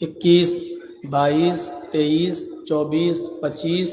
21, 22, 23, 24, 25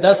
10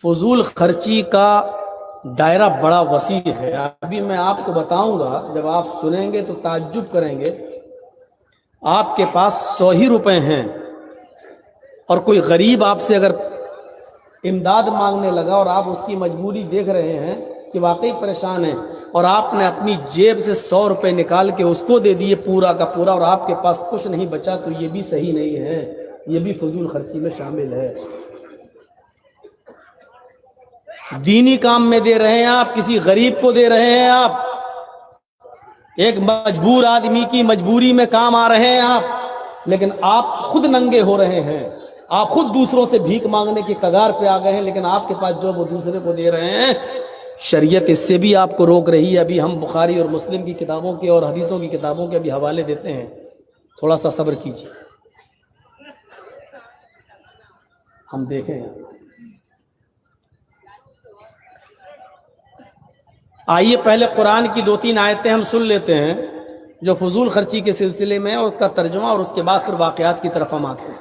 فضول خرچی کا دائرہ بڑا وسیع ہے. ابھی میں آپ کو بتاؤں گا، جب آپ سنیں گے تو تعجب کریں گے. آپ کے پاس 100 ہی روپے ہیں اور کوئی غریب آپ سے اگر امداد مانگنے لگا اور آپ اس کی مجبوری دیکھ رہے ہیں کہ واقعی پریشان ہیں، اور آپ نے اپنی جیب سے 100 روپے نکال کے اس کو دے دیے پورا کا پورا، اور آپ کے پاس کچھ نہیں بچا، تو یہ بھی صحیح نہیں ہے، یہ بھی فضول خرچی میں شامل ہے. دینی کام میں دے رہے ہیں آپ، کسی غریب کو دے رہے ہیں آپ، ایک مجبور آدمی کی مجبوری میں کام آ رہے ہیں آپ، لیکن آپ خود ننگے ہو رہے ہیں، آپ خود دوسروں سے بھیک مانگنے کی کگار پہ آ گئے ہیں، لیکن آپ کے پاس جو وہ دوسرے کو دے رہے ہیں. شریعت اس سے بھی آپ کو روک رہی ہے. ابھی ہم بخاری اور مسلم کی کتابوں کے اور حدیثوں کی کتابوں کے ابھی حوالے دیتے ہیں، تھوڑا سا صبر کیجیے، ہم دیکھیں. آئیے پہلے قرآن کی 2-3 آیتیں ہم سن لیتے ہیں جو فضول خرچی کے سلسلے میں، اور اس کا ترجمہ، اور اس کے بعد پھر واقعات کی طرف ہم آتے ہیں.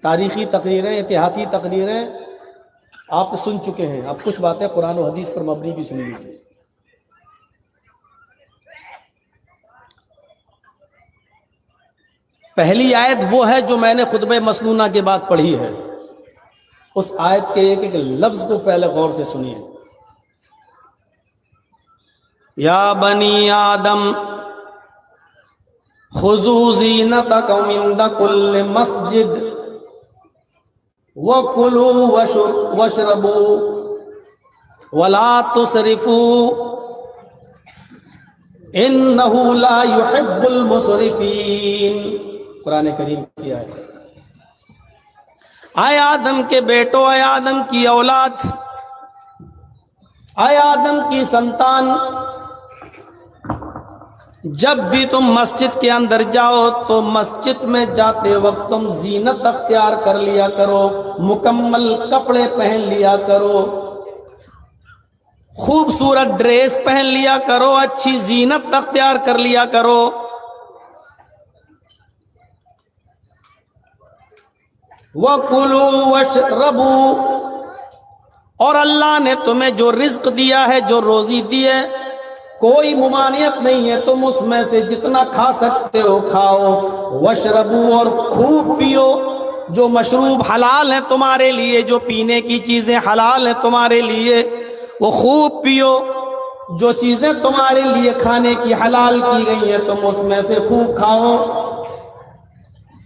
تاریخی تقریریں، اتہاسی تقریریں آپ سن چکے ہیں، اب کچھ باتیں قرآن و حدیث پر مبنی بھی سن لیجیے. پہلی آیت وہ ہے جو میں نے خطبہ مسنونہ کے بعد پڑھی ہے. اس آیت کے ایک ایک لفظ کو پہلے غور سے سنیے. یا بنی آدم خذوا زینتکم عند کل مسجد وَكُلُوا وَاشْرَبُوا وَلَا تُسْرِفُوا إِنَّهُ لَا يُحِبُّ الْمُسْرِفِينَ. قرآن کریم کی آیت. اے آدم کے بیٹو، اے آدم کی اولاد، اے آدم کی سنتان، جب بھی تم مسجد کے اندر جاؤ تو مسجد میں جاتے وقت تم زینت اختیار کر لیا کرو، مکمل کپڑے پہن لیا کرو، خوبصورت ڈریس پہن لیا کرو، اچھی زینت اختیار کر لیا کرو. وَكُلُوا وَاشْرَبُوا، اور اللہ نے تمہیں جو رزق دیا ہے، جو روزی دی ہے، کوئی ممانعت نہیں ہے، تم اس میں سے جتنا کھا سکتے ہو کھاؤ. وَاشْرَبُوا، اور خوب پیو، جو مشروب حلال ہیں تمہارے لیے، جو پینے کی چیزیں حلال ہیں تمہارے لیے وہ خوب پیو، جو چیزیں تمہارے لیے کھانے کی حلال کی گئی ہیں تم اس میں سے خوب کھاؤ.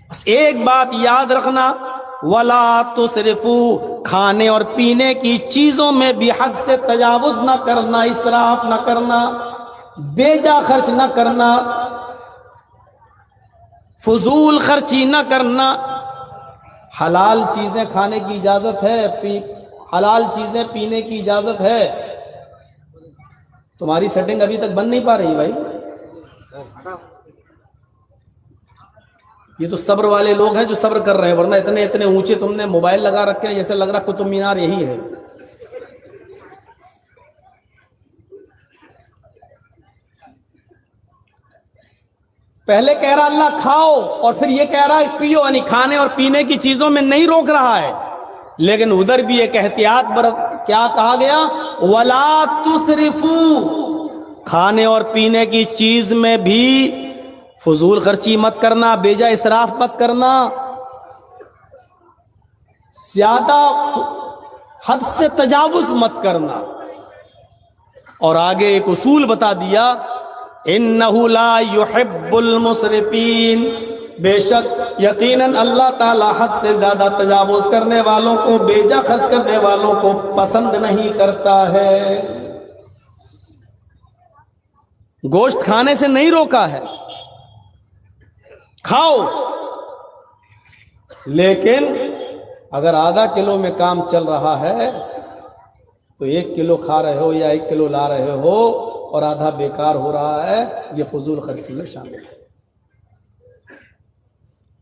بس ایک بات یاد رکھنا، وَلَا تُسْرِفُوا، کھانے اور پینے کی چیزوں میں بھی حد سے تجاوز نہ کرنا، اسراف نہ کرنا، بے جا خرچ نہ کرنا، فضول خرچی نہ کرنا. حلال چیزیں کھانے کی اجازت ہے، حلال چیزیں پینے کی اجازت ہے. تمہاری سیٹنگ ابھی تک بن نہیں پا رہی بھائی. یہ تو صبر والے لوگ ہیں جو صبر کر رہے ہیں، ورنہ اتنے اتنے اونچے تم نے موبائل لگا رکھے ہیں، جیسے لگ رہا قطب مینار یہی ہے. پہلے کہہ رہا اللہ کھاؤ، اور پھر یہ کہہ رہا ہے پیو، یعنی کھانے اور پینے کی چیزوں میں نہیں روک رہا ہے، لیکن ادھر بھی ایک احتیاط برت. کیا کہا گیا؟ وَلَا تُسْرِفُوا، کھانے اور پینے کی چیز میں بھی فضول خرچی مت کرنا، بے جا اسراف مت کرنا، زیادہ حد سے تجاوز مت کرنا. اور آگے ایک اصول بتا دیا، اِنَّهُ لَا يُحِبُّ الْمُسْرِفِينَ، بے شک یقیناً اللہ تعالیٰ حد سے زیادہ تجاوز کرنے والوں کو، بے جا خرچ کرنے والوں کو پسند نہیں کرتا ہے. گوشت کھانے سے نہیں روکا ہے، کھاؤ، لیکن اگر آدھا کلو میں کام چل رہا ہے تو 1 کلو کھا رہے ہو یا 1 کلو لا رہے ہو اور آدھا بیکار ہو رہا ہے، یہ فضول خرچی میں شامل ہے.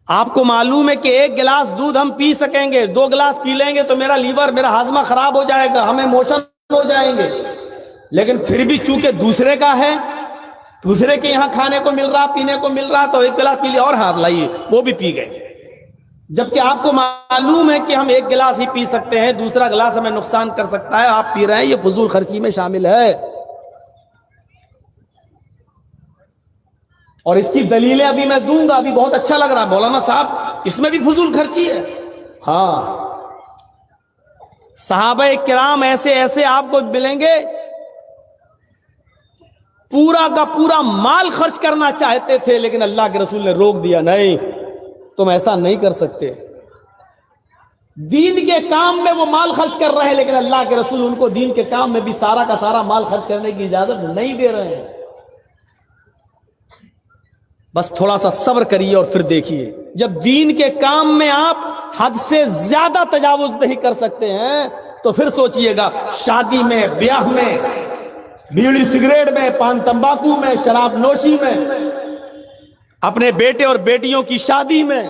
آپ کو معلوم ہے کہ 1 گلاس دودھ ہم پی سکیں گے، 2 گلاس پی لیں گے تو میرا لیور، میرا ہاضمہ خراب ہو جائے گا، ہمیں موشن ہو جائیں گے، لیکن پھر بھی چونکہ دوسرے کا ہے، دوسرے کے یہاں کھانے کو مل رہا، پینے کو مل رہا، تو 1 گلاس پی لیا اور ہاتھ لائیے، وہ بھی پی گئے. جبکہ آپ کو معلوم ہے کہ ہم ایک گلاس ہی پی سکتے ہیں، دوسرا گلاس ہمیں نقصان کر سکتا ہے، آپ پی رہے ہیں، یہ فضول خرچی میں شامل ہے۔ اور اس کی دلیلیں ابھی میں دوں گا، ابھی بہت اچھا لگ رہا ہے مولانا صاحب، اس میں بھی فضول خرچی ہے۔ ہاں، صحابہ کرام ایسے ایسے آپ کو ملیں گے پورا کا پورا مال خرچ کرنا چاہتے تھے، لیکن اللہ کے رسول نے روک دیا، نہیں تم ایسا نہیں کر سکتے۔ دین کے کام میں وہ مال خرچ کر رہے ہیں، لیکن اللہ کے رسول ان کو دین کے کام میں بھی سارا کا سارا مال خرچ کرنے کی اجازت نہیں دے رہے ہیں۔ بس تھوڑا سا صبر کریے اور پھر دیکھیے، جب دین کے کام میں آپ حد سے زیادہ تجاوز نہیں کر سکتے ہیں تو پھر سوچئے گا شادی میں، بیاہ میں، بیڑی سگریٹ میں، پان تمباکو میں، شراب نوشی میں، اپنے بیٹے اور بیٹیوں کی شادی میں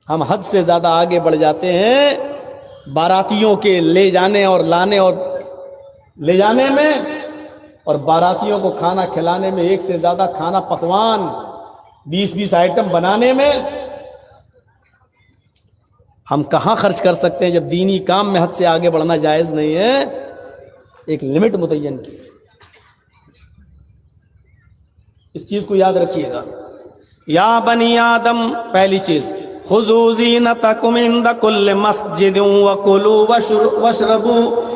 ہم حد سے زیادہ آگے بڑھ جاتے ہیں۔ باراتیوں کے لے جانے اور لانے اور لے جانے میں، اور باراتیوں کو کھانا کھلانے میں، ایک سے زیادہ کھانا پکوان 20 آئٹم بنانے میں ہم کہاں خرچ کر سکتے ہیں جب دینی کام میں حد سے آگے بڑھنا جائز نہیں ہے۔ ایک لمٹ متعین کی، اس چیز کو یاد رکھیے گا۔ یا بنی آدم، پہلی چیز خذوا زینتکم عند کل مسجد وکلوا واشربوا،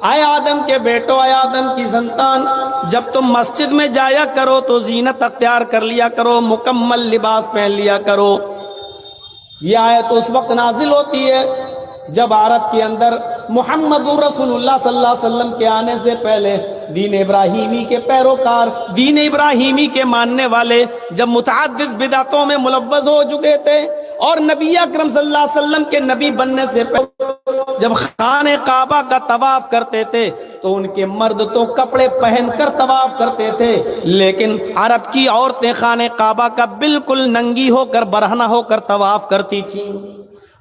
اے آدم کے بیٹو، اے آدم کی سنتان، جب تم مسجد میں جایا کرو تو زینت اختیار کر لیا کرو، مکمل لباس پہن لیا کرو۔ یہ آیت اس وقت نازل ہوتی ہے جب عرب کے اندر محمد رسول اللہ صلی اللہ علیہ وسلم کے آنے سے پہلے دین ابراہیمی کے پیروکار، دین ابراہیمی کے ماننے والے جب متعدد بدعتوں میں ملوث ہو چکے تھے، اور نبی اکرم صلی اللہ علیہ وسلم کے نبی بننے سے پہلے جب خانہ کعبہ کا طواف کرتے تھے تو ان کے مرد تو کپڑے پہن کر طواف کرتے تھے، لیکن عرب کی عورتیں خانہ کعبہ کا بالکل ننگی ہو کر، برہنہ ہو کر طواف کرتی تھیں۔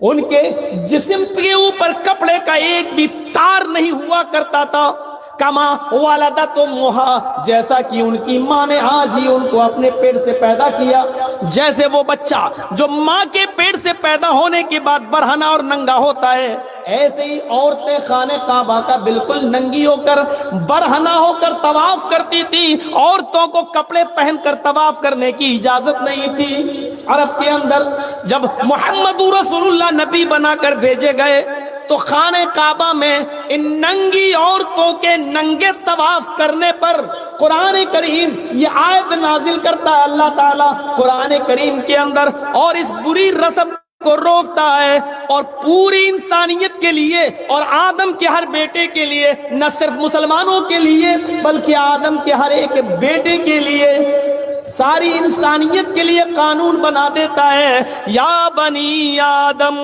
ان کے جسم کے اوپر کپڑے کا ایک بھی تار نہیں ہوا کرتا تھا۔ کما والدت امہا، جیسا کہ ان کی ماں نے آج ہی ان کو اپنے پیٹ سے پیدا کیا، جیسے وہ بچہ جو ماں کے پیٹ سے پیدا ہونے کے بعد برہنہ اور ننگا ہوتا ہے، ایسے ہی عورتیں خانہ کعبہ کا بالکل ننگی ہو کر، برہنہ ہو کر طواف کرتی تھی۔ عورتوں کو کپڑے پہن کر طواف کرنے کی اجازت نہیں تھی عرب کے اندر۔ جب محمد رسول اللہ نبی بنا کر بھیجے گئے تو خانہ کعبہ میں ان ننگی عورتوں کے ننگے طواف کرنے پر قرآن کریم یہ آیت نازل کرتا ہے اللہ تعالیٰ قرآن کریم کے اندر، اور اس بری رسم کو روکتا ہے، اور پوری انسانیت کے لیے اور آدم کے ہر بیٹے کے لیے، نہ صرف مسلمانوں کے لیے بلکہ آدم کے ہر ایک بیٹے کے لیے، ساری انسانیت کے لیے قانون بنا دیتا ہے۔ یا بنی آدم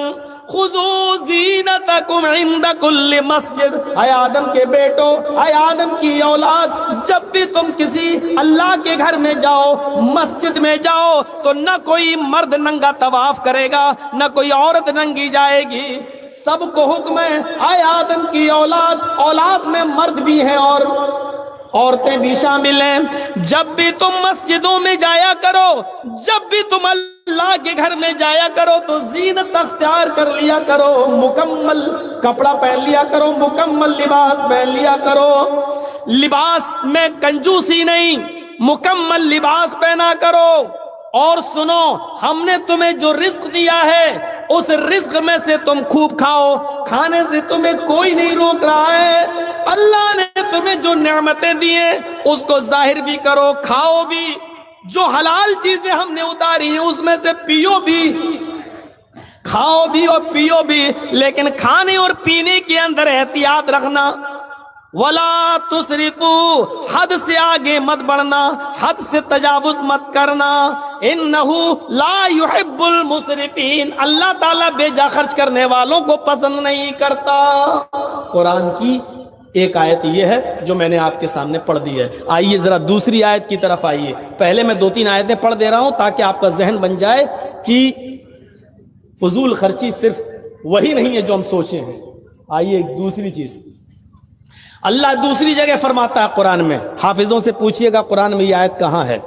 خذوا زینتکم عند کل مسجد، اے آدم کے بیٹو، اے آدم کی اولاد، جب بھی تم کسی اللہ کے گھر میں جاؤ، مسجد میں جاؤ، تو نہ کوئی مرد ننگا طواف کرے گا، نہ کوئی عورت ننگی جائے گی، سب کو حکم ہے اے آدم کی اولاد، اولاد میں مرد بھی ہیں اور عورتیں بھی شامل ہیں، جب بھی تم مسجدوں میں جایا کرو، جب بھی تم اللہ کے گھر میں جایا کرو تو زینت اختیار کر لیا کرو، مکمل کپڑا پہن لیا کرو، مکمل لباس پہن لیا کرو، لباس میں کنجوسی نہیں، مکمل لباس پہنا کرو۔ اور سنو، ہم نے تمہیں جو رزق دیا ہے اس رزق میں سے تم خوب کھاؤ، کھانے سے تمہیں کوئی نہیں روک رہا ہے۔ اللہ نے تمہیں جو نعمتیں دی ہیں اس کو ظاہر بھی کرو، کھاؤ بھی، جو حلال چیزیں ہم نے اتاری ہیں اس میں سے پیو بھی، کھاؤ بھی اور پیو بھی، لیکن کھانے اور پینے کے اندر احتیاط رکھنا۔ وَلَا تُسْرِفُوا، حد سے آگے مت بڑھنا، حد سے تجاوز مت کرنا، اِنَّهُ لَا يُحِبُّ الْمُسْرِفِينَ، اللہ تعالیٰ بے جا خرچ کرنے والوں کو پسند نہیں کرتا۔ قرآن کی ایک آیت یہ ہے جو میں نے آپ کے سامنے پڑھ دی ہے۔ آئیے ذرا دوسری آیت کی طرف آئیے، پہلے میں 2-3 آیتیں پڑھ دے رہا ہوں تاکہ آپ کا ذہن بن جائے کہ فضول خرچی صرف وہی نہیں ہے جو ہم سوچے ہیں۔ آئیے ایک دوسری چیز، اللہ دوسری جگہ فرماتا ہے قرآن میں، حافظوں سے پوچھئے گا قرآن میں یہ آیت کہاں ہے۔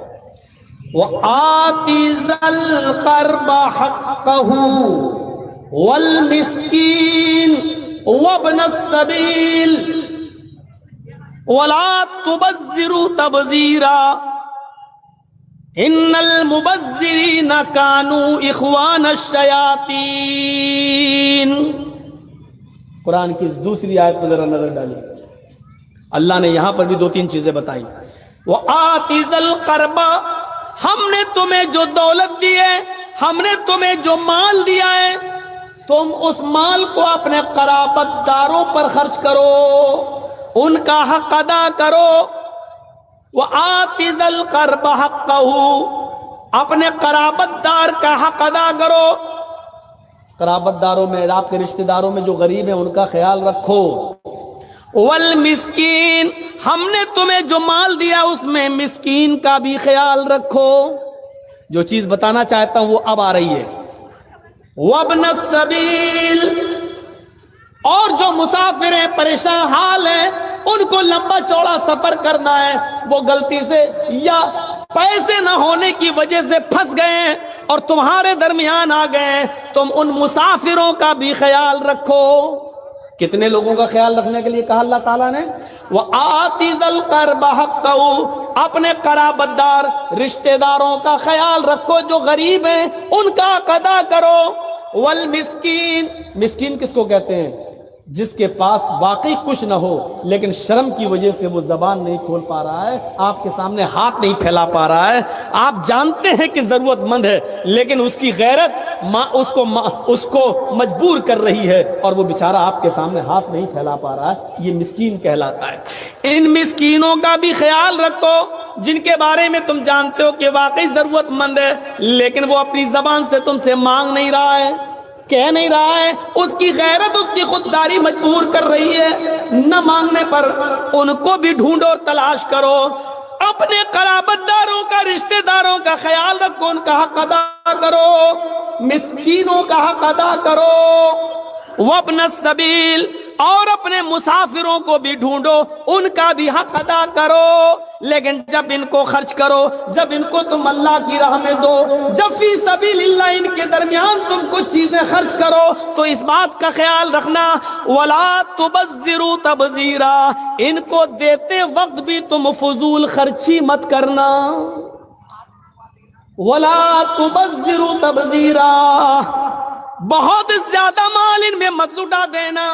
وآت ذا القرب حقه والمسكين وابن السبيل ولا تبذروا تبذیرا ان المبذرین کانوا اخوان الشیاطین۔ قرآن کی دوسری آیت پر ذرا نظر ڈالیے، اللہ نے یہاں پر بھی دو تین چیزیں بتائیں۔ وآت ذا القرب، ہم نے تمہیں جو دولت دی ہے، ہم نے تمہیں جو مال دیا ہے، تم اس مال کو اپنے قرابت داروں پر خرچ کرو، ان کا حق ادا کرو۔ وآت ذا القرب حقہ، اپنے قرابت دار کا حق ادا کرو۔ قرابت داروں میں، آپ کے رشتہ داروں میں جو غریب ہیں ان کا خیال رکھو۔ والمسکین، ہم نے تمہیں جو مال دیا اس میں مسکین کا بھی خیال رکھو۔ جو چیز بتانا چاہتا ہوں وہ اب آ رہی ہے۔ وابن السبیل، اور جو مسافر ہیں، پریشان حال ہیں، ان کو لمبا چوڑا سفر کرنا ہے، وہ غلطی سے یا پیسے نہ ہونے کی وجہ سے پھنس گئے ہیں اور تمہارے درمیان آ گئے ہیں، تم ان مسافروں کا بھی خیال رکھو۔ کتنے لوگوں کا خیال رکھنے کے لیے کہا اللہ تعالیٰ نے؟ وَآتِ ذَا الْقَرْبَ حَقَّهُ، اپنے قرابت دار رشتہ داروں کا خیال رکھو، جو غریب ہیں ان کا ادا کرو۔ والمسکین، مسکین کس کو کہتے ہیں؟ جس کے پاس واقعی کچھ نہ ہو لیکن شرم کی وجہ سے وہ زبان نہیں کھول پا رہا ہے، آپ کے سامنے ہاتھ نہیں پھیلا پا رہا ہے، آپ جانتے ہیں کہ ضرورت مند ہے لیکن اس کی غیرت اس کو مجبور کر رہی ہے اور وہ بیچارہ آپ کے سامنے ہاتھ نہیں پھیلا پا رہا ہے، یہ مسکین کہلاتا ہے۔ ان مسکینوں کا بھی خیال رکھو جن کے بارے میں تم جانتے ہو کہ واقعی ضرورت مند ہے لیکن وہ اپنی زبان سے تم سے مانگ نہیں رہا ہے، کہہ نہیں رہا ہے، اس کی غیرت، اس کی خودداری مجبور کر رہی ہے نہ مانگنے پر۔ ان کو بھی ڈھونڈو اور تلاش کرو، اپنے قرابت داروں کا، رشتہ داروں کا خیال رکھو، ان کا حق ادا کرو، مسکینوں کا حق ادا کرو۔ وابن السبیل، اور اپنے مسافروں کو بھی ڈھونڈو، ان کا بھی حق ادا کرو، لیکن جب ان کو خرچ کرو، جب ان کو تم اللہ کی راہ میں دو، جب فی سبیل اللہ ان کے درمیان تم کچھ چیزیں خرچ کرو تو اس بات کا خیال رکھنا وَلَا تُبَذِّرُوا تَبْذِيرًا، ان کو دیتے وقت بھی تم فضول خرچی مت کرنا۔ وَلَا تُبَذِّرُوا تَبْذِيرًا، بہت زیادہ مال ان میں مت لٹا دینا،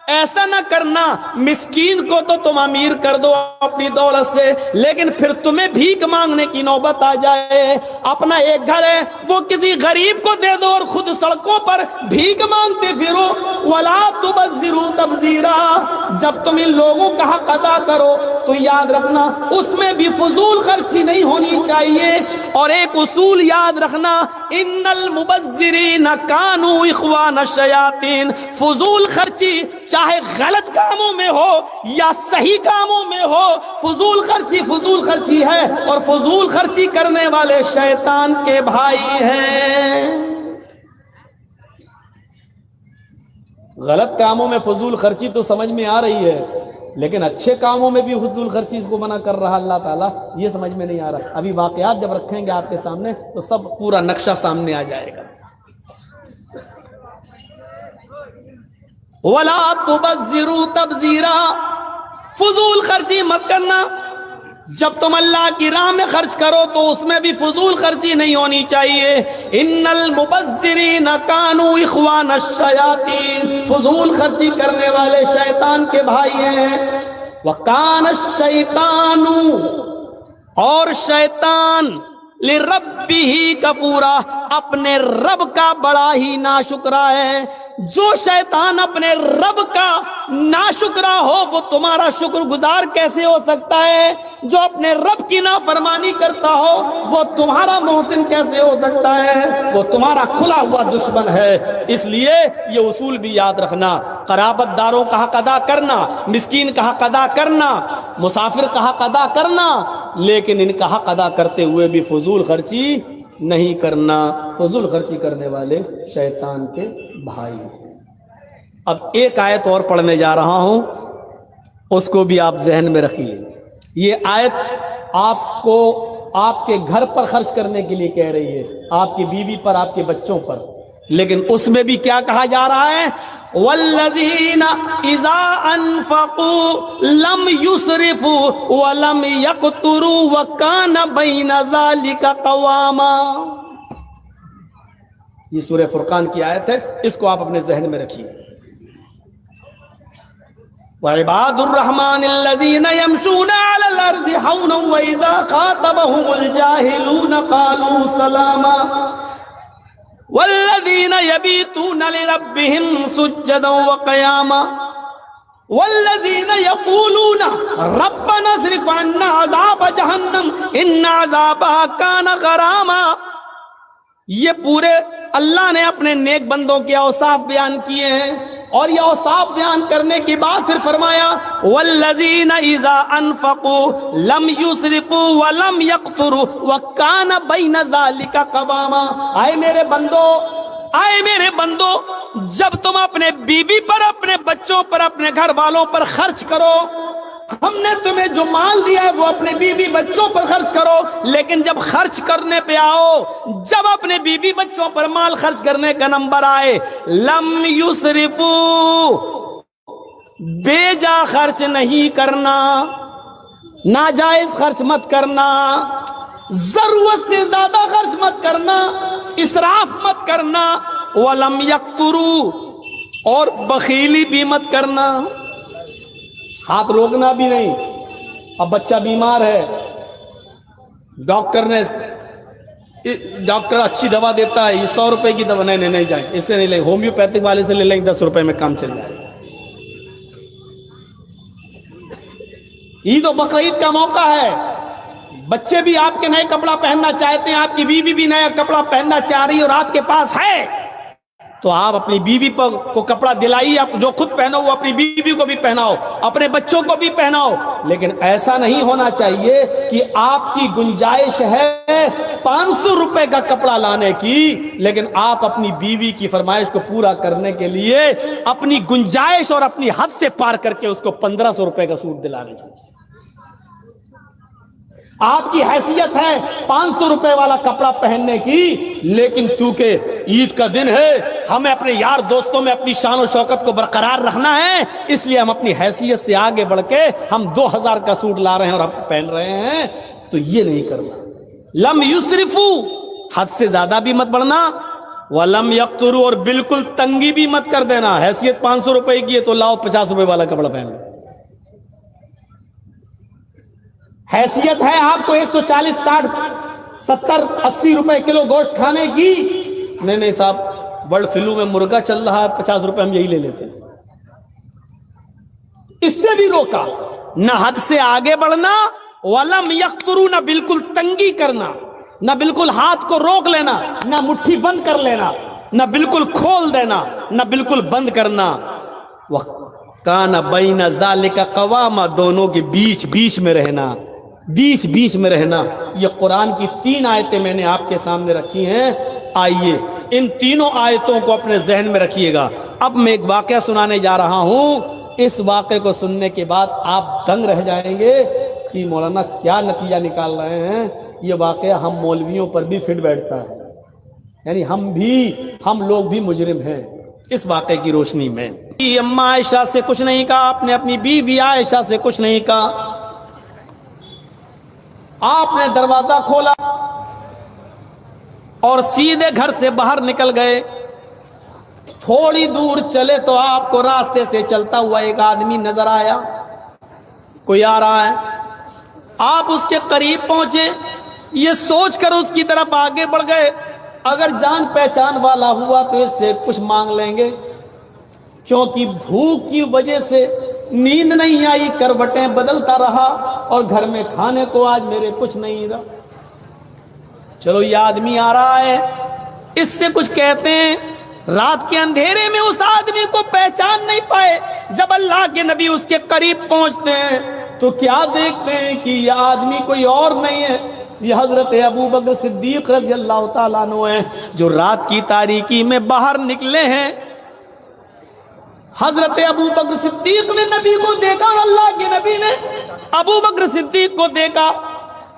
ایسا نہ کرنا مسکین کو تو تم امیر کر دو اپنی دولت سے لیکن پھر تمہیں بھیک مانگنے کی نوبت آ جائے، اپنا ایک گھر ہے وہ کسی غریب کو دے دو اور خود سڑکوں پر بھیک مانگتے پھرو۔ وَلَا تُبَذِّرُوا تَبْذِيرًا، جب تم ان لوگوں کا حق ادا کرو تو یاد رکھنا اس میں بھی فضول خرچی نہیں ہونی چاہیے، اور ایک اصول یاد رکھنا، ان المبذرین کانوا اخوان الشیاطین، فضول خرچی چاہے غلط کاموں میں ہو یا صحیح کاموں میں ہو، فضول خرچی ہے اور فضول خرچی کرنے والے شیطان کے بھائی ہیں۔ غلط کاموں میں فضول خرچی تو سمجھ میں آ رہی ہے لیکن اچھے کاموں میں بھی فضول خرچی اس کو منع کر رہا اللہ تعالیٰ، یہ سمجھ میں نہیں آ رہا۔ ابھی واقعات جب رکھیں گے آپ کے سامنے تو سب پورا نقشہ سامنے آ جائے گا۔ وَلَا تُبَذِّرُوا تَبْذِيرًا، فضول خرچی مت کرنا، جب تم اللہ کی راہ میں خرچ کرو تو اس میں بھی فضول خرچی نہیں ہونی چاہیے۔ ان المبذرین کانوا اخوان الشیاطین، فضول خرچی کرنے والے شیطان کے بھائی ہیں۔ وَكَانَ الشَّيْطَانُ، اور شیطان لِرَبِّهِ کفورا، اپنے رب کا بڑا ہی ناشکرا ہے۔ جو شیطان اپنے رب کا ناشکرا ہو وہ تمہارا شکر گزار کیسے ہو سکتا ہے؟ جو اپنے رب کی نافرمانی کرتا ہو وہ تمہارا محسن کیسے ہو سکتا ہے؟ وہ تمہارا کھلا ہوا دشمن ہے۔ اس لیے یہ اصول بھی یاد رکھنا، قرابت داروں کا حق ادا کرنا، مسکین کا حق ادا کرنا، مسافر کا حق ادا کرنا، لیکن ان کا حق ادا کرتے ہوئے بھی فضول خرچی نہیں کرنا۔ فضول خرچی کرنے والے شیطان کے بھائی ہیں۔ اب ایک آیت اور پڑھنے جا رہا ہوں، اس کو بھی آپ ذہن میں رکھیے۔ یہ آیت آپ کو آپ کے گھر پر خرچ کرنے کے لیے کہہ رہی ہے، آپ کی بیوی پر، آپ کے بچوں پر، لیکن اس میں بھی کیا کہا جا رہا ہے؟ والذین اذا انفقوا لم یسرفوا ولم یقتروا وکان بین ذلک قواما۔ یہ سورہ فرقان کی آیت ہے، اس کو آپ اپنے ذہن میں رکھیے۔ وعباد الرحمن الذین یمشون علی الارض حونا واذا خاطبهم الجاہلون قالوا سلاما والذین یبیتون لربهم سجدا وقیاما والذین یقولون ربنا اصرف عنا عذاب جہنم ان عذابها کان غراما۔ یہ پورے اللہ نے اپنے نیک بندوں کے اوصاف بیان کیے ہیں، اور یہ اوصاف بیان کرنے کے بعد پھر فرمایا والذین اذا انفقوا لم یسرفوا ولم یقتروا وکان بین ذلک قواما۔ آئے میرے بندو، جب تم اپنے بیوی پر، اپنے بچوں پر، اپنے گھر والوں پر خرچ کرو، ہم نے تمہیں جو مال دیا ہے وہ اپنے بیوی بچوں پر خرچ کرو، لیکن جب خرچ کرنے پہ آؤ، جب اپنے بیوی بچوں پر مال خرچ کرنے کا نمبر آئے، لم یسرفو، بے جا خرچ نہیں کرنا، ناجائز خرچ مت کرنا، ضرورت سے زیادہ خرچ مت کرنا، اسراف مت کرنا، ولم یقترو، اور بخیلی بھی مت کرنا، ہاتھ روکنا بھی نہیں۔ اب بچہ بیمار ہے، ڈاکٹر اچھی دوا دیتا ہے، یہ 100 روپے کی دوا، نہیں جائیں، اس سے نہیں لیں، ہومیوپیتھک والے سے لے لیں، 10 روپے میں کام چل جائے۔ عید و بقرعید کا موقع ہے، بچے بھی آپ کے نئے کپڑا پہننا چاہتے ہیں، آپ کی بیوی بھی نیا کپڑا پہننا چاہ رہی ہے اور آپ کے پاس ہے، تو آپ اپنی بیوی کو کپڑا دلائیے، آپ جو خود پہنو وہ اپنی بیوی کو بھی پہناؤ، اپنے بچوں کو بھی پہناؤ، لیکن ایسا نہیں ہونا چاہیے کہ آپ کی گنجائش ہے 500 روپے کا کپڑا لانے کی، لیکن آپ اپنی بیوی کی فرمائش کو پورا کرنے کے لیے اپنی گنجائش اور اپنی حد سے پار کر کے اس کو 1500 روپے کا سوٹ دلانے چاہیے۔ آپ کی حیثیت ہے 500 روپے والا کپڑا پہننے کی، لیکن چونکہ عید کا دن ہے، ہمیں اپنے یار دوستوں میں اپنی شان و شوکت کو برقرار رکھنا ہے، اس لیے ہم اپنی حیثیت سے آگے بڑھ کے ہم 2000 کا سوٹ لا رہے ہیں اور ہم پہن رہے ہیں، تو یہ نہیں کرنا۔ لم یسرفو، حد سے زیادہ بھی مت بڑھنا، ولم یقترو، اور بالکل تنگی بھی مت کر دینا۔ حیثیت 500 روپے کی ہے تو لاؤ 50 روپے والا کپڑا پہن لو۔ حیثیت ہے آپ کو 140 60 70 80 روپے کلو گوشت کھانے کی، نہیں صاحب، برڈ فلو میں مرغا چل رہا ہے، 50 روپے ہم یہی لے لیتے ہیں۔ اس سے بھی روکا، نہ حد سے آگے بڑھنا، ولم یقترو، نہ بالکل تنگی کرنا، نہ بالکل ہاتھ کو روک لینا، نہ مٹھی بند کر لینا، نہ بالکل کھول دینا، نہ بالکل بند کرنا۔ وَكَانَ بَيْنَ ذَلِكَ قَوَامًا، دونوں کے بیچ میں رہنا، بیچ میں رہنا۔ یہ قرآن کی 3 آیتیں میں نے آپ کے سامنے رکھی ہیں، آئیے ان تینوں آیتوں کو اپنے ذہن میں رکھیے گا۔ اب میں ایک واقعہ سنانے جا رہا ہوں، اس واقعے کو سننے کے بعد آپ دنگ رہ جائیں گے کہ مولانا کیا نتیجہ نکال رہے ہیں۔ یہ واقعہ ہم مولویوں پر بھی فٹ بیٹھتا ہے، یعنی ہم لوگ بھی مجرم ہیں اس واقعے کی روشنی میں۔ اماں عائشہ سے کچھ نہیں کہا، آپ نے اپنی بیوی عائشہ سے کچھ نہیں کہا، آپ نے دروازہ کھولا اور سیدھے گھر سے باہر نکل گئے۔ تھوڑی دور چلے تو آپ کو راستے سے چلتا ہوا ایک آدمی نظر آیا، کوئی آ رہا ہے، آپ اس کے قریب پہنچے، یہ سوچ کر اس کی طرف آگے بڑھ گئے اگر جان پہچان والا ہوا تو اس سے کچھ مانگ لیں گے، کیونکہ بھوک کی وجہ سے نیند نہیں آئی، کروٹیں بدلتا رہا اور گھر میں کھانے کو آج میرے کچھ نہیں رہا۔ چلو یہ آدمی آ رہا ہے، اس سے کچھ کہتے ہیں۔ رات کے اندھیرے میں اس آدمی کو پہچان نہیں پائے، جب اللہ کے نبی اس کے قریب پہنچتے ہیں تو کیا دیکھتے ہیں کہ یہ آدمی کوئی اور نہیں ہے، یہ حضرت ابو بکر صدیق رضی اللہ تعالیٰ عنہ ہیں، جو رات کی تاریکی میں باہر نکلے ہیں۔ حضرت ابو بکر صدیق نے نبی کو دیکھا اور اللہ کے نبی نے ابو بکر صدیق کو دیکھا،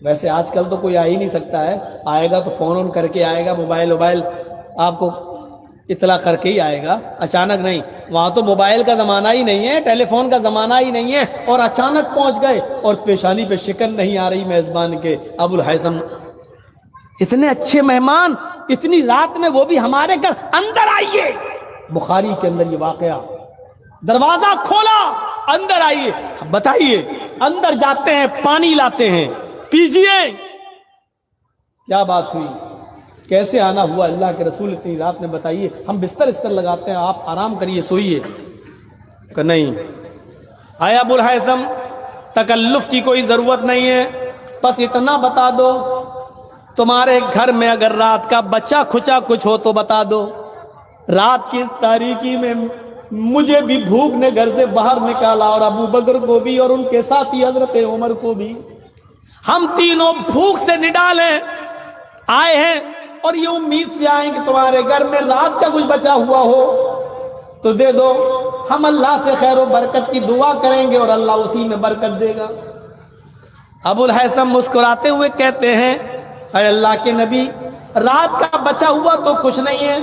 ویسے آج کل تو کوئی آ ہی نہیں سکتا ہے، آئے گا تو فون آن کر کے آئے گا، موبائل آپ کو اطلاع کر کے ہی آئے گا، اچانک نہیں۔ وہاں تو موبائل کا زمانہ ہی نہیں ہے، ٹیلی فون کا زمانہ ہی نہیں ہے، اور اچانک پہنچ گئے اور پیشانی پہ شکن نہیں آ رہی میزبان کے۔ ابو الہیثم اتنے اچھے مہمان، اتنی رات میں وہ بھی ہمارے گھر، اندر آئیے۔ بخاری کے اندر یہ واقعہ، دروازہ کھولا، اندر آئیے، بتائیے، اندر جاتے ہیں، پانی لاتے ہیں، پیجیے۔ کیا بات ہوئی، کیسے آنا ہوا اللہ کے رسول اتنی رات میں؟ بتائیے، ہم بستر لگاتے ہیں، آپ آرام کریے، سوئیے، کہ نہیں۔ اے ابو الہیثم، تکلف کی کوئی ضرورت نہیں ہے، بس اتنا بتا دو، تمہارے گھر میں اگر رات کا بچہ کھچا کچھ ہو تو بتا دو۔ رات کی اس تاریکی میں مجھے بھی بھوک نے گھر سے باہر نکالا، اور ابو بکر کو بھی، اور ان کے ساتھی حضرت عمر کو بھی۔ ہم تینوں بھوک سے نڈالے آئے ہیں، اور یہ امید سے آئیں کہ تمہارے گھر میں رات کا کچھ بچا ہوا ہو تو دے دو، ہم اللہ سے خیر و برکت کی دعا کریں گے اور اللہ اسی میں برکت دے گا۔ ابو الہیثم مسکراتے ہوئے کہتے ہیں، اے اللہ کے نبی، رات کا بچا ہوا تو کچھ نہیں ہے،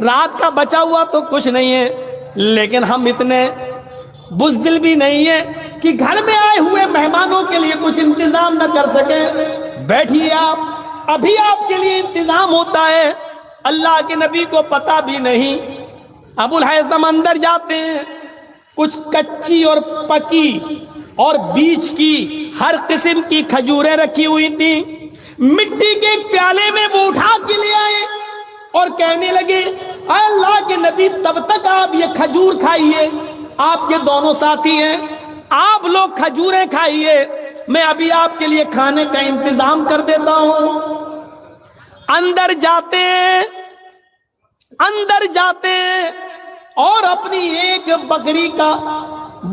رات کا بچا ہوا تو کچھ نہیں ہے، لیکن ہم اتنے بزدل بھی نہیں ہیں کہ گھر میں آئے ہوئے مہمانوں کے لیے کچھ انتظام نہ کر سکیں۔ بیٹھیے آپ، ابھی آپ کے لیے انتظام ہوتا ہے۔ اللہ کے نبی کو پتہ بھی نہیں۔ ابو الہیثم اندر جاتے ہیں، کچھ کچی اور پکی اور بیج کی ہر قسم کی کھجوریں رکھی ہوئی تھیں، مٹی کے ایک پیالے میں وہ اٹھا کے لے آئے اور کہنے لگے، اے اللہ کے نبی، تب تک آپ یہ کھجور کھائیے، آپ کے دونوں ساتھی ہیں، آپ لوگ کھجوریں کھائیے، میں ابھی آپ کے لیے کھانے کا انتظام کر دیتا ہوں۔ اندر جاتے ہیں اور اپنی ایک بکری کا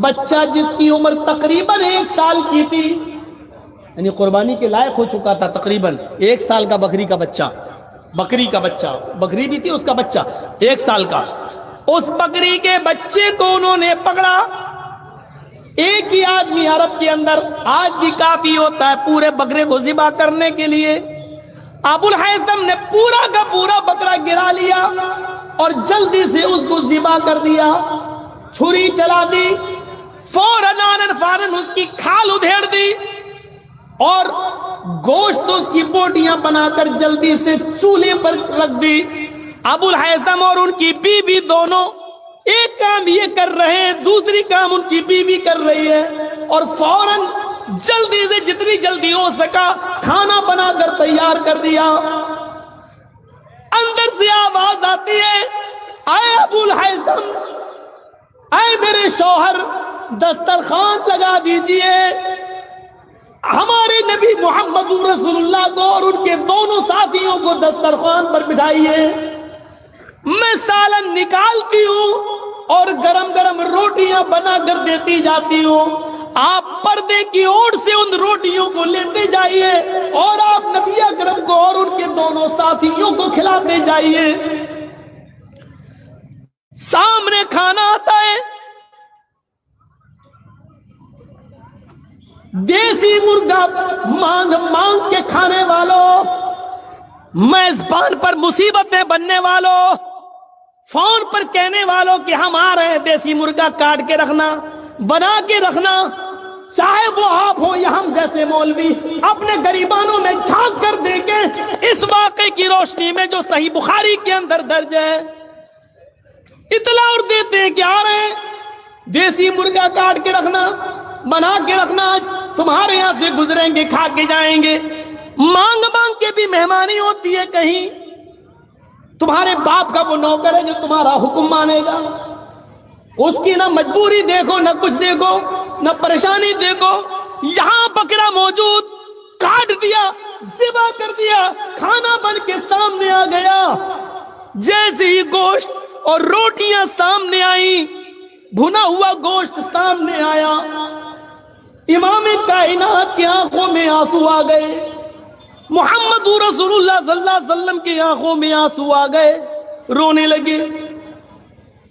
بچہ، جس کی عمر تقریباً 1 سال کی تھی، یعنی قربانی کے لائق ہو چکا تھا، تقریباً 1 سال کا بکری کا بچہ، بکری بھی تھی، اس کا بچہ 1 سال کا، اس بکری کے بچے کو انہوں نے پکڑا۔ ایک ہی آدمی عرب کے اندر آج بھی کافی ہوتا ہے پورے بکرے کو ذبح کرنے کے لیے۔ ابو الہیثم نے پورا کا پورا بکرا گرا لیا اور جلدی سے اس کو ذبح کر دیا، چھری چلا دی، فوراً اس کی کھال ادھیڑ دی، اور گوشت اس کی بوٹیاں بنا کر جلدی سے چولہے پر رکھ دی۔ ابو الہیثم اور ان کی بیوی دونوں ایک کام یہ کر رہے ہیں، دوسری کام ان کی بیوی کر رہی ہے، اور فوراً جلدی سے جتنی جلدی ہو سکا کھانا بنا کر تیار کر دیا۔ اندر سے آواز آتی ہے، اے ابو الہیثم، اے میرے شوہر، دسترخوان لگا دیجئے، ہمارے نبی محمد رسول اللہ کو اور ان کے دونوں ساتھیوں کو دسترخوان پر بٹھائیے، میں سالن نکالتی ہوں اور گرم گرم روٹیاں بنا کر دیتی جاتی ہوں، آپ پردے کی اوٹ سے ان روٹیوں کو لیتے جائیے اور آپ نبی اکرم کو اور ان کے دونوں ساتھیوں کو کھلاتے جائیے۔ سامنے کھانا آتا ہے، دیسی مرغا مانگ کے کھانے والوں، میزبان پر مصیبتیں بننے والوں، فون پر کہنے والوں کہ ہم آ رہے ہیں، دیسی مرغا کاٹ کے رکھنا، بنا کے رکھنا، چاہے وہ آپ ہو یا ہم جیسے مولوی اپنے گریبانوں میں جھانک کر دیکھیں اس واقعے کی روشنی میں جو صحیح بخاری کے اندر درج ہے، اطلاع اور دیتے ہیں کہ آ رہے ہیں، دیسی مرغا کاٹ کے رکھنا، بنا کے رکھنا، آج تمہارے یہاں سے گزریں گے، کھا کے جائیں گے۔ مانگ کے بھی مہمانی ہوتی ہے، کہیں تمہارے باپ کا وہ نوکر ہے جو تمہارا حکم مانے گا، اس کی نہ مجبوری دیکھو، نہ کچھ دیکھو، نہ پریشانی دیکھو، یہاں بکرا موجود، کاٹ دیا، ذبح کر دیا، کھانا بن کے سامنے آ گیا۔ جیسے ہی گوشت اور روٹیاں سامنے آئیں، بھنا ہوا گوشت سامنے آیا، امام کائنات کی آنکھوں میں آنسو آ گئے، محمد رسول اللہ صلی اللہ علیہ وسلم کی آنکھوں میں آنسو آ گئے، رونے لگے۔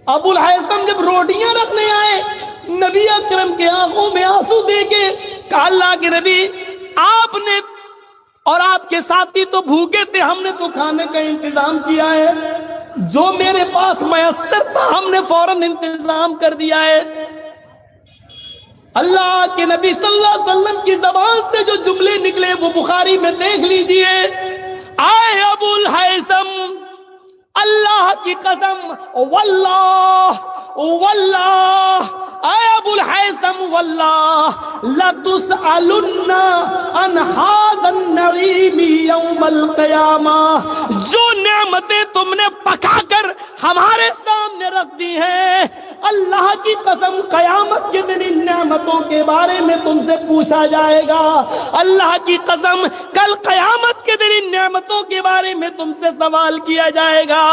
ابو الہیثم جب روٹیاں رکھنے آئے، نبی اکرم کے آنکھوں میں آنسو دیکھے، کہا اللہ کے نبی آپ نے اور آپ کے ساتھی تو بھوکے تھے، ہم نے تو کھانے کا انتظام کیا ہے، جو میرے پاس میسر تھا ہم نے فوراً انتظام کر دیا ہے۔ اللہ کے نبی صلی اللہ علیہ وسلم کی زبان سے جو جملے نکلے وہ بخاری میں دیکھ لیجئے۔ آئے ابو الہیثم، اللہ کی قسم، واللہ واللہ، اے ابو الہیثم واللہ، لَتُسْأَلُنَّ عَنْ هَذَا النَّعِيمِ يَوْمَ الْقِيَامَةِ، جو نعمتیں تم نے پکا کر ہمارے سامنے رکھ دی ہیں، اللہ کی قسم قیامت کے دن ان نعمتوں کے بارے میں تم سے پوچھا جائے گا۔ اللہ کی قسم کل قیامت کے دن ان نعمتوں کے بارے میں تم سے سوال کیا جائے گا۔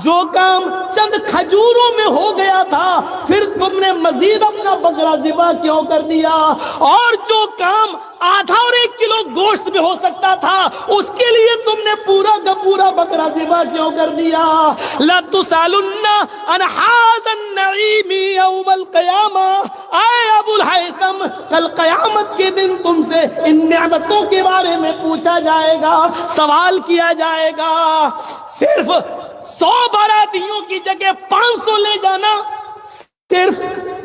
جو کام چند کھجوروں میں ہو گیا تھا پھر تم نے مزید اپنا بکرا ذبح کیوں کر دیا، اور جو کام آدھا اور 1 کلو گوشت میں ہو سکتا تھا اس کے لیے تم نے پورا کا پورا بکرا ذبح کیوں کر دیا۔ لَتُسْأَلُنَّ عَنْ هَذَا النَّعِيمِ يَوْمَ الْقِيَامَةِ، اے ابو الہیثم کل قیامت کے دن تم سے ان نعمتوں کے بارے میں پوچھا جائے گا، سوال کیا جائے گا۔ صرف 100 باراتیوں کی جگہ 500 لے جانا صرف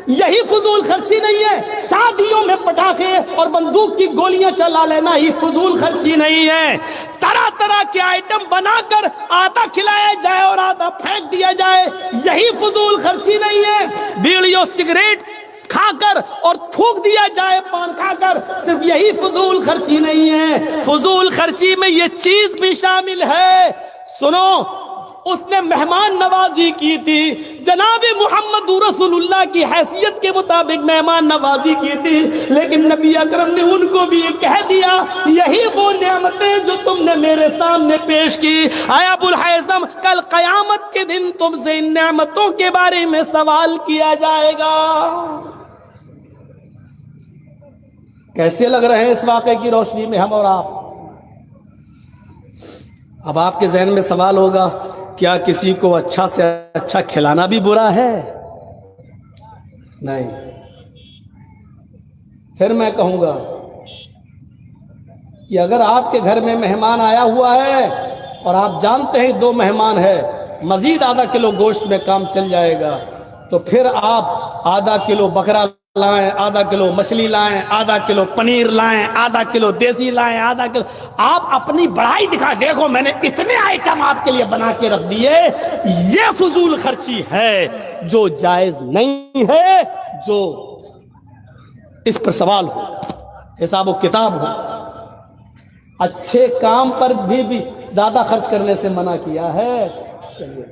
یہی فضول خرچی نہیں ہے، شادیوں میں پٹاخے اور بندوق کی گولیاں چلا لینا ہی فضول خرچی نہیں ہے، طرح طرح کے آئٹم بنا کر آدھا کھلایا جائے اور آدھا پھینک دیا جائے یہی فضول خرچی نہیں ہے، بیڑی اور سگریٹ کھا کر اور تھوک دیا جائے پان کھا کر صرف یہی فضول خرچی نہیں ہے، فضول خرچی میں یہ چیز بھی شامل ہے۔ سنو، اس نے مہمان نوازی کی تھی، جناب محمد رسول اللہ کی حیثیت کے مطابق مہمان نوازی کی تھی، لیکن نبی اکرم نے ان کو بھی یہ کہہ دیا یہی وہ نعمتیں جو تم نے میرے سامنے پیش کی۔ اے ابو الہیثم کل قیامت کے دن تم سے ان نعمتوں کے بارے میں سوال کیا جائے گا۔ کیسے لگ رہے ہیں اس واقعے کی روشنی میں ہم اور آپ؟ اب آپ کے ذہن میں سوال ہوگا، کیا کسی کو اچھا سے اچھا کھلانا بھی برا ہے؟ نہیں۔ پھر میں کہوں گا کہ اگر آپ کے گھر میں مہمان آیا ہوا ہے اور آپ جانتے ہیں 2 مہمان ہے، مزید آدھا کلو گوشت میں کام چل جائے گا، تو پھر آپ آدھا کلو بکرا لائیں، آدھا کلو مچھلی لائیں، آدھا کلو پنیر لائیں، آدھا کلو دیسی لائیں، آدھا کلو، آپ اپنی بڑائی دکھا، دیکھو میں نے اتنے آئٹم آپ کے لیے بنا کے رکھ دیے۔ یہ فضول خرچی ہے جو جائز نہیں ہے، جو اس پر سوال ہو، حساب و کتاب ہو۔ اچھے کام پر بھی زیادہ خرچ کرنے سے منع کیا ہے۔ چلیے،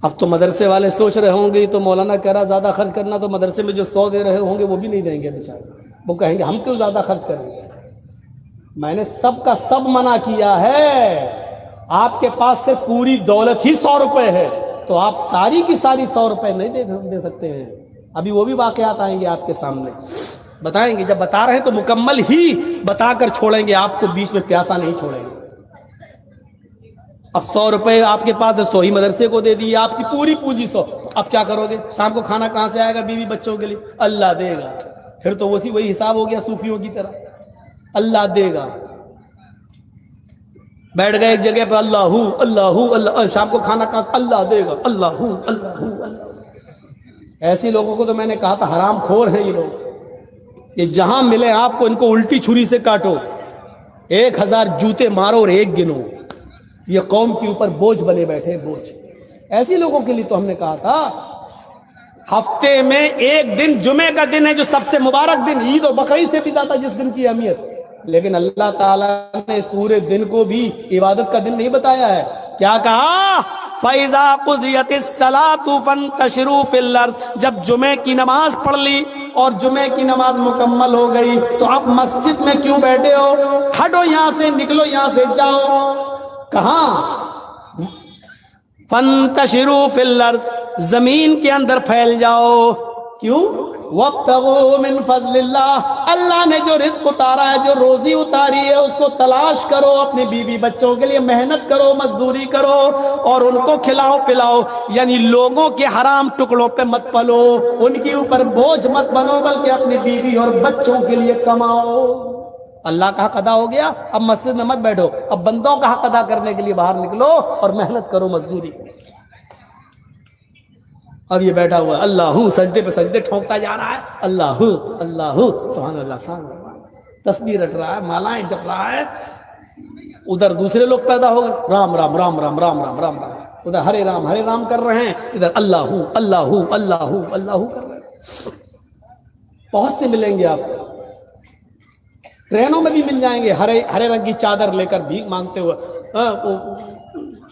اب تو مدرسے والے سوچ رہے ہوں گے تو مولانا کہہ رہا زیادہ خرچ کرنا، تو مدرسے میں جو 100 دے رہے ہوں گے وہ بھی نہیں دیں گے بیچارے، وہ کہیں گے ہم کیوں زیادہ خرچ کریں گے۔ میں نے سب کا سب منع کیا ہے۔ آپ کے پاس سے پوری دولت ہی 100 روپے ہے تو آپ ساری کی ساری 100 روپے نہیں دے سکتے ہیں۔ ابھی وہ بھی واقعات آئیں گے آپ کے سامنے، بتائیں گے، جب بتا رہے ہیں تو مکمل ہی بتا کر چھوڑیں گے، آپ کو بیچ میں پیاسا نہیں چھوڑیں گے۔ اب 100 روپے آپ کے پاس ہے، 100 ہی مدرسے کو دے دی، آپ کی پوری پونجی 100، اب کیا کرو گے؟ شام کو کھانا کہاں سے آئے گا بیوی بچوں کے لیے؟ اللہ دے گا۔ پھر تو وہی حساب ہو گیا صوفیوں کی طرح، اللہ دے گا۔ بیٹھ گئے ایک جگہ پر، اللہ اللہ اللہ، شام کو کھانا کہاں سے؟ اللہ دے گا، اللہ اللہ اللہ۔ ایسے لوگوں کو تو میں نے کہا تھا حرام خور ہیں یہ لوگ، یہ جہاں ملے آپ کو ان کو الٹی چھری سے کاٹو، 1000 جوتے مارو اور ایک گنو۔ یہ قوم کے اوپر بوجھ بنے بیٹھے، بوجھ۔ ایسے لوگوں کے لیے تو ہم نے کہا تھا ہفتے میں ایک دن جمعے کا دن ہے جو سب سے مبارک دن، عید و بقرعید سے بھی زیادہ جس دن کی اہمیت، لیکن اللہ تعالیٰ نے اس پورے دن کو بھی عبادت کا دن نہیں بتایا ہے۔ کیا کہا؟ فَإِذَا قُضِيَتِ الصَّلَاةُ فَانتَشِرُوا فِي الْأَرْضِ، جب جمعے کی نماز پڑھ لی اور جمعے کی نماز مکمل ہو گئی تو اب مسجد میں کیوں بیٹھے ہو؟ ہٹو یہاں سے، نکلو یہاں سے، جاؤ۔ کہاں؟ فَانتَشِرُوا فِي الْأَرْضِ، زمین کے اندر پھیل جاؤ۔ کیوں؟ وَابْتَغُوا مِن فَضْلِ اللَّهِ، اللہ نے جو رزق اتارا ہے، جو روزی اتاری ہے، اس کو تلاش کرو، اپنے بیوی بچوں کے لیے محنت کرو، مزدوری کرو اور ان کو کھلاؤ پلاؤ، یعنی لوگوں کے حرام ٹکڑوں پہ مت پلو، ان کے اوپر بوجھ مت بنو، بلکہ اپنی بیوی اور بچوں کے لیے کماؤ۔ اللہ کا حق ادا ہو گیا، اب مسجد میں مت بیٹھو، اب بندوں کا حق ادا کرنے کے لیے باہر نکلو اور محنت کرو، مزدوری کرو۔ اب یہ بیٹھا ہوا ہے اللہ سجدے پہ سجدے ٹھونکتا جا رہا ہے، اللہ اللہ سبحان اللہ سبحان اللہ، تسبیح رٹ رہا ہے، مالائیں جپ رہا ہے، ادھر دوسرے لوگ پیدا ہو گئے، رام رام رام رام رام رام رام رام، ادھر ہرے رام کر رہے ہیں، ادھر اللہ اللہ اللہ اللہ کر رہے ہیں۔ بہت سے ملیں گے آپ، ٹرینوں میں بھی مل جائیں گے، ہرے رنگ کی چادر لے کر بھیک مانگتے ہوئے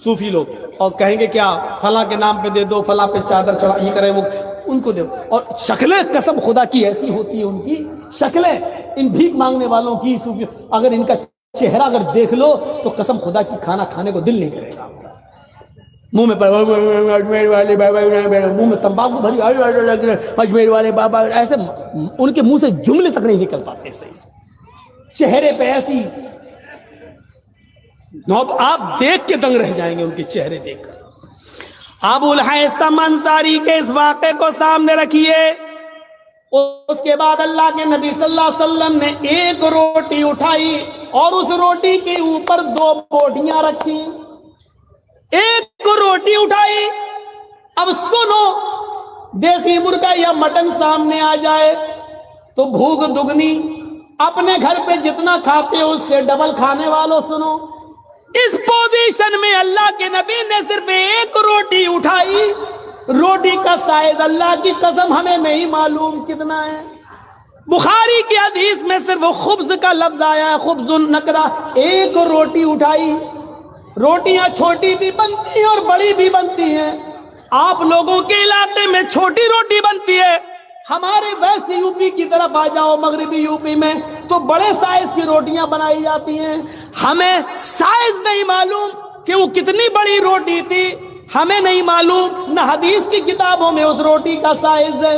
صوفی لوگ، اور کہیں گے کیا فلاں کے نام پہ دے دو، فلاں پہ چادر چڑھا، یہ کرے وہ ان کو دے دو، اور شکلیں قسم خدا کی ایسی ہوتی ہے، ان کی شکلیں ان بھیک مانگنے والوں کی، صوفی، اگر ان کا چہرہ اگر دیکھ لو تو قسم خدا کی کھانا کھانے کو دل نہیں کرے گا، منہ میں منہ میں تمباکو بھری، اجمیر والے بابا، ایسے ان کے منہ سے جملے تک نہیں نکل پاتے صحیح سے، چہرے پہ ایسی، آپ دیکھ کے دنگ رہ جائیں گے ان کے چہرے دیکھ کر۔ ابو الہیثم انصاری کے اس واقعے کو سامنے رکھیے، اس کے بعد اللہ کے نبی صلی اللہ علیہ وسلم نے ایک روٹی اٹھائی اور اس روٹی کے اوپر 2 بوٹیاں رکھی، ایک روٹی اٹھائی۔ اب سنو، دیسی مرغا یا مٹن سامنے آ جائے تو بھوک دگنی، اپنے گھر پہ جتنا کھاتے ہو اس سے ڈبل کھانے والوں سنو، اس پوزیشن میں اللہ کے نبی نے صرف ایک روٹی اٹھائی، روٹی کا سائز اللہ کی قسم ہمیں نہیں معلوم کتنا ہے، بخاری کی حدیث میں صرف خبز کا لفظ آیا ہے، خبز نکرہ، ایک روٹی اٹھائی۔ روٹیاں چھوٹی بھی بنتی ہیں اور بڑی بھی بنتی ہیں، آپ لوگوں کے علاقے میں چھوٹی روٹی بنتی ہے، ہمارے ویسٹ یو پی کی طرف آ جاؤ، مغربی یو پی میں تو بڑے سائز کی روٹیاں بنائی جاتی ہیں، ہمیں سائز نہیں معلوم کہ وہ کتنی بڑی روٹی تھی، ہمیں نہیں معلوم، نہ حدیث کی کتابوں میں اس روٹی کا سائز ہے،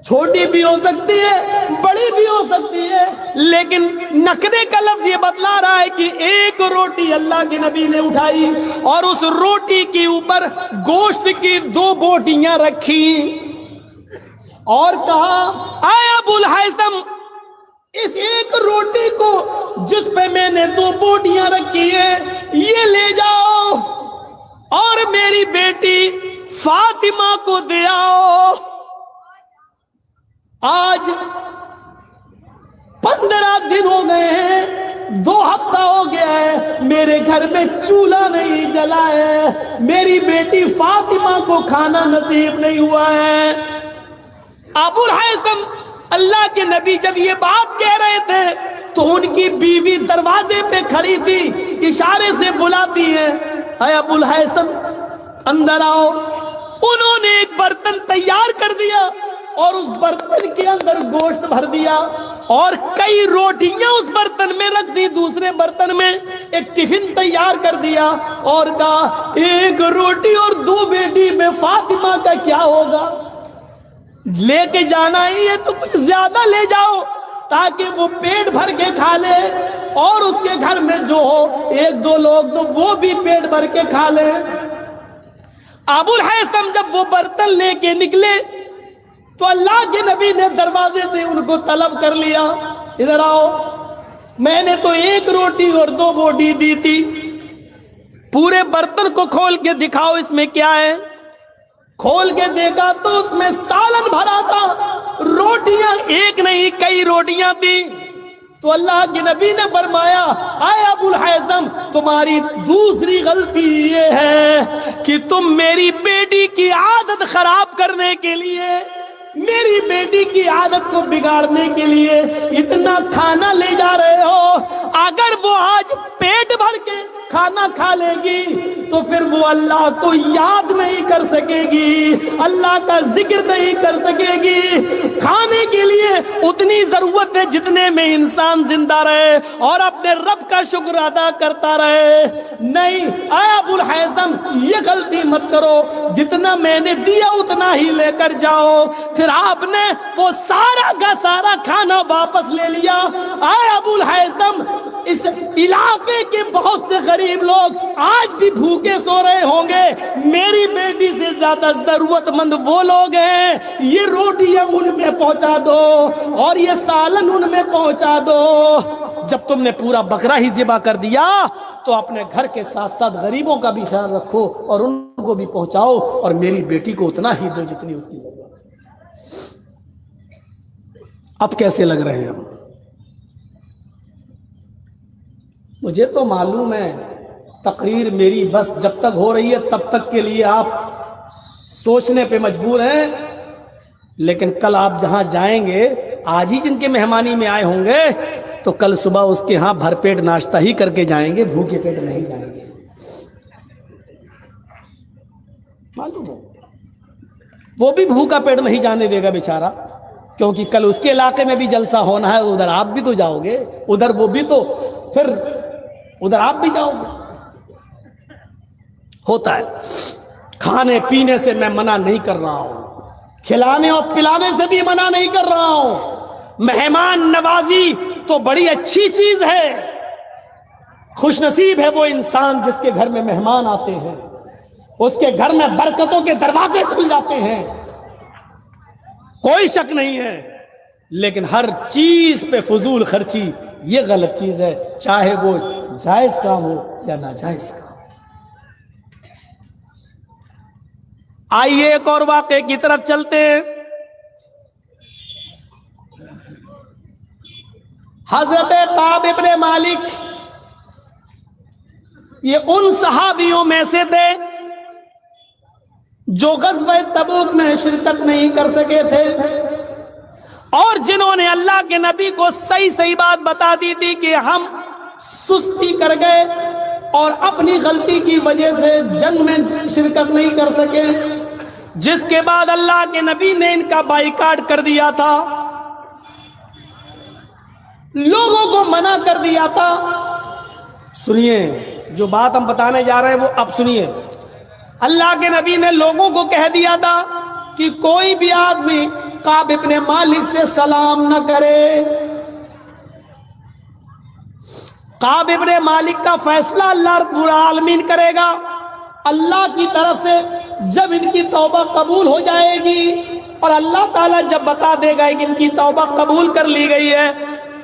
چھوٹی بھی ہو سکتی ہے، بڑی بھی ہو سکتی ہے، لیکن نقدے کا لفظ یہ بتلا رہا ہے کہ ایک روٹی اللہ کے نبی نے اٹھائی اور اس روٹی کے اوپر گوشت کی 2 بوٹیاں رکھی اور کہا، اے ابو الہیثم، اس ایک روٹی کو جس پہ میں نے 2 بوٹیاں رکھی ہیں یہ لے جاؤ اور میری بیٹی فاطمہ کو دے آؤ۔ آج 15 دن ہو گئے ہیں، 2 ہفتہ ہو گیا ہے، میرے گھر میں چولہا نہیں جلا ہے، میری بیٹی فاطمہ کو کھانا نصیب نہیں ہوا ہے۔ ابو الہیثم، اللہ کے نبی جب یہ بات کہہ رہے تھے تو ان کی بیوی دروازے پہ کھڑی تھی، اشارے سے بلاتی ہے، اے ابو الہیثم اندر آؤ۔ انہوں نے ایک برتن تیار کر دیا اور اس برتن کے اندر گوشت بھر دیا اور کئی روٹیاں اس برتن میں رکھ دی، دوسرے برتن میں ایک ٹفن تیار کر دیا اور کہا، ایک روٹی اور 2 بیٹی میں فاطمہ کا کیا ہوگا؟ لے کے جانا ہی ہے تو کچھ زیادہ لے جاؤ تاکہ وہ پیٹ بھر کے کھا لے اور اس کے گھر میں جو ہو 1-2 لوگ تو وہ بھی پیٹ بھر کے کھا لے۔ ابو الہیثم جب وہ برتن لے کے نکلے تو اللہ کے نبی نے دروازے سے ان کو طلب کر لیا، ادھر آؤ، میں نے تو 1 روٹی اور 2 بوٹی دی تھی، پورے برتن کو کھول کے دکھاؤ اس میں کیا ہے۔ کھول کے دیکھا تو اس میں سالن بھرا تھا، روٹیاں ایک نہیں کئی روٹیاں تھی۔ تو اللہ کے نبی نے فرمایا، اے ابو الہیثم، تمہاری دوسری غلطی یہ ہے کہ تم میری بیٹی کی عادت خراب کرنے کے لیے، میری بیٹی کی عادت کو بگاڑنے کے لیے اتنا کھانا لے جا رہے ہو۔ اگر وہ آج پیٹ بھر کے کھانا کھا لے گی تو پھر وہ اللہ کو یاد نہیں کر سکے گی، اللہ کا ذکر نہیں کر سکے گی، کھانے کے لیے اتنی ضرورت ہے جتنے میں انسان زندہ رہے اور اپنے رب کا شکر ادا کرتا رہے. نہیں اے ابو الحیثم یہ غلطی مت کرو, جتنا میں نے دیا اتنا ہی لے کر جاؤ. پھر آپ نے وہ سارا کا سارا کھانا واپس لے لیا. اے ابو الحیثم اس علاقے کے بہت سے غریب لوگ آج بھی بھوکے سو رہے ہوں گے, میری بیٹی سے زیادہ ضرورت مند وہ لوگ ہیں, یہ روٹیاں ان میں پہنچا دو اور یہ سالن ان میں پہنچا دو. جب تم نے پورا بکرا ہی ذبح کر دیا تو اپنے گھر کے ساتھ ساتھ غریبوں کا بھی خیال رکھو اور ان کو بھی پہنچاؤ, اور میری بیٹی کو اتنا ہی دو جتنی اس کی ضرورت ہے. اب کیسے لگ رہے ہیں ہم؟ مجھے تو معلوم ہے تقریر میری بس جب تک ہو رہی ہے تب تک کے لیے آپ سوچنے پہ مجبور ہیں, لیکن کل آپ جہاں جائیں گے, آج ہی جن کے مہمانی میں آئے ہوں گے تو کل صبح اس کے ہاں بھر پیٹ ناشتہ ہی کر کے جائیں گے, بھوکے پیٹ نہیں جائیں گے. معلوم ہے وہ بھی بھوکا پیٹ نہیں جانے دے گا بیچارہ, کیونکہ کل اس کے علاقے میں بھی جلسہ ہونا ہے, ادھر آپ بھی تو جاؤ گے, ادھر وہ بھی تو, پھر ادھر آپ بھی جاؤ گے. ہوتا ہے. کھانے پینے سے میں منع نہیں کر رہا ہوں, کھلانے اور پلانے سے بھی منع نہیں کر رہا ہوں. مہمان نوازی تو بڑی اچھی چیز ہے, خوش نصیب ہے وہ انسان جس کے گھر میں مہمان آتے ہیں, اس کے گھر میں برکتوں کے دروازے کھل جاتے ہیں, کوئی شک نہیں ہے. لیکن ہر چیز پہ فضول خرچی یہ غلط چیز ہے, چاہے وہ جائز کام ہو یا ناجائز کام. آئیے ایک اور واقعے کی طرف چلتے ہیں. حضرت کعب ابن مالک یہ ان صحابیوں میں سے تھے جو غزوہ تبوک میں شرکت نہیں کر سکے تھے, اور جنہوں نے اللہ کے نبی کو صحیح بات بتا دی تھی کہ ہم سستی کر گئے اور اپنی غلطی کی وجہ سے جنگ میں شرکت نہیں کر سکے, جس کے بعد اللہ کے نبی نے ان کا بائیکاٹ کر دیا تھا, لوگوں کو منع کر دیا تھا. سنیے جو بات ہم بتانے جا رہے ہیں وہ اب سنیے. اللہ کے نبی نے لوگوں کو کہہ دیا تھا کہ کوئی بھی آدمی کعب ابن مالک سے سلام نہ کرے. کعب ابن مالک کا فیصلہ اللہ رب العالمین کرے گا. اللہ کی طرف سے جب ان کی توبہ قبول ہو جائے گی اور اللہ تعالیٰ جب بتا دے گا کہ ان کی توبہ قبول کر لی گئی ہے,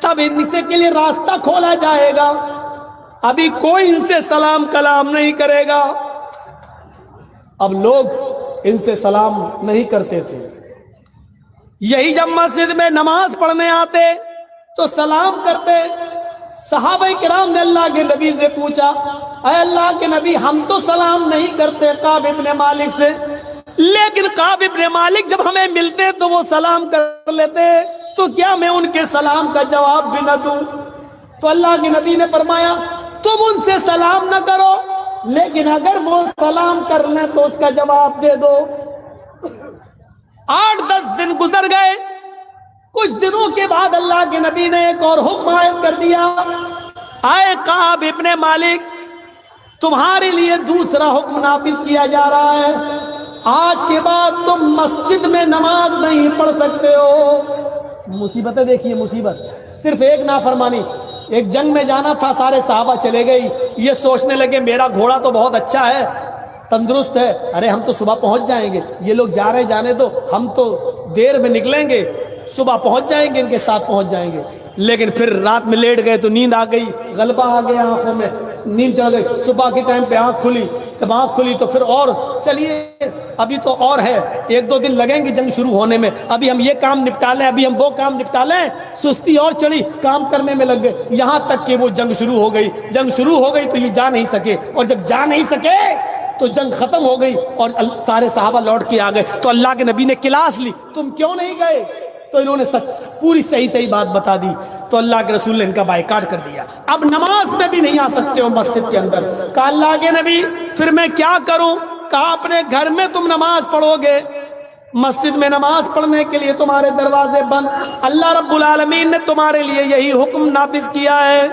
تب ان سے کے لیے راستہ کھولا جائے گا. ابھی کوئی ان سے سلام کلام نہیں کرے گا. اب لوگ ان سے سلام نہیں کرتے تھے. یہی جب مسجد میں نماز پڑھنے آتے تو سلام کرتے. صحابہ کرام نے اللہ کے نبی سے پوچھا, اے اللہ کے نبی ہم تو سلام نہیں کرتے کعب ابن مالک سے, لیکن کعب ابن مالک جب ہمیں ملتے تو وہ سلام کر لیتے, تو کیا میں ان کے سلام کا جواب بھی نہ دوں؟ تو اللہ کے نبی نے فرمایا تم ان سے سلام نہ کرو, لیکن اگر وہ سلام کر لیں تو اس کا جواب دے دو. 8-10 دن گزر گئے. کچھ دنوں کے بعد اللہ کے نبی نے ایک اور حکم عائد کر دیا, اے کعب ابن مالک تمہارے لیے دوسرا حکم نافذ کیا جا رہا ہے, آج کے بعد تم مسجد میں نماز نہیں پڑھ سکتے ہو. مصیبتیں دیکھیے, مصیبت صرف ایک نافرمانی. ایک جنگ میں جانا تھا, سارے صحابہ چلے گئی, یہ سوچنے لگے میرا گھوڑا تو بہت اچھا ہے, تندرست ہے, ارے ہم تو صبح پہنچ جائیں گے, یہ لوگ جا رہے جانے دو, ہم تو دیر میں نکلیں گے, صبح پہنچ جائیں گے, ان کے ساتھ پہنچ جائیں گے. لیکن پھر رات میں لیٹ گئے تو نیند آ گئی, غلبہ آ گیا آنکھوں میں, نیند چڑھ گئی. صبح کے ٹائم پہ آنکھ کھلی, جب آنکھ کھلی تو پھر اور چلیے ابھی تو اور ہے, 1-2 دن لگیں گے جنگ شروع ہونے میں, ابھی ہم یہ کام نپٹا لیں, ابھی ہم وہ کام نپٹا لیں. سستی اور چڑھی, کام کرنے میں لگ گئے, یہاں تک کہ وہ جنگ شروع ہو گئی. جنگ شروع ہو گئی تو یہ جا نہیں سکے, اور جب جا نہیں سکے تو جنگ ختم ہو گئی اور سارے صحابہ لوٹ کے آ گئے. تو اللہ کے نبی نے کلاس لی, تم کیوں نہیں گئے؟ تو انہوں نے پوری صحیح بات بتا دی. تو اللہ کے رسول نے ان کا بائیکاٹ کر دیا, اب نماز میں بھی نہیں آ سکتے ہو مسجد کے اندر. کہا اللہ کے نبی پھر میں کیا کروں؟ کہا اپنے گھر میں تم نماز پڑھو گے, مسجد میں نماز پڑھنے کے لیے تمہارے دروازے بند، اللہ رب العالمین نے تمہارے لیے یہی حکم نافذ کیا ہے۔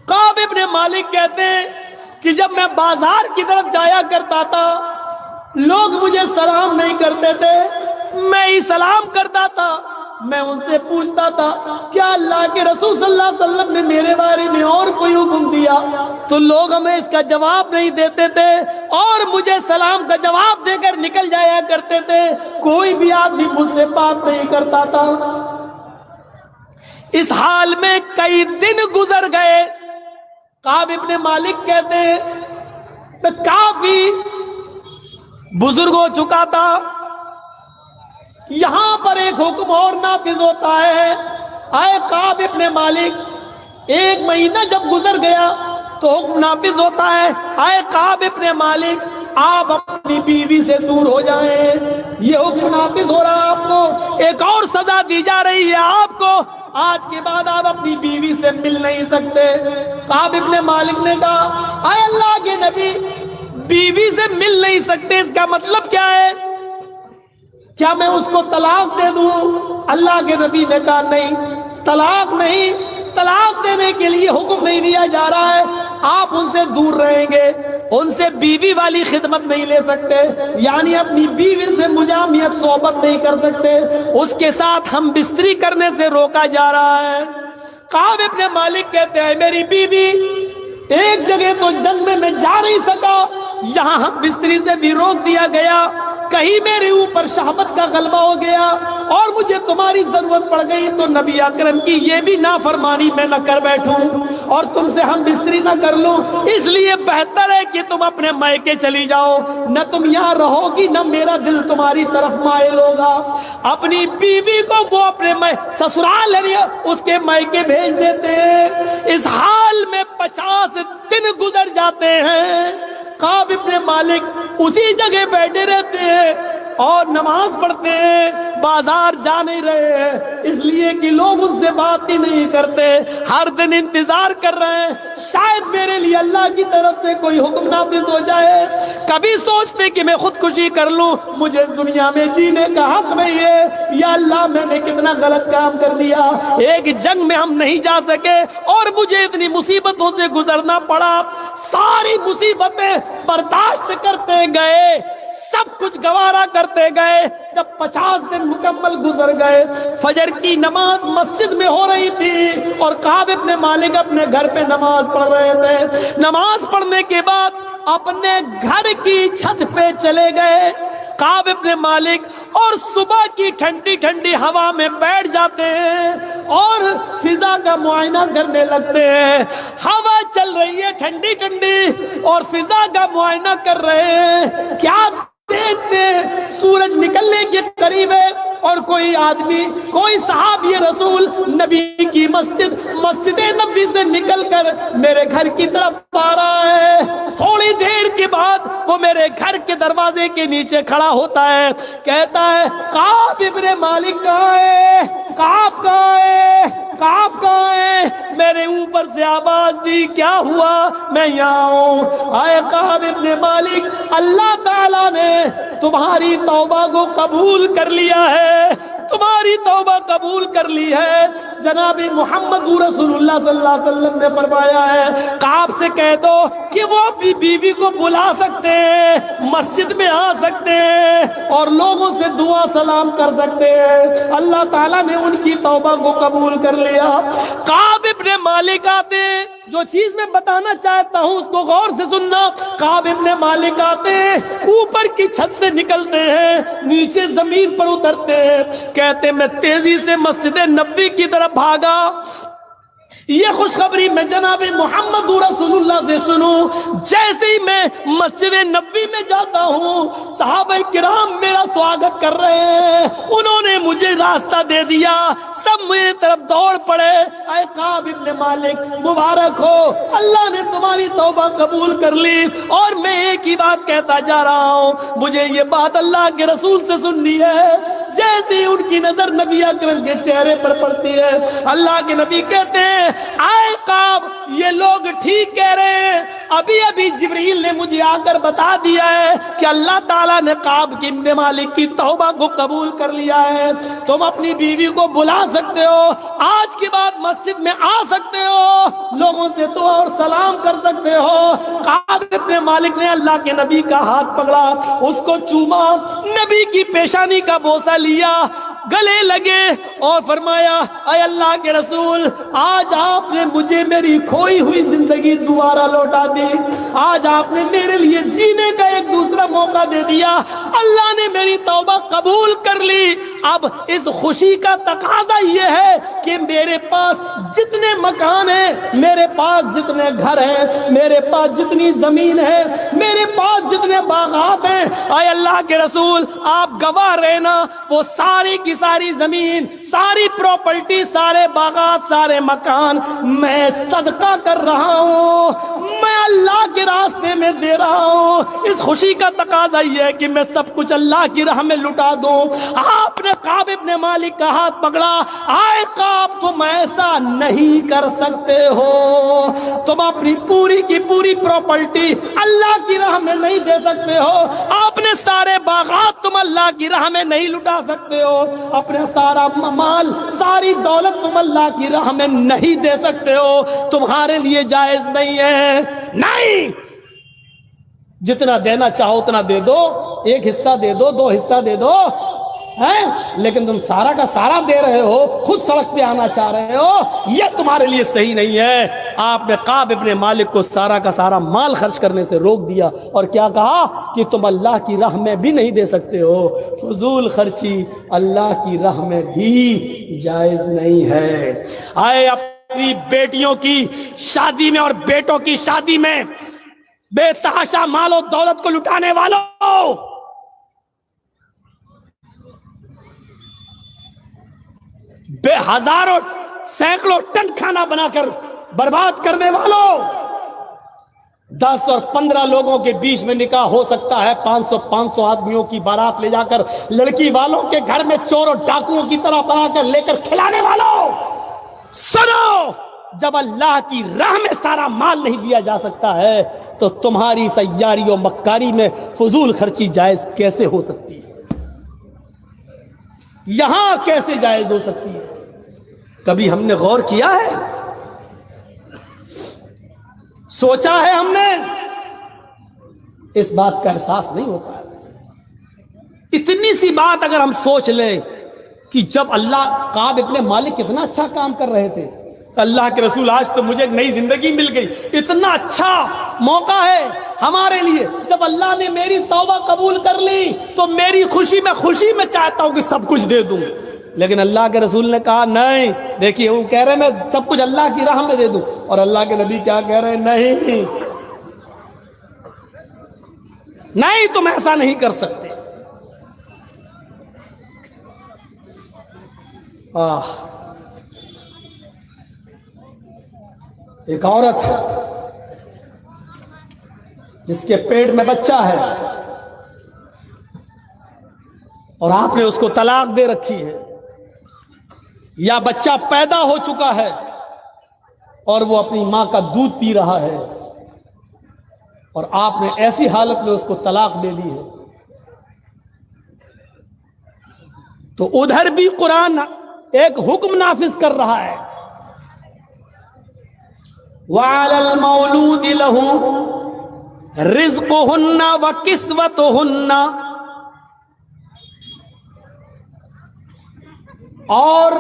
کعب ابن مالک کہتے ہیں کہ جب میں بازار کی طرف جایا کرتا تھا، لوگ مجھے سلام نہیں کرتے تھے، میں ہی سلام کرتا تھا۔ میں ان سے پوچھتا تھا کیا اللہ کے رسول صلی اللہ علیہ وسلم نے میرے بارے میں اور کوئی حکم دیا؟ تو لوگ ہمیں اس کا جواب نہیں دیتے تھے اور مجھے سلام کا جواب دے کر نکل جایا کرتے تھے، کوئی بھی آدمی مجھ سے بات نہیں کرتا تھا۔ اس حال میں کئی دن گزر گئے۔ کعب ابن مالک کہتے ہیں میں کافی بزرگ ہو چکا تھا، یہاں پر ایک حکم اور نافذ ہوتا ہے۔ اے کعب ابن مالک، ایک مہینہ جب گزر گیا تو حکم نافذ ہوتا ہے، اے کعب ابن مالک آپ اپنی بیوی سے دور ہو جائیں۔ یہ حکم نافذ ہو رہا، آپ کو ایک اور سزا دی جا رہی ہے، آپ کو آج کے بعد آپ اپنی بیوی سے مل نہیں سکتے۔ کعب ابن مالک نے کہا اے اللہ کے نبی، بیوی سے مل نہیں سکتے، اس کا مطلب کیا ہے؟ کیا میں اس کو طلاق دے دوں؟ اللہ کے نبی نے کہا نہیں، طلاق نہیں، طلاق دینے کے لیے حکم نہیں دیا جا رہا ہے، آپ ان سے دور رہیں گے، ان سے بیوی والی خدمت نہیں لے سکتے، یعنی اپنی بیوی سے مجامعت صحبت نہیں کر سکتے، اس کے ساتھ ہم بستری کرنے سے روکا جا رہا ہے۔ کعب ابن مالک کہتے ہیں میری بیوی ایک جگہ تو جنگ میں جا نہیں سکا، یہاں ہم بستری سے بھی روک دیا گیا، کہیں میرے اوپر شہوت کا غلبہ ہو گیا اور مجھے تمہاری ضرورت پڑ گئی تو نبی اکرم کی یہ بھی نافرمانی میں نہ کر بیٹھوں اور تم سے ہم بستری نہ کر لوں، اس لیے بہتر ہے کہ تم اپنے مائکے چلی جاؤ، نہ تم یہاں رہو گی نہ میرا دل تمہاری طرف مائل ہوگا۔ اپنی بیوی کو وہ اپنے سسرال اس کے مائکے بھیج دیتے ہیں۔ اس حال میں 50 دن گزر جاتے ہیں، کعب ابن مالک اسی جگہ بیٹھے رہتے ہیں اور نماز پڑھتے ہیں، بازار جا نہیں رہے ہیں، اس لیے کہ لوگ ان سے بات ہی نہیں کرتے، ہر دن انتظار کر رہے ہیں شاید میرے لیے اللہ کی طرف سے کوئی حکم نافذ ہو جائے۔ کبھی سوچتے کہ میں خودکشی کر لوں، مجھے اس دنیا میں جینے کا حق نہیں ہے، یا اللہ میں نے کتنا غلط کام کر دیا، ایک جنگ میں ہم نہیں جا سکے اور مجھے اتنی مصیبتوں سے گزرنا پڑا، ساری مصیبتیں برداشت کرتے گئے، سب کچھ گوارا کرتے گئے۔ جب 50 دن مکمل گزر گئے، فجر کی نماز مسجد میں ہو رہی تھی اور کعب ابن مالک اپنے گھر پہ نماز پڑھ رہے تھے۔ نماز پڑھنے کے بعد اپنے گھر کی چھت پہ چلے گئے کعب ابن مالک، اور صبح کی ٹھنڈی ٹھنڈی ہوا میں بیٹھ جاتے ہیں اور فضا کا معائنہ کرنے لگتے ہیں۔ ہوا چل رہی ہے ٹھنڈی ٹھنڈی اور فضا کا معائنہ کر رہے ہیں، کیا دیکھتے سورج نکلنے کے قریب ہے اور کوئی آدمی، کوئی صحابی رسول نبی کی مسجد نبی سے نکل کر میرے گھر کی طرف آ رہا ہے۔ تھوڑی دیر کے بعد وہ میرے گھر کے دروازے کے نیچے کھڑا ہوتا ہے، کہتا ہے کعب ابن مالک کہاں ہے؟ کعب کہاں ہے؟ کعب کہاں ہے؟ میرے اوپر سے آواز دی، کیا ہوا؟ میں یہاں ہوں۔ آئے کعب ابن مالک، اللہ تعالیٰ نے تمہاری توبہ کو قبول کر لیا ہے، تمہاری توبہ قبول کر لی ہے۔ جناب محمد رسول اللہ صلی اللہ علیہ وسلم نے فرمایا ہے کعب سے کہہ دو کہ وہ اپنی بیوی کو بلا سکتے ہیں، مسجد میں آ سکتے ہیں اور لوگوں سے دعا سلام کر سکتے ہیں، اللہ تعالیٰ نے ان کی توبہ کو قبول کر لیا۔ کعب ابن مالک آتے ہیں، جو چیز میں بتانا چاہتا ہوں اس کو غور سے سننا۔ کعب ابن مالک آتے ہیں، اوپر کی چھت سے نکلتے ہیں، نیچے زمین پر اترتے ہیں، کہتے میں تیزی سے مسجد نبوی کی طرف بھاگا، یہ خوشخبری میں جناب محمد رسول اللہ سے سنوں۔ جیسے ہی میں مسجد نبوی میں جاتا ہوں، صحابہ کرام میرا سواگت کر رہے ہیں، انہوں نے مجھے راستہ دے دیا، سب میری طرف دوڑ پڑے۔ اے کعب ابن مالک مبارک ہو، اللہ نے تمہاری توبہ قبول کر لی، اور میں ایک ہی بات کہتا جا رہا ہوں، مجھے یہ بات اللہ کے رسول سے سننی ہے۔ جیسے ہی ان کی نظر نبی اکرم کے چہرے پر پڑتی ہے، اللہ کے نبی کہتے ہیں آئے کعب، یہ لوگ ٹھیک کہہ رہے ہیں، ابھی ابھی جبریل نے مجھے آ کر بتا دیا ہے کہ اللہ تعالیٰ نے کعب ابن مالک کی توبہ کو قبول کر لیا ہے، تم اپنی بیوی کو بلا سکتے ہو، آج کے بعد مسجد میں آ سکتے ہو، لوگوں سے دعا اور سلام کر سکتے ہو۔ کعب ابن مالک نے اللہ کے نبی کا ہاتھ پکڑا، اس کو چوما، نبی کی پیشانی کا بوسہ لیا، گلے لگے اور فرمایا اے اللہ کے رسول، آج آپ نے مجھے میری کھوئی ہوئی زندگی دوبارہ لوٹا دی، آج آپ نے میرے لیے جینے کا ایک دوسرا موقع دے دیا، اللہ نے میری توبہ قبول کر لی۔ اب اس خوشی کا تقاضا یہ ہے کہ میرے پاس جتنے مکان ہیں، میرے پاس جتنے گھر ہیں، میرے پاس جتنی زمین ہے، میرے پاس جتنے باغات ہیں، اے اللہ کے رسول آپ گواہ رہنا، وہ ساری کی ساری زمین، ساری پراپرٹی، سارے باغات، سارے مکان میں صدقہ کر رہا ہوں، میں اللہ کے راستے میں دے رہا ہوں۔ اس خوشی کا تقاضا یہ ہے کہ میں سب کچھ اللہ کی راہ میں لٹا دوں۔ آپ نے کعب ابن مالک کا ہاتھ پکڑا، آئے کعب تم ایسا نہیں کر سکتے ہو، تم اپنی پوری کی پوری پراپرٹی اللہ کی راہ میں نہیں دے سکتے ہو، اپنے سارے باغات تم اللہ کی راہ میں نہیں لٹا سکتے ہو، اپنے سارا مال، ساری دولت تم اللہ کی راہ میں نہیں دے سکتے ہو، تمہارے لیے جائز نہیں ہے۔ نہیں، جتنا دینا چاہو اتنا دے دو، ایک حصہ دے دو، دو حصہ دے دو، لیکن تم سارا کا سارا دے رہے ہو، خود سڑک پہ آنا چاہ رہے ہو، یہ تمہارے لیے صحیح نہیں ہے۔ آپ نے کعب ابن مالک کو سارا کا سارا مال خرچ کرنے سے روک دیا اور کیا کہا کہ تم اللہ کی راہ میں بھی نہیں دے سکتے ہو، فضول خرچی اللہ کی راہ میں بھی جائز نہیں ہے۔ آئے اپنی بیٹیوں کی شادی میں اور بیٹوں کی شادی میں بے تحاشا مال و دولت کو لٹانے والوں، بے ہزاروں سینکڑوں ٹن کھانا بنا کر برباد کرنے والوں، 10 اور 15 لوگوں کے بیچ میں نکاح ہو سکتا ہے، 500 آدمیوں کی بارات لے جا کر لڑکی والوں کے گھر میں چور اور ڈاکوؤں کی طرح بنا کر لے کر کھلانے والوں، سنو، جب اللہ کی راہ میں سارا مال نہیں دیا جا سکتا ہے تو تمہاری سیاری و مکاری میں فضول خرچی جائز کیسے ہو سکتی ہے؟ یہاں کیسے جائز ہو سکتی ہے؟ کبھی ہم نے غور کیا ہے؟ سوچا ہے ہم نے؟ اس بات کا احساس نہیں ہوتا ہے۔ اتنی سی بات اگر ہم سوچ لیں کہ جب اللہ، کعب ابن مالک کتنا اچھا کام کر رہے تھے، اللہ کے رسول آج تو مجھے ایک نئی زندگی مل گئی، اتنا اچھا موقع ہے ہمارے لیے، جب اللہ نے میری توبہ قبول کر لی تو میری خوشی میں چاہتا ہوں کہ سب کچھ دے دوں، لیکن اللہ کے رسول نے کہا نہیں، دیکھیے وہ کہہ رہے میں سب کچھ اللہ کی راہ میں دے دوں، اور اللہ کے نبی کیا کہہ رہے ہیں؟ نہیں تم ایسا نہیں کر سکتے۔ ایک عورت ہے جس کے پیٹ میں بچہ ہے اور آپ نے اس کو طلاق دے رکھی ہے، یا بچہ پیدا ہو چکا ہے اور وہ اپنی ماں کا دودھ پی رہا ہے اور آپ نے ایسی حالت میں اس کو طلاق دے دی ہے، تو ادھر بھی قرآن ایک حکم نافذ کر رہا ہے، وَعَلَى الْمَوْلُودِ لَهُ رِزْقُهُنَّ وَكِسْوَتُهُنَّ، اور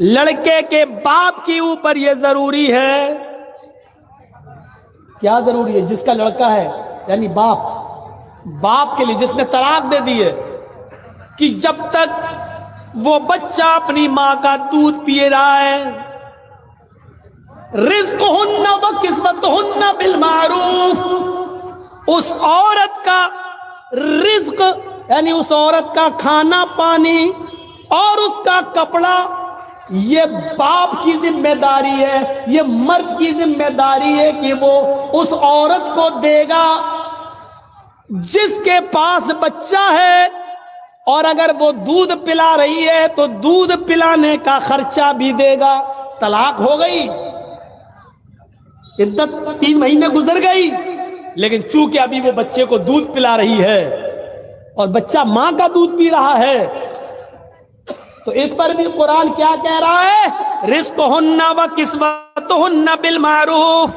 لڑکے کے باپ کے اوپر یہ ضروری ہے، کیا ضروری ہے؟ جس کا لڑکا ہے یعنی باپ کے لیے جس نے طلاق دے دی ہے، کہ جب تک وہ بچہ اپنی ماں کا دودھ پیے رہا ہے، رزقہن و کسوتہن بالمعروف، اس عورت کا رزق یعنی اس عورت کا کھانا پانی اور اس کا کپڑا یہ باپ کی ذمہ داری ہے، یہ مرد کی ذمہ داری ہے کہ وہ اس عورت کو دے گا جس کے پاس بچہ ہے، اور اگر وہ دودھ پلا رہی ہے تو دودھ پلانے کا خرچہ بھی دے گا. طلاق ہو گئی, عدت 3 مہینے گزر گئی, لیکن چونکہ ابھی وہ بچے کو دودھ پلا رہی ہے اور بچہ ماں کا دودھ پی رہا ہے, تو اس پر بھی قرآن کیا کہہ رہا ہے؟ رزقہن و کسوتہن بالمعروف.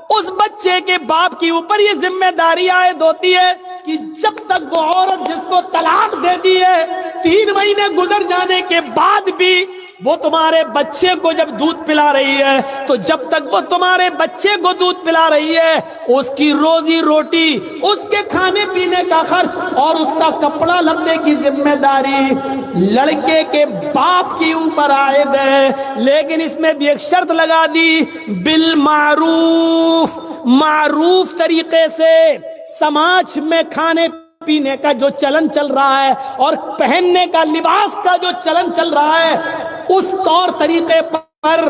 اس بچے کے باپ کے اوپر یہ ذمہ داری عائد ہوتی ہے کہ جب تک وہ عورت جس کو طلاق دے دی ہے 3 مہینے گزر جانے کے بعد بھی وہ تمہارے بچے کو جب دودھ پلا رہی ہے, تو جب تک وہ تمہارے بچے کو دودھ پلا رہی ہے اس کی روزی روٹی, اس کے کھانے پینے کا خرچ اور اس کا کپڑا لتے کی ذمہ داری لڑکے کے باپ کے اوپر عائد ہے. لیکن اس میں بھی ایک شرط لگا دی, بالمعروف, معروف طریقے سے. سماج میں کھانے پینے کا جو چلن چل رہا ہے اور پہننے کا لباس کا جو چلن چل رہا ہے, اس طور طریقے پر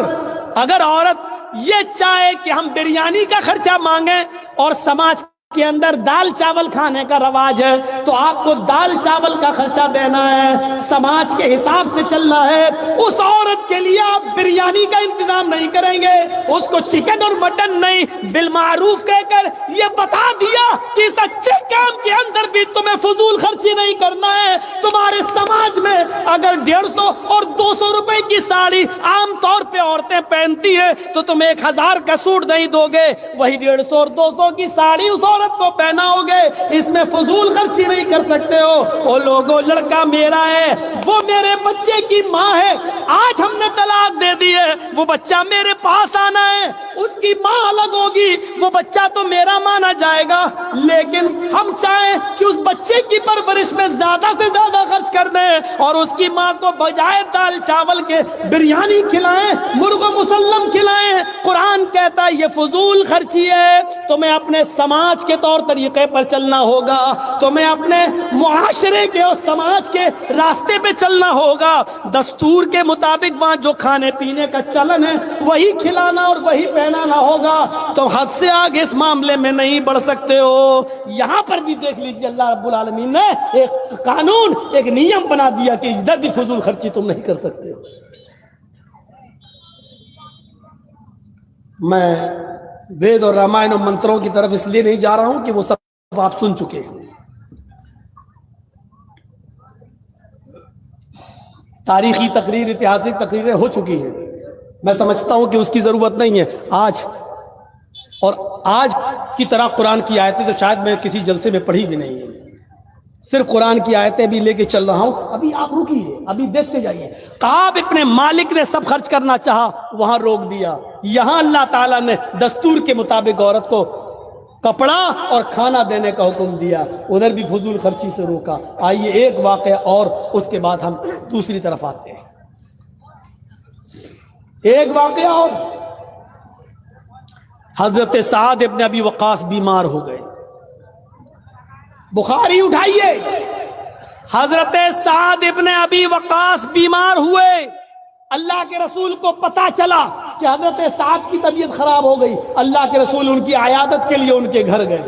اگر عورت یہ چاہے کہ ہم بریانی کا خرچہ مانگیں اور سماج کے اندر دال چاول کھانے کا رواج ہے تو آپ کو دال چاول کا خرچہ دینا ہے, سماج کے حساب سے چلنا ہے. اس عورت کے لیے آپ بریانی کا انتظام نہیں کریں گے, اس کو چکن اور مٹن نہیں, بالمعروف کہہ کر یہ بتا دیا کہ اس اچھے کام کے اندر بھی تمہیں فضول خرچی نہیں کرنا ہے. تمہارے سماج میں اگر 150 اور 200 روپے کی ساڑی عام طور پہ عورتیں پہنتی ہیں تو تم 1000 کا سوٹ نہیں دو گے, وہی 150 اور 200 کی ساڑی اس عورت کو پہناؤ گے. اس میں فضول خرچی نہیں کر سکتے ہو. او لوگوں, لڑکا میرا ہے, وہ میرے بچے کی ماں ہے. آج ہم نے طلاق دے دی ہے, وہ بچہ میرے پاس آنا ہے, اس کی ماں الگ ہوگی, وہ بچہ تو میرا مانا جائے گا. لیکن ہم چاہیں کہ اس بچے کی پرورش میں زیادہ سے زیادہ خرچ کر دیں اور اس کی ماں کو بجائے دال چاول کے بریانی کھلائیں, مرغ مسلم کھلائیں. قرآن کہتا ہے یہ فضول خرچی ہے. تمہیں اپنے سماج کے طور طریقے پر چلنا ہوگا, تمہیں اپنے معاشرے کے اور سماج کے راستے پہ چلنا ہوگا. دستور کے مطابق وہاں جو کھانے پینے کا چلن ہے وہی کھلانا اور وہی پہنانا ہوگا. تو حد سے آگے اس معاملے میں نہیں بڑھ سکتے ہو. یہاں پر بھی دیکھ لیجیے اللہ رب العالمین نے ایک قانون, ایک نیم بنا دیا کہ ادھر بھی فضول خرچی تم نہیں کر سکتے ہو. میں وید اور رامائن اور منتروں کی طرف اس لیے نہیں جا رہا ہوں کہ وہ سب آپ سن چکے ہیں. تاریخی تقریر, اتہاسک تقریریں ہو چکی ہیں. میں سمجھتا ہوں کہ اس کی ضرورت نہیں ہے. آج کی طرح قرآن کی آیتیں تو شاید میں کسی جلسے میں پڑھی بھی نہیں ہے. صرف قرآن کی آیتیں بھی لے کے چل رہا ہوں. ابھی آپ رکیے, ابھی دیکھتے جائیے. کعب ابن مالک نے سب خرچ کرنا چاہا, وہاں روک دیا. یہاں اللہ تعالیٰ نے دستور کے مطابق عورت کو کپڑا اور کھانا دینے کا حکم دیا, ادھر بھی فضول خرچی سے روکا. آئیے ایک واقعہ اور, اس کے بعد ہم دوسری طرف آتے ہیں. ایک واقعہ اور. حضرت سعد ابن ابی وقاص بیمار ہو گئے. بخاری اٹھائیے, حضرت سعد ابن ابی وقاص بیمار ہوئے. اللہ کے رسول کو پتا چلا کہ حضرت سعد کی طبیعت خراب ہو گئی. اللہ کے رسول ان کی عیادت کے لیے ان کے گھر گئے.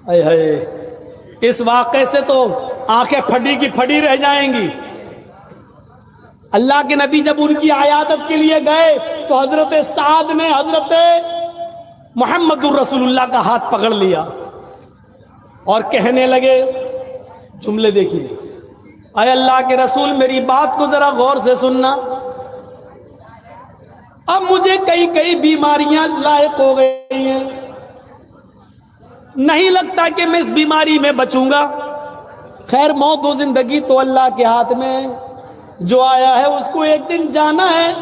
اے ہائے, اس واقعے سے تو آنکھیں پھٹی کی پھٹی رہ جائیں گی. اللہ کے نبی جب ان کی عیادت کے لیے گئے تو حضرت سعد نے حضرت محمد الرسول اللہ کا ہاتھ پکڑ لیا اور کہنے لگے, جملے دیکھیے, اے اللہ کے رسول میری بات کو ذرا غور سے سننا. اب مجھے کئی بیماریاں لاحق ہو گئی ہیں, نہیں لگتا کہ میں اس بیماری میں بچوں گا. خیر موت و زندگی تو اللہ کے ہاتھ میں, جو آیا ہے اس کو ایک دن جانا ہے.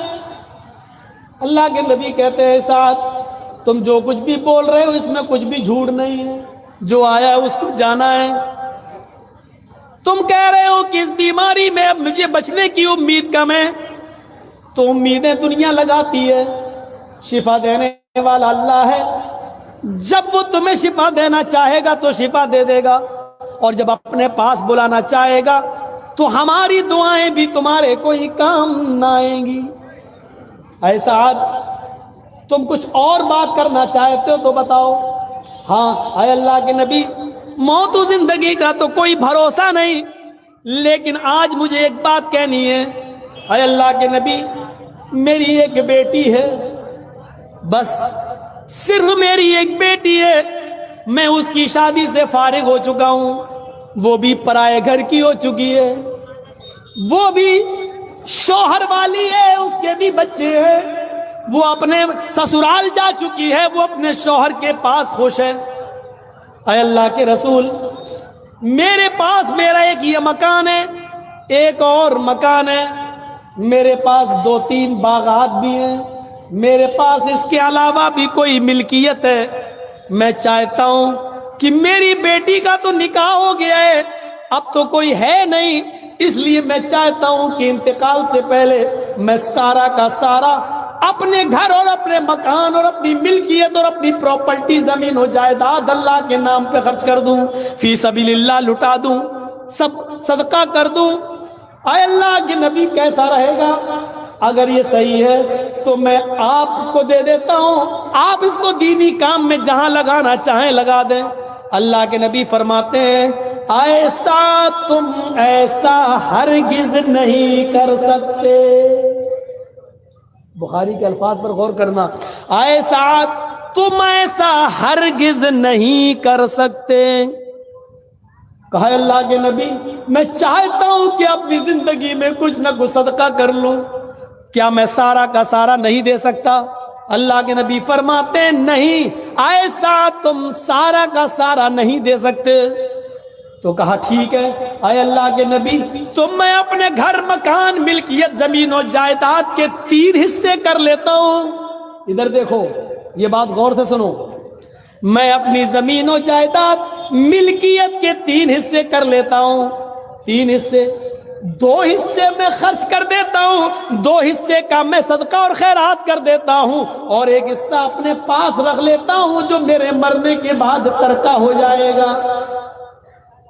اللہ کے نبی کہتے ہیں سعد تم جو کچھ بھی بول رہے ہو اس میں کچھ بھی جھوٹ نہیں ہے, جو آیا ہے اس کو جانا ہے. تم کہہ رہے ہو کہ اس بیماری میں اب مجھے بچنے کی امید کم ہے, تو امیدیں دنیا لگاتی ہے, شفا دینے والا اللہ ہے. جب وہ تمہیں شفا دینا چاہے گا تو شفا دے دے گا, اور جب اپنے پاس بلانا چاہے گا تو ہماری دعائیں بھی تمہارے کوئی کام نہ آئیں گی. اے سعد تم کچھ اور بات کرنا چاہتے ہو تو بتاؤ. ہاں اے اللہ کے نبی, موت و زندگی کا تو کوئی بھروسہ نہیں، لیکن آج مجھے ایک بات کہنی ہے۔ اے اللہ کے نبی، میری ایک بیٹی ہے، بس صرف میری ایک بیٹی ہے، میں اس کی شادی سے فارغ ہو چکا ہوں، وہ بھی پرائے گھر کی ہو چکی ہے، وہ بھی شوہر والی ہے، اس کے بھی بچے ہیں، وہ اپنے سسرال جا چکی ہے، وہ اپنے شوہر کے پاس خوش ہے۔ اے اللہ کے رسول، میرے پاس میرا ایک یہ مکان ہے، ایک اور مکان ہے، میرے پاس 2-3 باغات بھی ہیں، میرے پاس اس کے علاوہ بھی کوئی ملکیت ہے۔ میں چاہتا ہوں کہ میری بیٹی کا تو نکاح ہو گیا ہے، اب تو کوئی ہے نہیں، اس لیے میں چاہتا ہوں کہ انتقال سے پہلے میں سارا کا سارا اپنے گھر اور اپنے مکان اور اپنی ملکیت اور اپنی پراپرٹی، زمین و جائیداد اللہ کے نام پہ خرچ کر دوں، فی سبیل اللہ لٹا دوں، سب صدقہ کر دوں۔ اے اللہ کے نبی، کیسا رہے گا؟ اگر یہ صحیح ہے تو میں آپ کو دے دیتا ہوں، آپ اس کو دینی کام میں جہاں لگانا چاہیں لگا دیں۔ اللہ کے نبی فرماتے ہیں، ایسا تم ایسا ہرگز نہیں کر سکتے۔ بخاری کے الفاظ پر غور کرنا، ایسا تم ایسا ہرگز نہیں کر سکتے۔ کہا اللہ کے نبی، میں چاہتا ہوں کہ اپنی زندگی میں کچھ نہ کچھ صدقہ کر لوں، کیا میں سارا کا سارا نہیں دے سکتا؟ اللہ کے نبی فرماتے ہیں نہیں، ایسا تم سارا کا سارا نہیں دے سکتے۔ تو کہا ٹھیک ہے اے اللہ کے نبی، تو میں اپنے گھر مکان ملکیت زمین و جائیداد کے 3 حصے کر لیتا ہوں۔ ادھر دیکھو، یہ بات غور سے سنو، میں اپنی زمین و جائیداد ملکیت کے 3 حصے کر لیتا ہوں، 3 حصے، 2 حصے میں خرچ کر دیتا ہوں، 2 حصے کا میں صدقہ اور خیرات کر دیتا ہوں، اور 1 حصہ اپنے پاس رکھ لیتا ہوں جو میرے مرنے کے بعد ترکہ ہو جائے گا،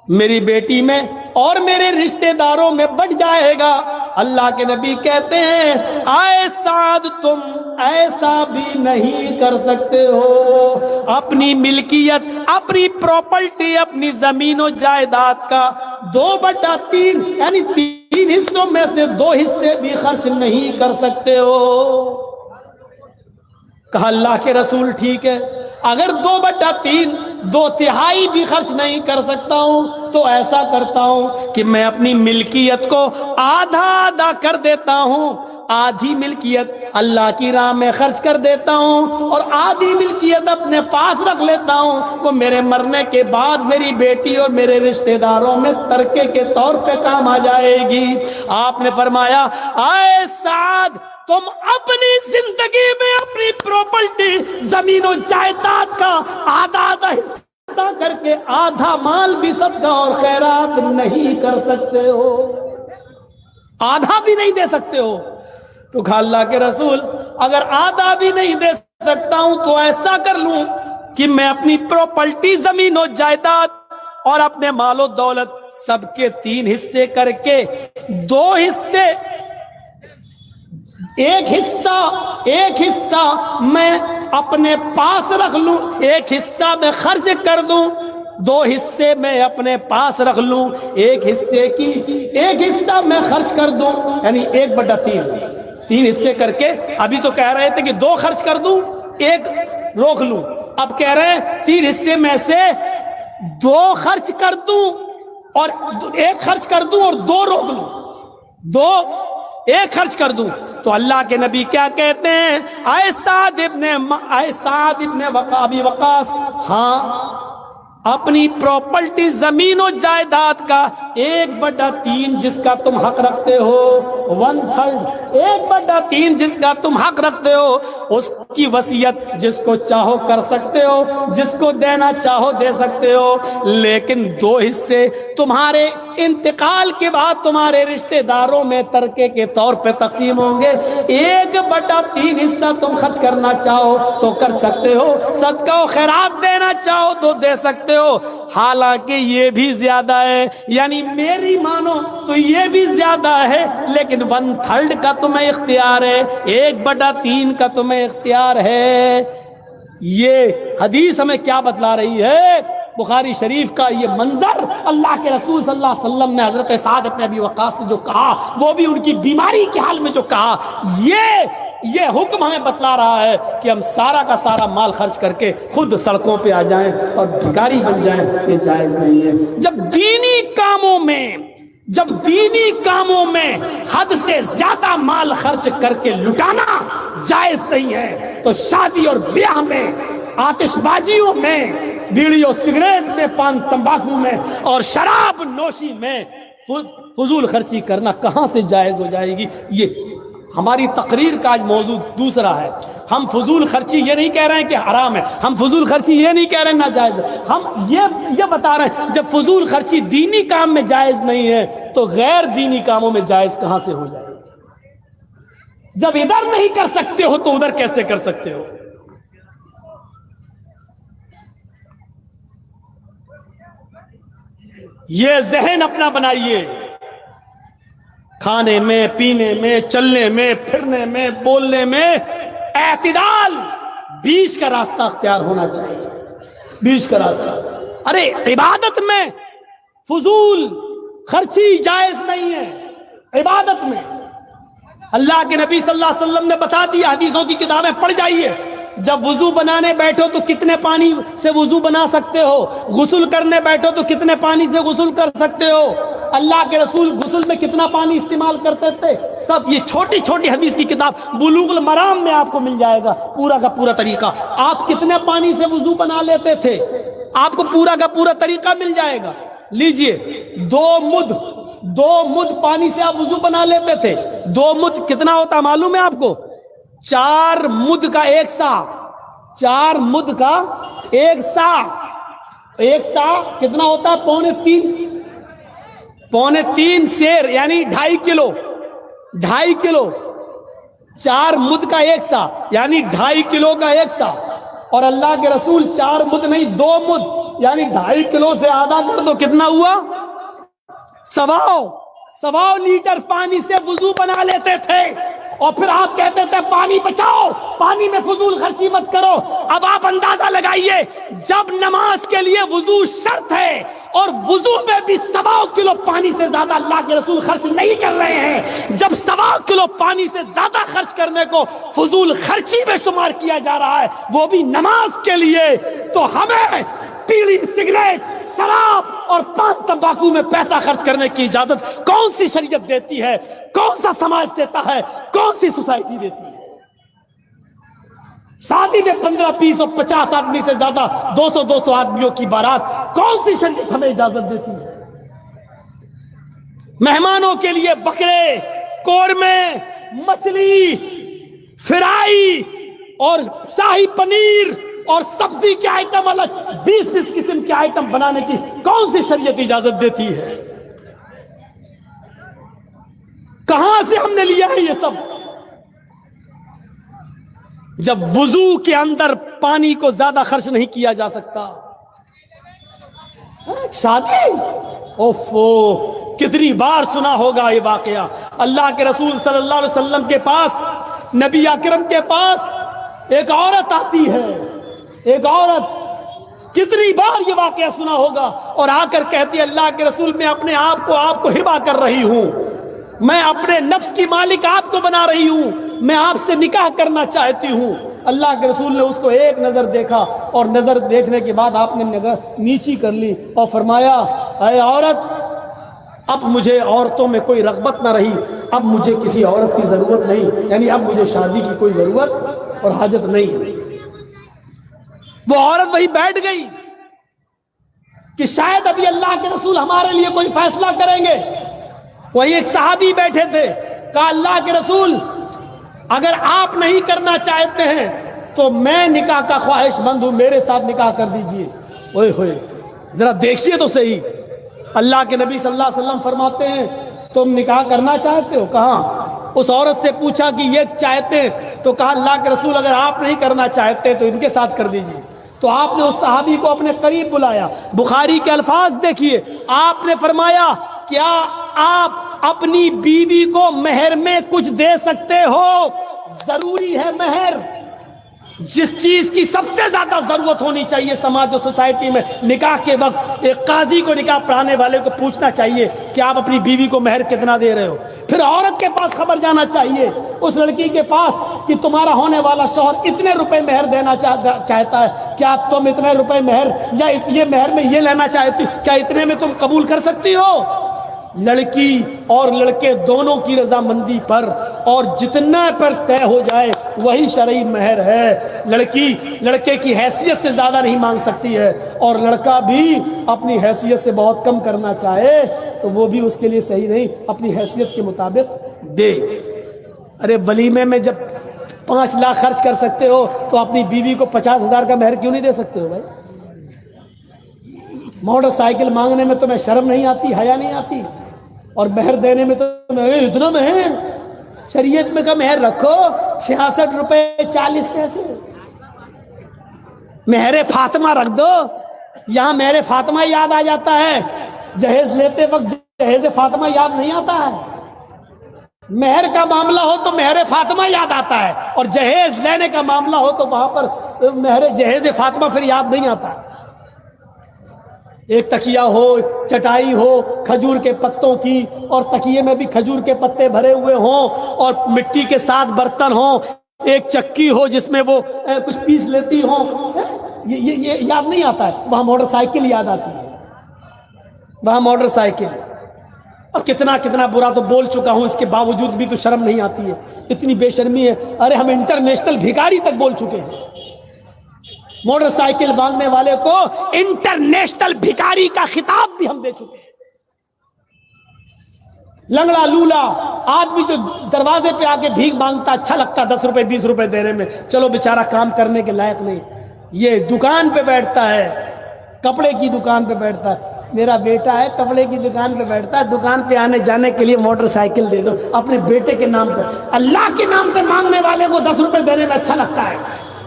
میری بیٹی میں اور میرے رشتہ داروں میں بٹ جائے گا۔ اللہ کے نبی کہتے ہیں، اے سعد تم ایسا بھی نہیں کر سکتے ہو، اپنی ملکیت، اپنی پراپرٹی، اپنی زمین و جائیداد کا 2/3 یعنی 3 حصوں میں سے 2 حصے بھی خرچ نہیں کر سکتے ہو۔ کہا اللہ کے رسول ٹھیک ہے، اگر 2/3 2/3 بھی خرچ نہیں کر سکتا ہوں تو ایسا کرتا ہوں کہ میں اپنی ملکیت کو آدھا آدھا کر دیتا ہوں، آدھی ملکیت اللہ کی راہ میں خرچ کر دیتا ہوں اور آدھی ملکیت اپنے پاس رکھ لیتا ہوں، وہ میرے مرنے کے بعد میری بیٹی اور میرے رشتہ داروں میں ترکے کے طور پہ کام آ جائے گی۔ آپ نے فرمایا، اے سعد تم اپنی زندگی میں اپنی پراپرٹی زمین و جائیداد کا آدھا آدھا حصہ کر کے آدھا مال بھی صدقہ اور خیرات نہیں کر سکتے ہو، آدھا بھی نہیں دے سکتے ہو۔ تو کہا اللہ کے رسول، اگر آدھا بھی نہیں دے سکتا ہوں تو ایسا کر لوں کہ میں اپنی پراپرٹی زمین و جائیداد اور اپنے مال و دولت سب کے 3 حصے کر کے 2 حصے، ایک حصہ میں اپنے پاس رکھ لوں، 1 حصہ میں خرچ کر دوں، 2 حصے میں اپنے پاس رکھ لوں، 1 حصہ میں خرچ کر دوں، یعنی 1/3، 3 حصے کر کے، ابھی تو کہہ رہے تھے کہ 2 خرچ کر دوں 1 روک لوں، اب کہہ رہے ہیں 3 حصے میں سے 2 خرچ کر دوں اور 1 خرچ کر دوں اور 2 روک لوں، 1 خرچ کر دوں۔ تو اللہ کے نبی کیا کہتے ہیں، اے سعد ابن ابی وقاص، ہاں اپنی پراپرٹی زمین و جائیداد کا 1/3 جس کا تم حق رکھتے ہو، 1/3 1/3 جس کا تم حق رکھتے ہو، اس کی وصیت جس کو چاہو کر سکتے ہو، جس کو دینا چاہو دے سکتے ہو، لیکن 2 حصے تمہارے انتقال کے بعد تمہارے رشتہ داروں میں ترکے کے طور پہ تقسیم ہوں گے، 1/3 حصہ تم خرچ کرنا چاہو تو کر سکتے ہو، صدقہ و خیرات دینا چاہو تو دے سکتے ہو، حالانکہ یہ بھی زیادہ ہے، یعنی میری مانو تو یہ بھی زیادہ ہے، لیکن 1/3 کا تمہیں اختیار ہے، 1/3 کا تمہیں اختیار ہے۔ یہ حدیث ہمیں کیا بتلا رہی ہے بخاری شریف کا یہ منظر اللہ کے رسول صلی اللہ علیہ وسلم نے حضرت سعد بن ابی وقاص سے جو کہا، وہ بھی ان کی بیماری کے حال میں جو کہا، یہ حکم ہمیں بتلا رہا ہے کہ ہم سارا کا سارا مال خرچ کر کے خود سڑکوں پہ آ جائیں اور بھکاری بن جائیں، یہ جائز نہیں ہے۔ جب دینی کاموں میں حد سے زیادہ مال خرچ کر کے لٹانا جائز نہیں ہے، تو شادی اور بیاہ میں، آتش بازیوں میں، بیڑی اور سگریٹ میں، پان تمباکو میں اور شراب نوشی میں فضول خرچی کرنا کہاں سے جائز ہو جائے گی؟ یہ ہماری تقریر کا آج موضوع دوسرا ہے۔ ہم فضول خرچی یہ نہیں کہہ رہے ہیں کہ حرام ہے، ہم فضول خرچی یہ نہیں کہہ رہے ہیں ناجائز ہے، ہم یہ بتا رہے ہیں جب فضول خرچی دینی کام میں جائز نہیں ہے تو غیر دینی کاموں میں جائز کہاں سے ہو جائے گی؟ جب ادھر نہیں کر سکتے ہو تو ادھر کیسے کر سکتے ہو؟ یہ ذہن اپنا بنائیے، کھانے میں، پینے میں، چلنے میں، پھرنے میں، بولنے میں اعتدال، بیچ کا راستہ اختیار ہونا چاہیے، بیچ کا راستہ۔ ارے عبادت میں فضول خرچی جائز نہیں ہے، عبادت میں اللہ کے نبی صلی اللہ علیہ وسلم نے بتا دیا، حدیثوں کی کتابیں پڑھ جائیے، جب وضو بنانے بیٹھو تو کتنے پانی سے وضو بنا سکتے ہو، غسل کرنے بیٹھو تو کتنے پانی سے غسل کر سکتے ہو، اللہ کے رسول غسل میں کتنا پانی استعمال کرتے تھے، سب یہ چھوٹی چھوٹی حدیث کی کتاب بلوغ المرام میں آپ کو مل جائے گا پورا کا پورا طریقہ۔ آپ کتنے پانی سے وضو بنا لیتے تھے، آپ کو پورا کا پورا طریقہ مل جائے گا۔ لیجئے، دو مد پانی سے آپ وضو بنا لیتے تھے۔ 2 مد کتنا ہوتا معلوم ہے آپ کو؟ 4 مد کا 1 سا، 4 مد کا 1 سا، 1 سا کتنا ہوتا ہے؟ پونے تین سیر، یعنی 2.5 کلو، 2.5 کلو، 4 مد کا 1 سا یعنی 2.5 کلو کا 1 سا، اور اللہ کے رسول 4 مد نہیں 2 مد یعنی 2.5 کلو سے آدھا کر دو کتنا ہوا؟ 1.25 لیٹر پانی سے وضو بنا لیتے تھے، اور پھر آپ کہتے تھے پانی بچاؤ، پانی میں فضول خرچی مت کرو۔ اب آپ اندازہ لگائیے، جب نماز کے لیے وضو شرط ہے اور وضو میں بھی 1.25 کلو پانی سے زیادہ اللہ کے رسول خرچ نہیں کر رہے ہیں، جب 1.25 کلو پانی سے زیادہ خرچ کرنے کو فضول خرچی میں شمار کیا جا رہا ہے، وہ بھی نماز کے لیے، تو ہمیں بیڑی، سگریٹ، شراب اور پان تمباکو میں پیسہ خرچ کرنے کی اجازت کون سی شریعت دیتی ہے؟ کون سا سماج دیتا ہے؟ کون سی سوسائٹی دیتی ہے؟ شادی میں 15، 20 اور 50 آدمی سے زیادہ 200 آدمیوں کی بارات کون سی شریعت ہمیں اجازت دیتی ہے؟ مہمانوں کے لیے بکرے، قورمے، مچھلی، فرائی اور شاہی پنیر اور سبزی کے آئٹم الگ 20 قسم کے آئٹم بنانے کی کون سی شریعت اجازت دیتی ہے؟ کہاں سے ہم نے لیا ہے یہ سب؟ جب وضو کے اندر پانی کو زیادہ خرچ نہیں کیا جا سکتا، شادی، اوفو، کتنی بار سنا ہوگا یہ واقعہ۔ اللہ کے رسول صلی اللہ علیہ وسلم کے پاس، نبی اکرم کے پاس ایک عورت آتی ہے، ایک عورت، کتنی بار یہ واقعہ سنا ہوگا، اور آ کر کہتی ہے اللہ کے رسول میں اپنے آپ کو ہبا کر رہی ہوں، میں اپنے نفس کی مالک آپ کو بنا رہی ہوں، میں آپ سے نکاح کرنا چاہتی ہوں۔ اللہ کے رسول نے اس کو ایک نظر دیکھا، اور نظر دیکھنے کے بعد آپ نے نظر نیچی کر لی اور فرمایا اے عورت، اب مجھے عورتوں میں کوئی رغبت نہ رہی، اب مجھے کسی عورت کی ضرورت نہیں، یعنی اب مجھے شادی کی کوئی ضرورت اور حاجت نہیں۔ وہ عورت وہی بیٹھ گئی کہ شاید ابھی اللہ کے رسول ہمارے لیے کوئی فیصلہ کریں گے۔ وہی ایک صحابی بیٹھے تھے، کہا اللہ کے رسول اگر آپ نہیں کرنا چاہتے ہیں تو میں نکاح کا خواہش مند ہوں، میرے ساتھ نکاح کر دیجئے۔ اوئے ہوئے، ذرا دیکھیے تو صحیح، اللہ کے نبی صلی اللہ علیہ وسلم فرماتے ہیں تم نکاح کرنا چاہتے ہو؟ کہاں؟ اس عورت سے پوچھا کہ یہ چاہتے ہیں، تو کہا اللہ کے رسول اگر آپ نہیں کرنا چاہتے تو ان کے ساتھ کر دیجئے۔ تو آپ نے اس صحابی کو اپنے قریب بلایا، بخاری کے الفاظ دیکھیے، آپ نے فرمایا کیا آپ اپنی بیوی کو مہر میں کچھ دے سکتے ہو؟ ضروری ہے مہر، جس چیز کی سب سے زیادہ ضرورت ہونی چاہیے سماج اور سوسائٹی میں، نکاح کے وقت ایک قاضی کو نکاح پڑھانے والے کو پوچھنا چاہیے کہ آپ اپنی بیوی کو مہر کتنا دے رہے ہو. پھر عورت کے پاس خبر جانا چاہیے اس لڑکی کے پاس کہ تمہارا ہونے والا شوہر اتنے روپے مہر دینا چاہتا ہے، کیا تم اتنے روپے مہر یا یہ مہر میں یہ لینا چاہتی، کیا اتنے میں تم قبول کر سکتی ہو؟ لڑکی اور لڑکے دونوں کی رضامندی پر اور جتنا پر طے ہو جائے وہی شرعی مہر ہے. لڑکی لڑکے کی حیثیت سے زیادہ نہیں مانگ سکتی ہے، اور لڑکا بھی اپنی حیثیت سے بہت کم کرنا چاہے تو وہ بھی اس کے لیے صحیح نہیں، اپنی حیثیت کے مطابق دے. ارے ولیمے میں جب 5 لاکھ خرچ کر سکتے ہو تو اپنی بیوی کو 50,000 کا مہر کیوں نہیں دے سکتے ہو بھائی؟ موٹر سائیکل مانگنے میں تمہیں شرم نہیں آتی، حیا نہیں آتی؟ اور مہر دینے میں تو اتنا مہر، شریعت میں کا مہر رکھو 66 روپے 40 پیسے. مہر فاطمہ رکھ دو. یہاں مہر فاطمہ یاد آ جاتا ہے، جہیز لیتے وقت جہیز فاطمہ یاد نہیں آتا ہے. مہر کا معاملہ ہو تو مہر فاطمہ یاد آتا ہے، اور جہیز لینے کا معاملہ ہو تو وہاں پر مہر جہیز فاطمہ پھر یاد نہیں آتا. ایک تکیہ ہو، چٹائی ہو کھجور کے پتوں کی، اور تکیے میں بھی کھجور کے پتے بھرے ہوئے ہوں، اور مٹی کے ساتھ برتن ہوں، ایک چکی ہو جس میں وہ کچھ پیس لیتی ہوں، یہ یاد نہیں آتا ہے. وہاں موٹر سائیکل یاد آتی ہے، وہاں موٹر سائیکل. اور کتنا برا تو بول چکا ہوں، اس کے باوجود بھی تو شرم نہیں آتی ہے، اتنی بے شرمی ہے. ارے ہم انٹرنیشنل بھکاری تک بول چکے ہیں. موٹر سائیکل مانگنے والے کو انٹرنیشنل بھکاری کا خطاب بھی ہم دے چکے ہیں. لنگڑا لولا آدمی جو دروازے پہ آ کے بھیک مانگتا اچھا لگتا، 10 روپے 20 روپے دینے میں، چلو بیچارہ کام کرنے کے لائق نہیں. یہ دکان پہ بیٹھتا ہے، کپڑے کی دکان پہ بیٹھتا ہے. میرا بیٹا ہے کپڑے کی دکان پہ بیٹھتا ہے، دکان پہ آنے جانے کے لیے موٹر سائیکل دے دو اپنے بیٹے کے نام پہ. اللہ کے نام پہ مانگنے والے کو 10 روپے دینے میں اچھا لگتا ہے.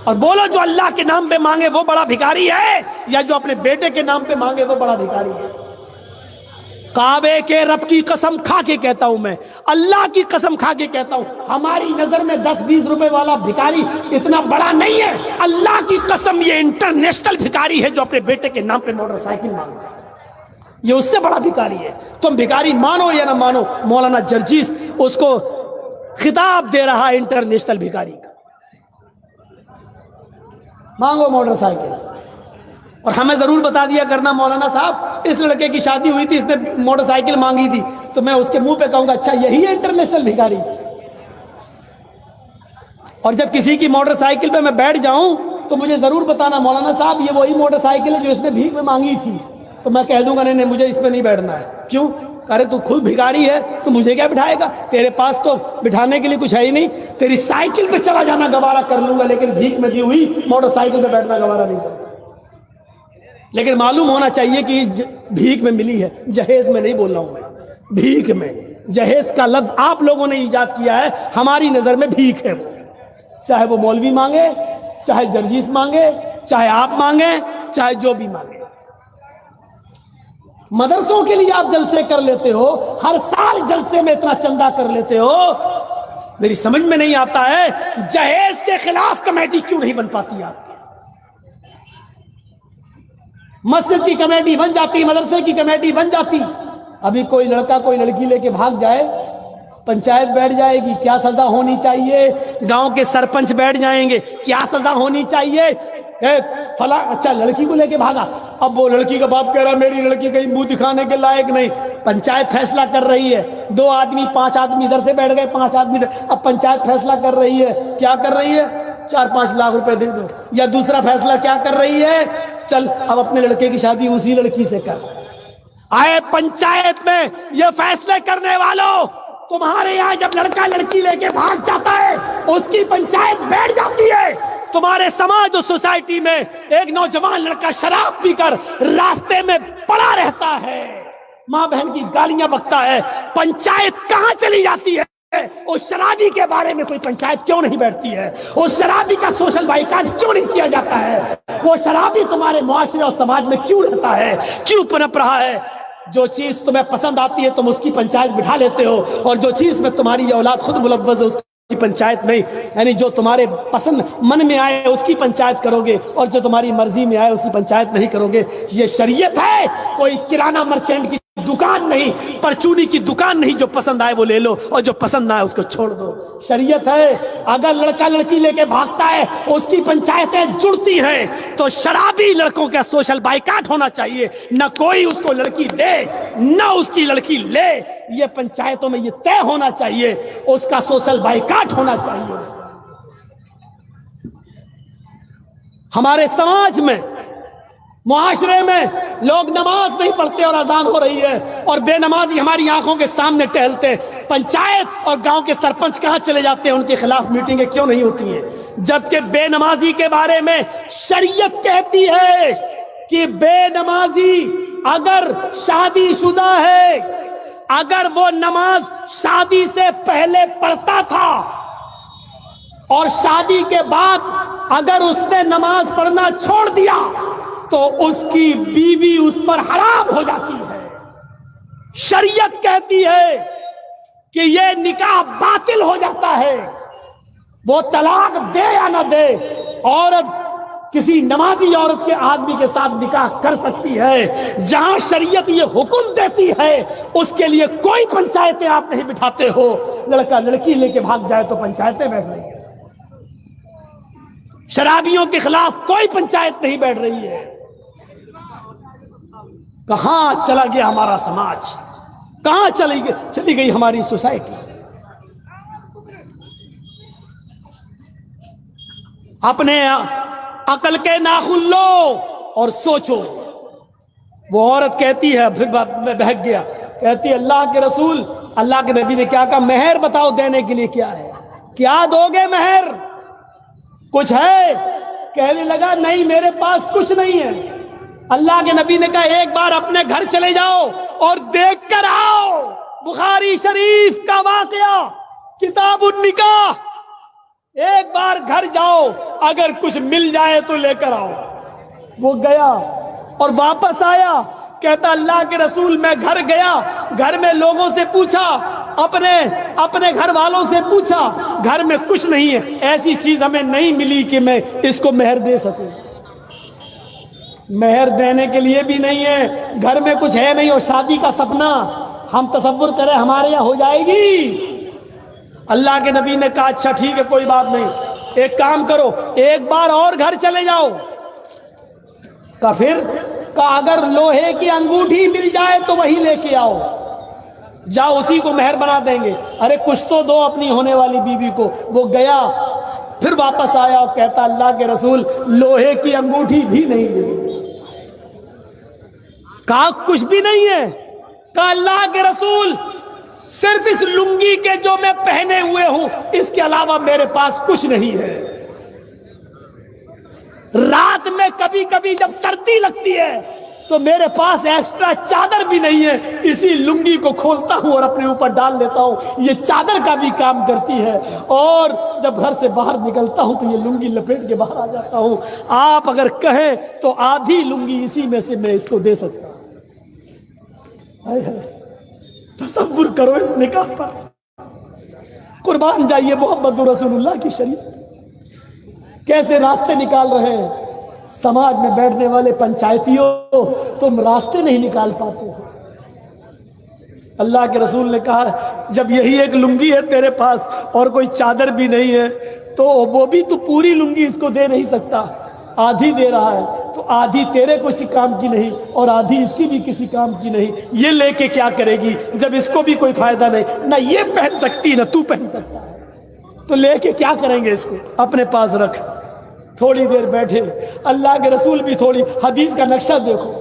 اور بولو جو اللہ کے نام پہ مانگے وہ بڑا بھکاری ہے، یا جو اپنے بیٹے کے نام پہ مانگے وہ بڑا بھکاری ہے؟ کعبے کے رب کی قسم کھا کے کہتا ہوں، میں اللہ کی قسم کھا کے کہتا ہوں، ہماری نظر میں 10-20 روپے والا بھکاری اتنا بڑا نہیں ہے. اللہ کی قسم یہ انٹرنیشنل بھکاری ہے جو اپنے بیٹے کے نام پہ موٹر سائیکل مانگتا ہے. یہ اس سے بڑا بھکاری ہے. تم بھکاری مانو یا نہ مانو، مولانا جرجیس اس کو خطاب دے رہا ہے انٹرنیشنل بھکاری کا. مانگو موٹر سائیکل. اور ہمیں ضرور بتا دیا کرنا مولانا صاحب اس لڑکے کی شادی ہوئی تھی، اس نے موٹر سائیکل مانگی تھی، تو میں اس کے منہ پہ کہوں گا اچھا یہی ہے انٹرنیشنل بھکاری. اور جب کسی کی موٹر سائیکل پہ میں بیٹھ جاؤں تو مجھے ضرور بتانا مولانا صاحب یہ وہی موٹر سائیکل ہے جو اس نے بھیک میں مانگی تھی. تو میں کہہ دوں گا نہیں مجھے اس پہ نہیں بیٹھنا ہے. کیوں؟ ارے تو خود بھکاری ہے تو مجھے کیا بٹھائے گا؟ تیرے پاس تو بٹھانے کے لیے کچھ ہے ہی نہیں. تیری سائیکل پہ چلا جانا گوارا کر لوں گا، لیکن بھیک میں دی ہوئی موٹر سائیکل پہ بیٹھنا گوارا نہیں کروں. لیکن معلوم ہونا چاہیے کہ بھیک میں ملی ہے، جہیز میں نہیں بول رہا ہوں میں. بھیک میں، جہیز کا لفظ آپ لوگوں نے ایجاد کیا ہے، ہماری نظر میں بھیک ہے. وہ چاہے وہ مولوی مانگے، چاہے جرجیس مانگے، چاہے آپ مانگے، چاہے جو بھی مانگے. مدرسوں کے لیے آپ جلسے کر لیتے ہو، ہر سال جلسے میں اتنا چندہ کر لیتے ہو. میری سمجھ میں نہیں آتا ہے جہیز کے خلاف کمیٹی کیوں نہیں بن پاتی آپ کی؟ مسجد کی کمیٹی بن جاتی، مدرسے کی کمیٹی بن جاتی. ابھی کوئی لڑکا کوئی لڑکی لے کے بھاگ جائے، پنچایت بیٹھ جائے گی کیا سزا ہونی چاہیے، گاؤں کے سرپنچ بیٹھ جائیں گے کیا سزا ہونی چاہیے. فلاں اچھا لڑکی کو لے کے بھاگا، اب وہ لڑکی کا باپ کہہ رہا میری لڑکی کہیں منہ دکھانے کے لائق نہیں. پنچایت فیصلہ کر رہی ہے، 2 آدمی 5 آدمی ادھر سے بیٹھ گئے، 5 آدمی ادھر. اب پنچایت فیصلہ کر رہی ہے، کیا کر رہی ہے؟ 4-5 لاکھ روپے دے دو. یا دوسرا فیصلہ کیا کر رہی ہے؟ چل اب اپنے لڑکے کی شادی اسی لڑکی سے کر. آئے پنچایت میں یہ فیصلے کرنے والوں، تمہارے یہاں جب لڑکا لڑکی لے کے بھاگ جاتا ہے اس کی پنچایت بیٹھ جاتی ہے. تمہارے سماج اور سوسائٹی میں ایک نوجوان لڑکا شراب پی کر راستے میں پڑا رہتا ہے، ماں بہن کی گالیاں بکتا ہے، پنچایت کہاں چلی جاتی ہے؟ اس شرابی کے بارے میں کوئی پنچایت کیوں نہیں بیٹھتی ہے؟ اس شرابی کا سوشل بائیکاٹ کیوں نہیں کیا جاتا ہے؟ وہ شرابی تمہارے معاشرے اور سماج میں کیوں رہتا ہے، کیوں پنپ رہا ہے؟ جو چیز تمہیں پسند آتی ہے تم اس کی پنچایت بٹھا لیتے ہو، اور جو چیز میں تمہاری یہ اولاد خود ملوث ہے اس کی پنچایت نہیں، یعنی جو تمہارے پسند من میں آئے اس کی پنچایت کرو گے اور جو تمہاری مرضی میں آئے اس کی پنچایت نہیں کرو گے. یہ شریعت ہے، کوئی کرانہ مرچینٹ کی دکان نہیں، پرچونی کی دکان نہیں. جو پسند آئے وہ لے لو اور جو پسند نہ آئے اس کو چھوڑ دو. شریعت ہے. اگر لڑکا لڑکی لے کے بھاگتا ہے اس کی پنچایتیں جڑتی ہیں، تو شرابی لڑکوں کا سوشل بائیکاٹ ہونا چاہیے. نہ کوئی اس کو لڑکی دے نہ اس کی لڑکی لے. یہ پنچایتوں میں یہ طے ہونا چاہیے، اس کا سوشل بائیکاٹ ہونا چاہیے. ہمارے سماج میں، معاشرے میں لوگ نماز نہیں پڑھتے اور اذان ہو رہی ہے اور بے نمازی ہماری آنکھوں کے سامنے ٹہلتے. پنچایت اور گاؤں کے سرپنچ کہاں چلے جاتے ہیں؟ ان کے خلاف میٹنگیں کیوں نہیں ہوتی ہیں؟ جبکہ بے نمازی کے بارے میں شریعت کہتی ہے کہ بے نمازی اگر شادی شدہ ہے، اگر وہ نماز شادی سے پہلے پڑھتا تھا اور شادی کے بعد اگر اس نے نماز پڑھنا چھوڑ دیا تو اس کی بیوی اس پر حرام ہو جاتی ہے. شریعت کہتی ہے کہ یہ نکاح باطل ہو جاتا ہے. وہ طلاق دے یا نہ دے، عورت کسی نمازی عورت کے آدمی کے ساتھ نکاح کر سکتی ہے. جہاں شریعت یہ حکم دیتی ہے اس کے لیے کوئی پنچایتیں آپ نہیں بٹھاتے ہو. لڑکا لڑکی لے کے بھاگ جائے تو پنچایتیں بیٹھ رہی ہیں. شرابیوں کے خلاف کوئی پنچایت نہیں بیٹھ رہی ہے. کہاں چلا گیا ہمارا سماج؟ کہاں چلی گئی ہماری سوسائٹی؟ اپنے عقل کے ناخن لو اور سوچو. وہ عورت کہتی ہے، پھر میں بہک گیا، کہتی ہے اللہ کے رسول، اللہ کے نبی نے کیا کہا؟ مہر بتاؤ دینے کے لیے کیا ہے؟ کیا دو گے مہر؟ کچھ ہے؟ کہنے لگا نہیں میرے پاس کچھ نہیں ہے. اللہ کے نبی نے کہا ایک بار اپنے گھر چلے جاؤ اور دیکھ کر آؤ. بخاری شریف کا واقعہ، کتاب النکاح. ایک بار گھر جاؤ، اگر کچھ مل جائے تو لے کر آؤ. وہ گیا اور واپس آیا، کہتا اللہ کے رسول میں گھر گیا، گھر میں لوگوں سے پوچھا، اپنے گھر والوں سے پوچھا، گھر میں کچھ نہیں ہے، ایسی چیز ہمیں نہیں ملی کہ میں اس کو مہر دے سکوں. مہر دینے کے لیے بھی نہیں ہے، گھر میں کچھ ہے نہیں، اور شادی کا سپنا ہم تصور کریں ہمارے یہاں ہو جائے گی؟ اللہ کے نبی نے کہا اچھا ٹھیک ہے کوئی بات نہیں، ایک کام کرو ایک بار اور گھر چلے جاؤ. پھر کہا اگر لوہے کی انگوٹھی مل جائے تو وہی لے کے آؤ، جاؤ اسی کو مہر بنا دیں گے. ارے کچھ تو دو اپنی ہونے والی بیوی کو. وہ گیا، پھر واپس آیا اور کہتا اللہ کے رسول لوہے کی انگوٹھی بھی نہیں ملی. کہا کچھ بھی نہیں ہے؟ کہا اللہ کے رسول صرف اس لنگی کے جو میں پہنے ہوئے ہوں اس کے علاوہ میرے پاس کچھ نہیں ہے. رات میں کبھی کبھی جب سردی لگتی ہے تو میرے پاس ایکسٹرا چادر بھی نہیں ہے، اسی لنگی کو کھولتا ہوں اور اپنے اوپر ڈال لیتا ہوں، یہ چادر کا بھی کام کرتی ہے. اور جب گھر سے باہر نکلتا ہوں تو یہ لنگی لپیٹ کے باہر آ جاتا ہوں. آپ اگر کہیں تو آدھی لنگی اسی میں سے میں اس کو دے سکتا ہوں. تصور کرو اس نکاح پر. قربان جائیے محمد رسول اللہ کی شریعت کیسے راستے نکال رہے ہیں. سماج میں بیٹھنے والے پنچایتیوں تم راستے نہیں نکال پاتے ہو. اللہ کے رسول نے کہا جب یہی ایک لنگی ہے تیرے پاس اور کوئی چادر بھی نہیں ہے تو وہ بھی تو پوری لنگی اس کو دے نہیں سکتا، آدھی دے رہا ہے تو آدھی تیرے کسی کام کی نہیں اور آدھی اس کی بھی کسی کام کی نہیں. یہ لے کے کیا کرے گی جب اس کو بھی کوئی فائدہ نہیں؟ نہ یہ پہن سکتی نہ تو پہن سکتا ہے، تو لے کے کیا کریں گے؟ اس کو اپنے پاس رکھ. تھوڑی دیر بیٹھے، اللہ کے رسول بھی تھوڑی حدیث کا نقشہ دیکھو،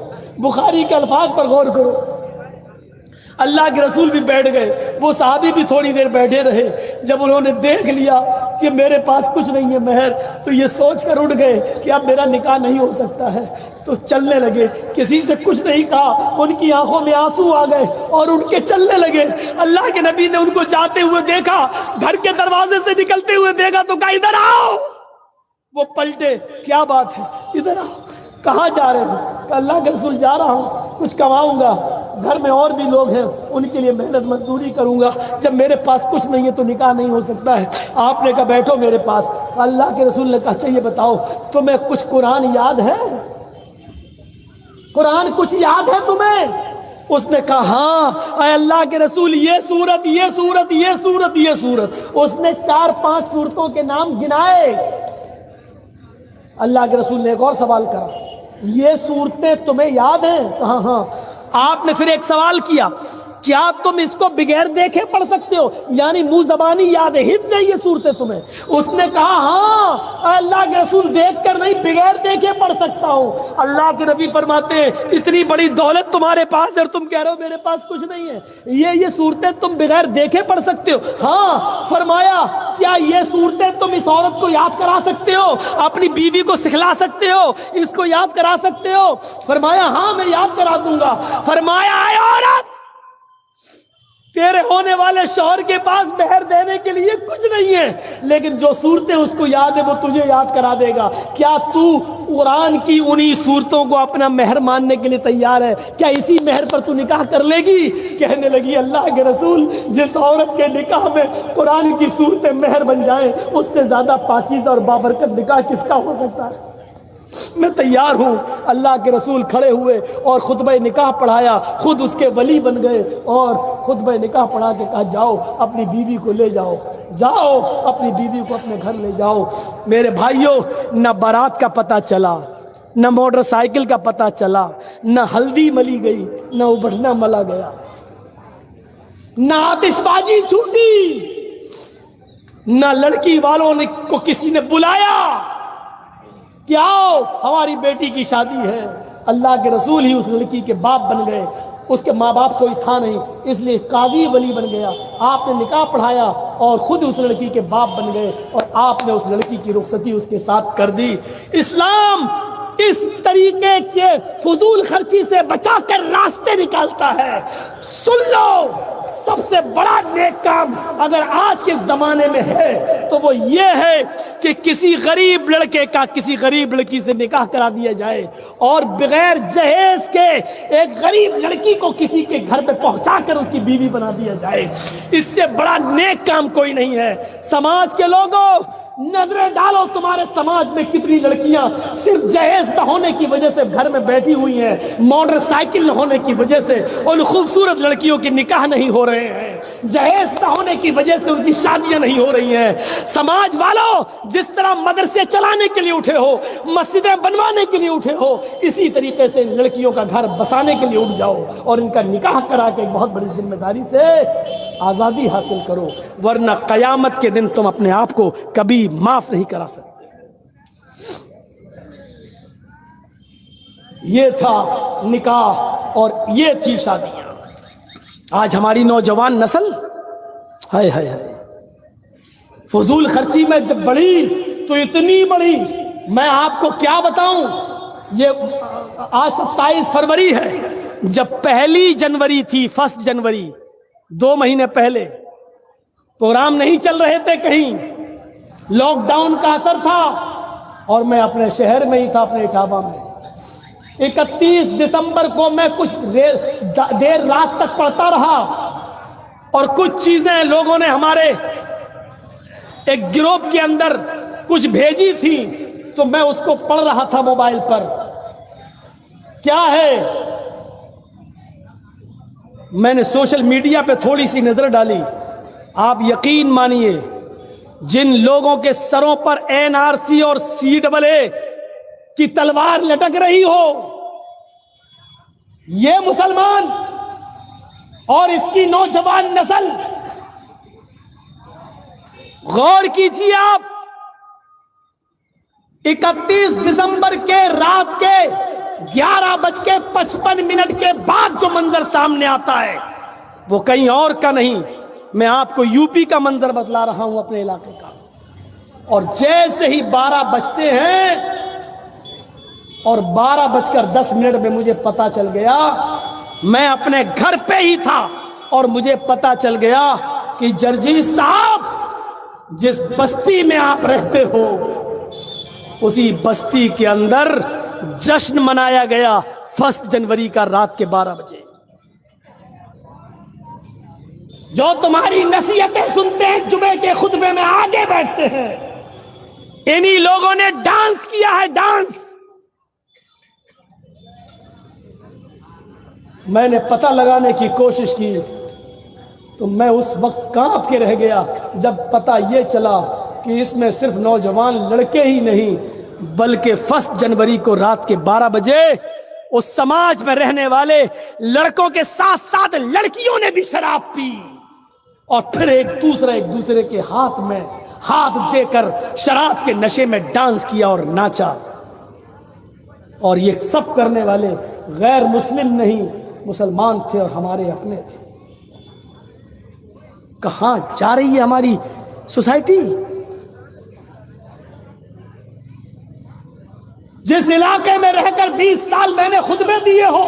بخاری کے الفاظ پر غور کرو. اللہ کے رسول بھی بیٹھ گئے، وہ صحابی بھی تھوڑی دیر بیٹھے رہے. جب انہوں نے دیکھ لیا کہ میرے پاس کچھ نہیں ہے مہر، تو یہ سوچ کر اٹھ گئے کہ اب میرا نکاح نہیں ہو سکتا ہے، تو چلنے لگے. کسی سے کچھ نہیں کہا، ان کی آنکھوں میں آنسو آ گئے اور اٹھ کے چلنے لگے. اللہ کے نبی نے ان کو جاتے ہوئے دیکھا، گھر کے دروازے سے نکلتے ہوئے دیکھا تو کہا ادھر آؤ. وہ پلٹے، کیا بات ہے؟ ادھر آؤ. کہاں جا رہے ہو؟ کہ اللہ کے رسول جا رہا ہوں، کچھ کماؤں گا. گھر میں اور بھی لوگ ہیں، ان کے لیے محنت مزدوری کروں گا، جب میرے پاس کچھ نہیں ہے تو نکاح نہیں ہو سکتا ہے۔ آپ نے کہا بیٹھو میرے پاس۔ اللہ کے رسول نے کہا اچھا یہ بتاؤ تمہیں کچھ قرآن یاد ہے؟ قرآن کچھ یاد ہے تمہیں؟ اس نے کہا ہاں اے اللہ کے رسول یہ سورت یہ سورت یہ سورت یہ سورت۔ اس نے 4-5 سورتوں کے نام گنائے۔ اللہ کے رسول نے ایک اور سوال کرا، یہ صورتیں تمہیں یاد ہیں؟ کہا ہاں۔ آپ نے پھر ایک سوال کیا، کیا تم اس کو بغیر دیکھے پڑھ سکتے ہو؟ یعنی منہ زبانی یاد ہے، حفظ ہے یہ صورتیں تمہیں؟ اس نے کہا ہاں اللہ کے رسول دیکھ کر نہیں بغیر دیکھے پڑھ سکتا ہوں۔ اللہ کے نبی فرماتے ہیں اتنی بڑی دولت تمہارے پاس ہے اور تم کہہ رہے ہو میرے پاس کچھ نہیں ہے، یہ صورتیں تم بغیر دیکھے پڑھ سکتے ہو؟ ہاں۔ فرمایا کیا یہ صورتیں تم اس عورت کو یاد کرا سکتے ہو؟ اپنی بیوی کو سکھلا سکتے ہو؟ اس کو یاد کرا سکتے ہو؟ فرمایا ہاں میں یاد کرا دوں گا۔ فرمایا اے عورت تیرے ہونے والے شوہر کے پاس مہر دینے کے لیے کچھ نہیں ہے، لیکن جو صورتیں اس کو یاد ہے وہ تجھے یاد کرا دے گا۔ کیا تو قرآن کی انہی صورتوں کو اپنا مہر ماننے کے لیے تیار ہے؟ کیا اسی مہر پر تو نکاح کر لے گی؟ کہنے لگی اللہ کے رسول جس عورت کے نکاح میں قرآن کی صورتیں مہر بن جائیں اس سے زیادہ پاکیزہ اور بابرکت نکاح کس کا ہو سکتا ہے؟ میں تیار ہوں۔ اللہ کے رسول کھڑے ہوئے اور خطبہ نکاح پڑھایا، خود اس کے ولی بن گئے اور خطبہ نکاح پڑھا کے کہا جاؤ اپنی بیوی کو لے جاؤ، جاؤ اپنی بیوی کو اپنے گھر لے جاؤ۔ میرے بھائیوں نہ بارات کا پتہ چلا، نہ موٹر سائیکل کا پتہ چلا، نہ ہلدی ملی گئی، نہ ابٹنا ملا گیا، نہ آتش بازی چھوٹی، نہ لڑکی والوں کو کسی نے بلایا کہ آؤ ہماری بیٹی کی شادی ہے۔ اللہ کے رسول ہی اس لڑکی کے باپ بن گئے، اس کے ماں باپ کوئی تھا نہیں، اس لیے قاضی ولی بن گیا۔ آپ نے نکاح پڑھایا اور خود اس لڑکی کے باپ بن گئے اور آپ نے اس لڑکی کی رخصتی اس کے ساتھ کر دی۔ اسلام اس طریقے سے فضول خرچی سے بچا کر راستے نکالتا ہے۔ سن لو سب سے بڑا نیک کام اگر آج کے زمانے میں ہے تو وہ یہ ہے کہ کسی غریب لڑکے کا کسی غریب لڑکی سے نکاح کرا دیا جائے اور بغیر جہیز کے ایک غریب لڑکی کو کسی کے گھر پہ پہنچا کر اس کی بیوی بنا دیا جائے۔ اس سے بڑا نیک کام کوئی نہیں ہے۔ سماج کے لوگوں نظریں ڈالو تمہارے سماج میں کتنی لڑکیاں صرف جہیز نہ ہونے کی وجہ سے گھر میں بیٹھی ہوئی ہیں، موٹر سائیکل نہ ہونے کی وجہ سے ان خوبصورت لڑکیوں کی نکاح نہیں ہو رہے ہیں، جہیز نہ ہونے کی وجہ سے ان کی شادیاں نہیں ہو رہی ہیں۔ سماج والوں جس طرح مدرسے چلانے کے لیے اٹھے ہو، مسجدیں بنوانے کے لیے اٹھے ہو، اسی طریقے سے لڑکیوں کا گھر بسانے کے لیے اٹھ جاؤ اور ان کا نکاح کرا کے بہت بڑی ذمہ داری سے آزادی حاصل کرو، ورنہ قیامت کے دن تم اپنے آپ کو کبھی معاف نہیں کرا سکتے۔ یہ تھا نکاح اور یہ تھی شادیاں۔ آج ہماری نوجوان نسل ہائے ہائے ہائے فضول خرچی میں جب بڑھی تو اتنی بڑی، میں آپ کو کیا بتاؤں۔ یہ آج 27 فروری ہے، جب 1 جنوری تھی، 1 جنوری 2 مہینے پہلے پروگرام نہیں چل رہے تھے، کہیں لاک ڈاؤن کا اثر تھا اور میں اپنے شہر میں ہی تھا، اپنے اٹھابہ میں۔ 31 دسمبر کو میں کچھ دیر رات تک پڑھتا رہا اور کچھ چیزیں لوگوں نے ہمارے ایک گروپ کے اندر کچھ بھیجی تھی تو میں اس کو پڑھ رہا تھا موبائل پر۔ کیا ہے، میں نے سوشل میڈیا پہ تھوڑی سی نظر ڈالی، آپ یقین مانیے جن لوگوں کے سروں پر NRC اور CAA کی تلوار لٹک رہی ہو، یہ مسلمان اور اس کی نوجوان نسل، غور کیجیے آپ 31 دسمبر کے رات کے 11:55 کے بعد جو منظر سامنے آتا ہے وہ کہیں اور کا نہیں، میں آپ کو UP کا منظر بتلا رہا ہوں اپنے علاقے کا۔ اور جیسے ہی 12 بجتے ہیں اور 12:10 میں مجھے پتا چل گیا، میں اپنے گھر پہ ہی تھا اور مجھے پتا چل گیا کہ جرجی صاحب جس بستی میں آپ رہتے ہو اسی بستی کے اندر جشن منایا گیا 1 جنوری کا رات کے 12 بجے۔ جو تمہاری نصیحتیں سنتے ہیں جمعے کے خطبے میں آگے بیٹھتے ہیں، انہی لوگوں نے ڈانس کیا ہے، ڈانس۔ میں نے پتہ لگانے کی کوشش کی تو میں اس وقت کانپ کے رہ گیا جب پتہ یہ چلا کہ اس میں صرف نوجوان لڑکے ہی نہیں بلکہ 1 جنوری کو رات کے 12 بجے اس سماج میں رہنے والے لڑکوں کے ساتھ ساتھ لڑکیوں نے بھی شراب پی، اور پھر ایک دوسرے کے ہاتھ میں ہاتھ دے کر شراب کے نشے میں ڈانس کیا اور ناچا۔ اور یہ سب کرنے والے غیر مسلم نہیں، مسلمان تھے اور ہمارے اپنے تھے۔ کہاں جا رہی ہے ہماری سوسائٹی؟ جس علاقے میں رہ کر 20 سال میں نے خطبے دیے ہو،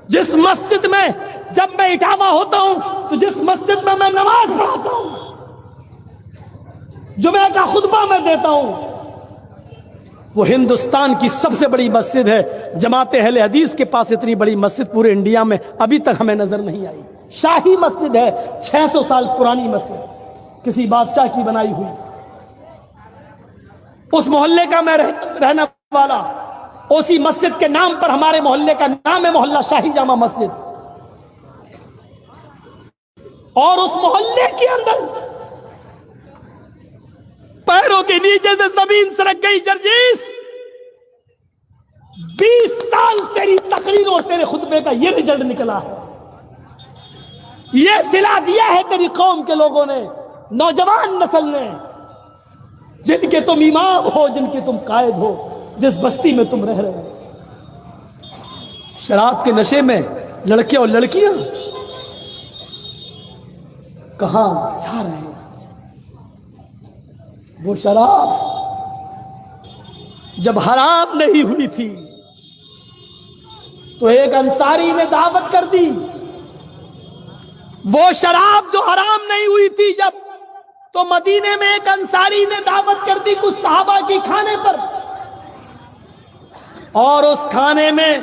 جس مسجد میں جب میں اٹھاوا ہوتا ہوں تو جس مسجد میں نماز پڑھاتا ہوں، جمعہ کا خطبہ میں دیتا ہوں، وہ ہندوستان کی سب سے بڑی مسجد ہے۔ جماعت اہل حدیث کے پاس اتنی بڑی مسجد پورے انڈیا میں ابھی تک ہمیں نظر نہیں آئی۔ شاہی مسجد ہے، 600 سال پرانی مسجد، کسی بادشاہ کی بنائی ہوئی۔ اس محلے کا میں رہنے والا، اسی مسجد کے نام پر ہمارے محلے کا نام ہے محلہ شاہی جامع مسجد، اور اس محلے کے اندر پیروں کے نیچے سے زمین سرک گئی۔ جرجیس، 20 سال تیری تقریر اور تیرے خطبے کا یہ رزلٹ نکلا ہے، یہ صلہ دیا ہے تیری قوم کے لوگوں نے، نوجوان نسل نے، جن کے تم امام ہو، جن کے تم قائد ہو، جس بستی میں تم رہ رہے ہو۔ شراب کے نشے میں لڑکے اور لڑکیاں کہاں جا رہے ہیں؟ وہ شراب جب حرام نہیں ہوئی تھی تو ایک انصاری نے دعوت کر دی، وہ شراب جو حرام نہیں ہوئی تھی جب، تو مدینے میں ایک انصاری نے دعوت کر دی کچھ صحابہ کی کھانے پر، اور اس کھانے میں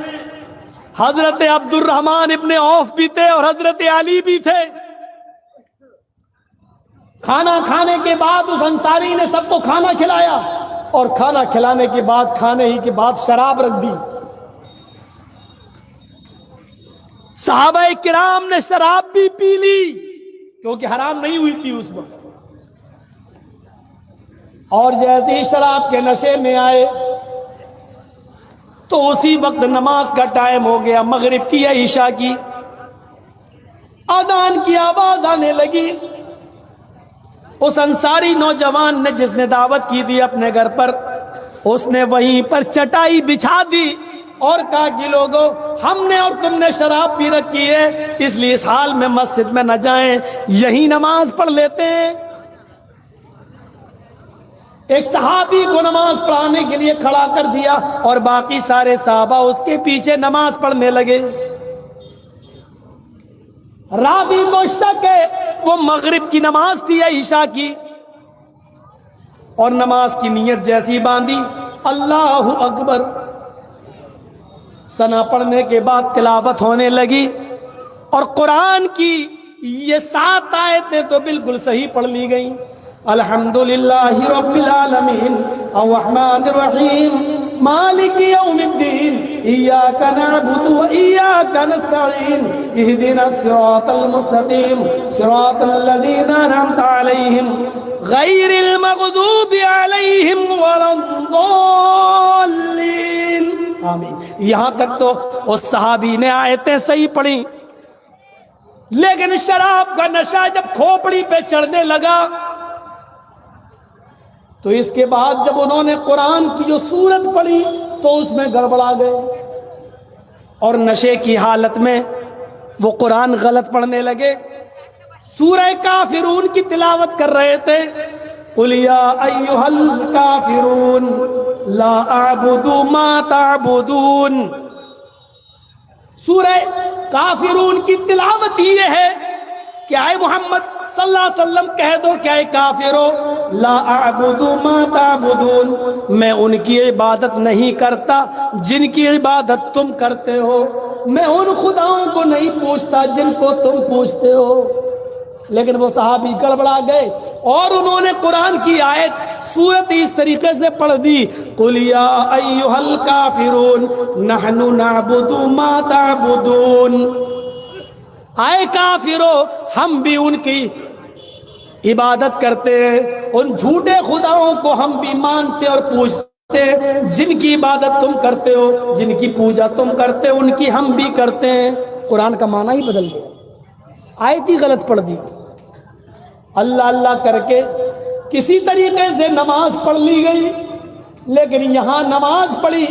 حضرت عبد الرحمن ابن عوف بھی تھے اور حضرت علی بھی تھے۔ کھانا کھانے کے بعد اس انصاری نے سب کو کھانا کھلایا، اور کھانا کھلانے کے بعد کھانے ہی کے بعد شراب رکھ دی۔ صحابہ کرام نے شراب بھی پی لی کیونکہ حرام نہیں ہوئی تھی اس وقت، اور جیسے ہی شراب کے نشے میں آئے تو اسی وقت نماز کا ٹائم ہو گیا، مغرب کی یا عشاء کی، اذان کی آواز آنے لگی۔ اس انصاری نوجوان نے جس نے دعوت کی تھی اپنے گھر پر، اس نے وہیں پر چٹائی بچھا دی اور کہا کہ لوگوں، ہم نے اور تم نے شراب پی رکھی ہے، اس لیے اس حال میں مسجد میں نہ جائیں، یہی نماز پڑھ لیتے ہیں۔ ایک صحابی کو نماز پڑھانے کے لیے کھڑا کر دیا اور باقی سارے صحابہ اس کے پیچھے نماز پڑھنے لگے۔ راوی کو شک ہے وہ مغرب کی نماز تھی یا عشاء کی، اور نماز کی نیت جیسی باندھی، اللہ اکبر، ثنا پڑھنے کے بعد تلاوت ہونے لگی، اور قرآن کی یہ 7 آیتیں تو بالکل صحیح پڑھ لی گئیں۔ الحمدللہ رب العالمین الرحمن الرحیم مالک یوم الدین ایاک نعبد و ایاک نستعین اہدنا الصراط المستقیم صراط الذین انعمت علیہم غیر المغضوب علیہم ولا الضالین۔ آمین۔ یہاں تک تو اس صحابی نے آیتیں صحیح پڑھی، لیکن شراب کا نشہ جب کھوپڑی پہ چڑھنے لگا تو اس کے بعد جب انہوں نے قرآن کی جو سورت پڑھی تو اس میں گڑبڑا گئے، اور نشے کی حالت میں وہ قرآن غلط پڑھنے لگے۔ سورہ کافرون کی تلاوت کر رہے تھے، قُلْ يَا أَيُّهَا الْكَافِرُونَ لَا أَعْبُدُ مَا تَعْبُدُونَ۔ سورہ کافرون کی تلاوت یہ ہے کہ اے محمد صلی اللہ علیہ وسلم کہہ دو کہ اے کافرو، لا اعبد ما تعبدون، میں ان کی عبادت نہیں کرتا جن کی عبادت تم کرتے ہو، میں ان خداؤں کو نہیں پوچھتا جن کو تم پوچھتے ہو. لیکن وہ صحابی گڑبڑا گئے اور انہوں نے قرآن کی آیت سورت اس طریقے سے پڑھ دی, قُلْ يَا أَيُّهَا الْكَافِرُونَ نَحْنُ نَعْبُدُ مَا تَعْبُدُونَ, آئے کافرو ہم بھی ان کی عبادت کرتے ہیں, ان جھوٹے خداؤں کو ہم بھی مانتے اور پوچھتے ہیں, جن کی عبادت تم کرتے ہو, جن کی پوجا تم کرتے ہو, ان کی ہم بھی کرتے ہیں. قرآن کا معنی ہی بدل دیا, آیت ہی غلط پڑھ دی. اللہ اللہ کر کے کسی طریقے سے نماز پڑھ لی گئی, لیکن یہاں نماز پڑھی,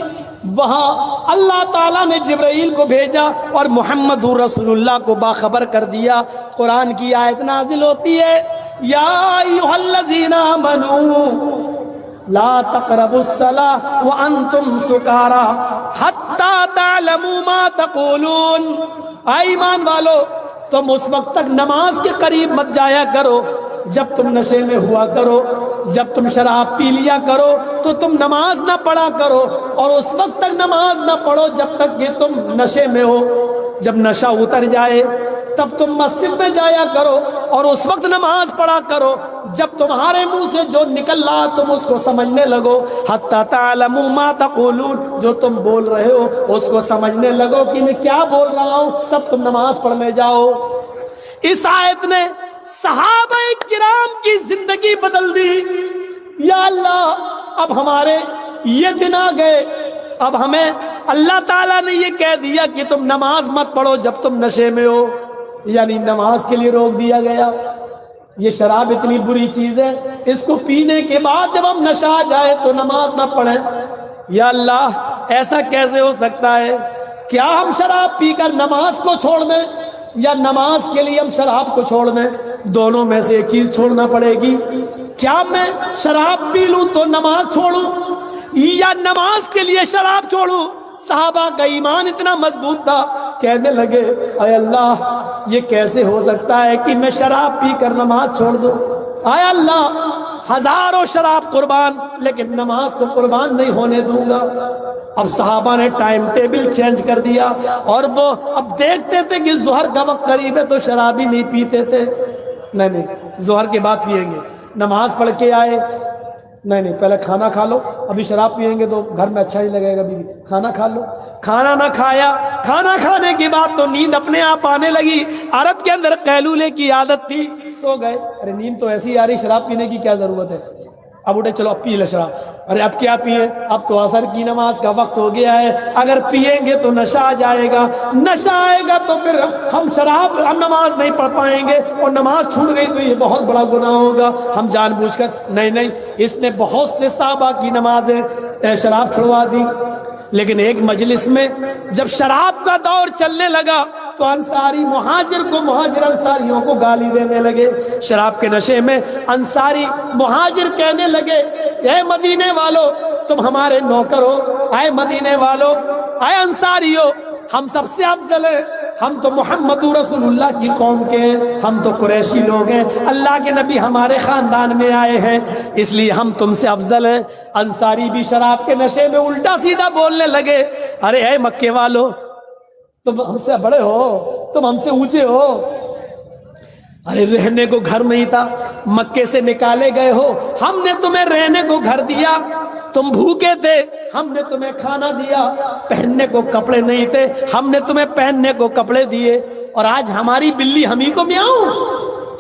وہاں اللہ تعالیٰ نے جبرائیل کو بھیجا اور محمد رسول اللہ کو باخبر کر دیا. قرآن کی آیت نازل ہوتی ہے, یا ایھا الذین آمنوا لا تقربوا الصلاۃ وانتم سکارا حتی تعلموا ما تقولون, اے ایمان والو تم اس وقت تک نماز کے قریب مت جایا کرو جب تم نشے میں ہوا کرو, جب تم شراب پی لیا کرو تو تم نماز نہ پڑھا کرو, اور اس وقت تک نماز نہ پڑھو جب تک کہ تم نشے میں ہو. جب نشہ اتر جائے تب تم مسجد میں جایا کرو اور اس وقت نماز پڑھا کرو جب تمہارے منہ سے جو نکل رہا تم اس کو سمجھنے لگو. حتی تعلموا ما تقولون, جو تم بول رہے ہو اس کو سمجھنے لگو کہ میں کیا بول رہا ہوں, تب تم نماز پڑھنے جاؤ. اس آیت نے صحابہ کرام کی زندگی بدل دی. یا اللہ اب ہمارے یہ دن آ گئے, اب ہمیں اللہ تعالیٰ نے یہ کہہ دیا کہ تم نماز مت پڑھو جب تم نشے میں ہو, یعنی نماز کے لیے روک دیا گیا. یہ شراب اتنی بری چیز ہے, اس کو پینے کے بعد جب ہم نشہ آ جائے تو نماز نہ پڑھیں. یا اللہ ایسا کیسے ہو سکتا ہے؟ کیا ہم شراب پی کر نماز کو چھوڑ دیں یا نماز کے لیے ہم شراب کو چھوڑ دیں؟ دونوں میں سے ایک چیز چھوڑنا پڑے گی. کیا میں شراب پی لوں تو نماز چھوڑوں یا نماز کے لیے شراب چھوڑوں؟ صحابہ کا ایمان اتنا مضبوط تھا, کہنے لگے اے اللہ یہ کیسے ہو سکتا ہے کہ میں شراب پی کر نماز چھوڑ دوں؟ اے اللہ ہزاروں شراب قربان, لیکن نماز کو قربان نہیں ہونے دوں گا. اب صحابہ نے ٹائم ٹیبل چینج کر دیا اور وہ اب دیکھتے تھے کہ ظہر کا وقت قریب ہے تو شراب ہی نہیں پیتے تھے. نہیں ظہر کے بعد پیئیں گے. نماز پڑھ کے آئے, نہیں پہلے کھانا کھا لو, ابھی شراب پیئیں گے تو گھر میں اچھا نہیں لگے گا, ابھی کھانا کھا لو. کھانا نہ کھایا, کھانا کھانے کے بعد تو نیند اپنے آپ آنے لگی. عرب کے اندر قیلولے کی عادت تھی, سو گئے. ارے نیند تو ایسی آ رہی, شراب پینے کی کیا ضرورت ہے؟ اب اٹھے چلو اب پی لے شراب. ارے اب کیا پیئے, اب تو عصر کی نماز کا وقت ہو گیا ہے, اگر پیئیں گے تو نشہ آ جائے گا, نشہ آئے گا تو پھر ہم ہم نماز نہیں پڑھ پائیں گے, اور نماز چھوٹ گئی تو یہ بہت بڑا گناہ ہوگا. ہم جان بوجھ کر نہیں, اس نے بہت سے صحابہ کی نمازیں شراب چھڑوا دی. لیکن ایک مجلس میں جب شراب کا دور چلنے لگا تو انصاری مہاجر انصاریوں کو گالی دینے لگے. شراب کے نشے میں انصاری مہاجر کہنے لگے اے مدینے والو تم ہمارے نوکر ہو, اے مدینے والو, اے انصاریو ہم سب سے افضل ہیں, ہم تو محمد رسول اللہ کی قوم کے ہیں, ہم تو قریشی لوگ ہیں, اللہ کے نبی ہمارے خاندان میں آئے ہیں, اس لیے ہم تم سے افضل ہیں. انصاری بھی شراب کے نشے میں الٹا سیدھا بولنے لگے, ارے اے مکے والو تم ہم سے بڑے ہو, تم ہم سے اونچے ہو, ارے رہنے کو گھر نہیں تھا, مکے سے نکالے گئے ہو, ہم نے تمہیں رہنے کو گھر دیا, تم بھوکے تھے ہم نے تمہیں کھانا دیا, پہننے کو کپڑے نہیں تھے ہم نے تمہیں پہننے کو کپڑے دیے, اور آج ہماری بلی ہمیں کو میاؤں,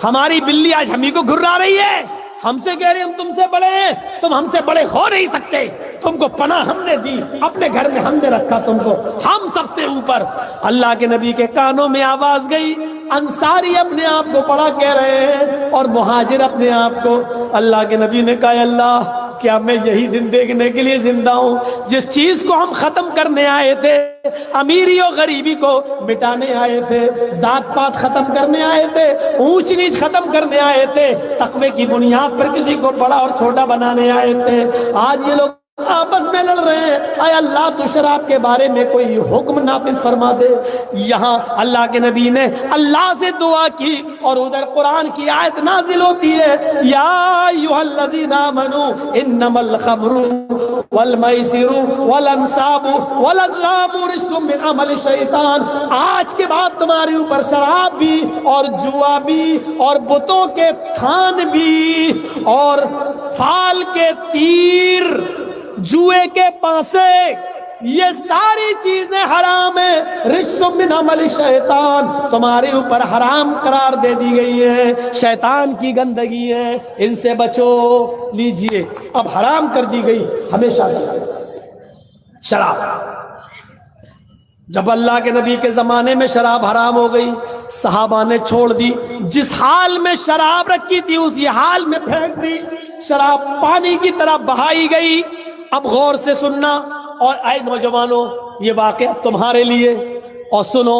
ہماری بلی آج ہمیں کو گھرا رہی ہے, ہم سے کہہ رہے ہم تم سے بڑے ہیں, تم ہم سے بڑے ہو نہیں سکتے, تم کو پناہ ہم نے دی, اپنے گھر میں ہم نے رکھا تم کو, ہم سب سے اوپر. اللہ کے نبی کے کانوں میں آواز گئی, انصاری اپنے آپ کو بڑا کہہ رہے ہیں اور مہاجر اپنے آپ کو. اللہ کے نبی نے کہا اللہ کیا میں یہی دن دیکھنے کے لیے زندہ ہوں جس چیز کو ہم ختم کرنے آئے تھے, امیری و غریبی کو مٹانے آئے تھے, ذات پات ختم کرنے آئے تھے, اونچ نیچ ختم کرنے آئے تھے, تقوی کی بنیاد پر کسی کو بڑا اور چھوٹا بنانے آئے تھے. آج یہ لوگ آپس میں لڑ رہے ہیں، اے اللہ تو شراب کے بارے میں کوئی حکم نافذ فرما دے۔ یہاں اللہ کے نبی نے اللہ سے دعا کی اور ادھر قرآن کی آیت نازل ہوتی ہے، یا ایھا الذین آمنوا انما الخمر والمیسر والانصاب والازلام رجس من عمل الشیطان۔ آج کے بعد تمہارے اوپر شراب بھی اور جوا بھی اور بتوں کے تھان بھی اور فال کے تیر، جوئے کے پانسے، یہ ساری چیزیں حرام ہیں، رجس من عمل الشیطان، تمہارے اوپر حرام قرار دے دی گئی ہے، شیطان کی گندگی ہے، ان سے بچو۔ لیجئے اب حرام کر دی گئی ہمیشہ کی شراب۔ جب اللہ کے نبی کے زمانے میں شراب حرام ہو گئی، صحابہ نے چھوڑ دی، جس حال میں شراب رکھی تھی اسی حال میں پھینک دی، شراب پانی کی طرح بہائی گئی۔ اب غور سے سننا، اور اے نوجوانوں یہ واقعہ تمہارے لیے، اور سنو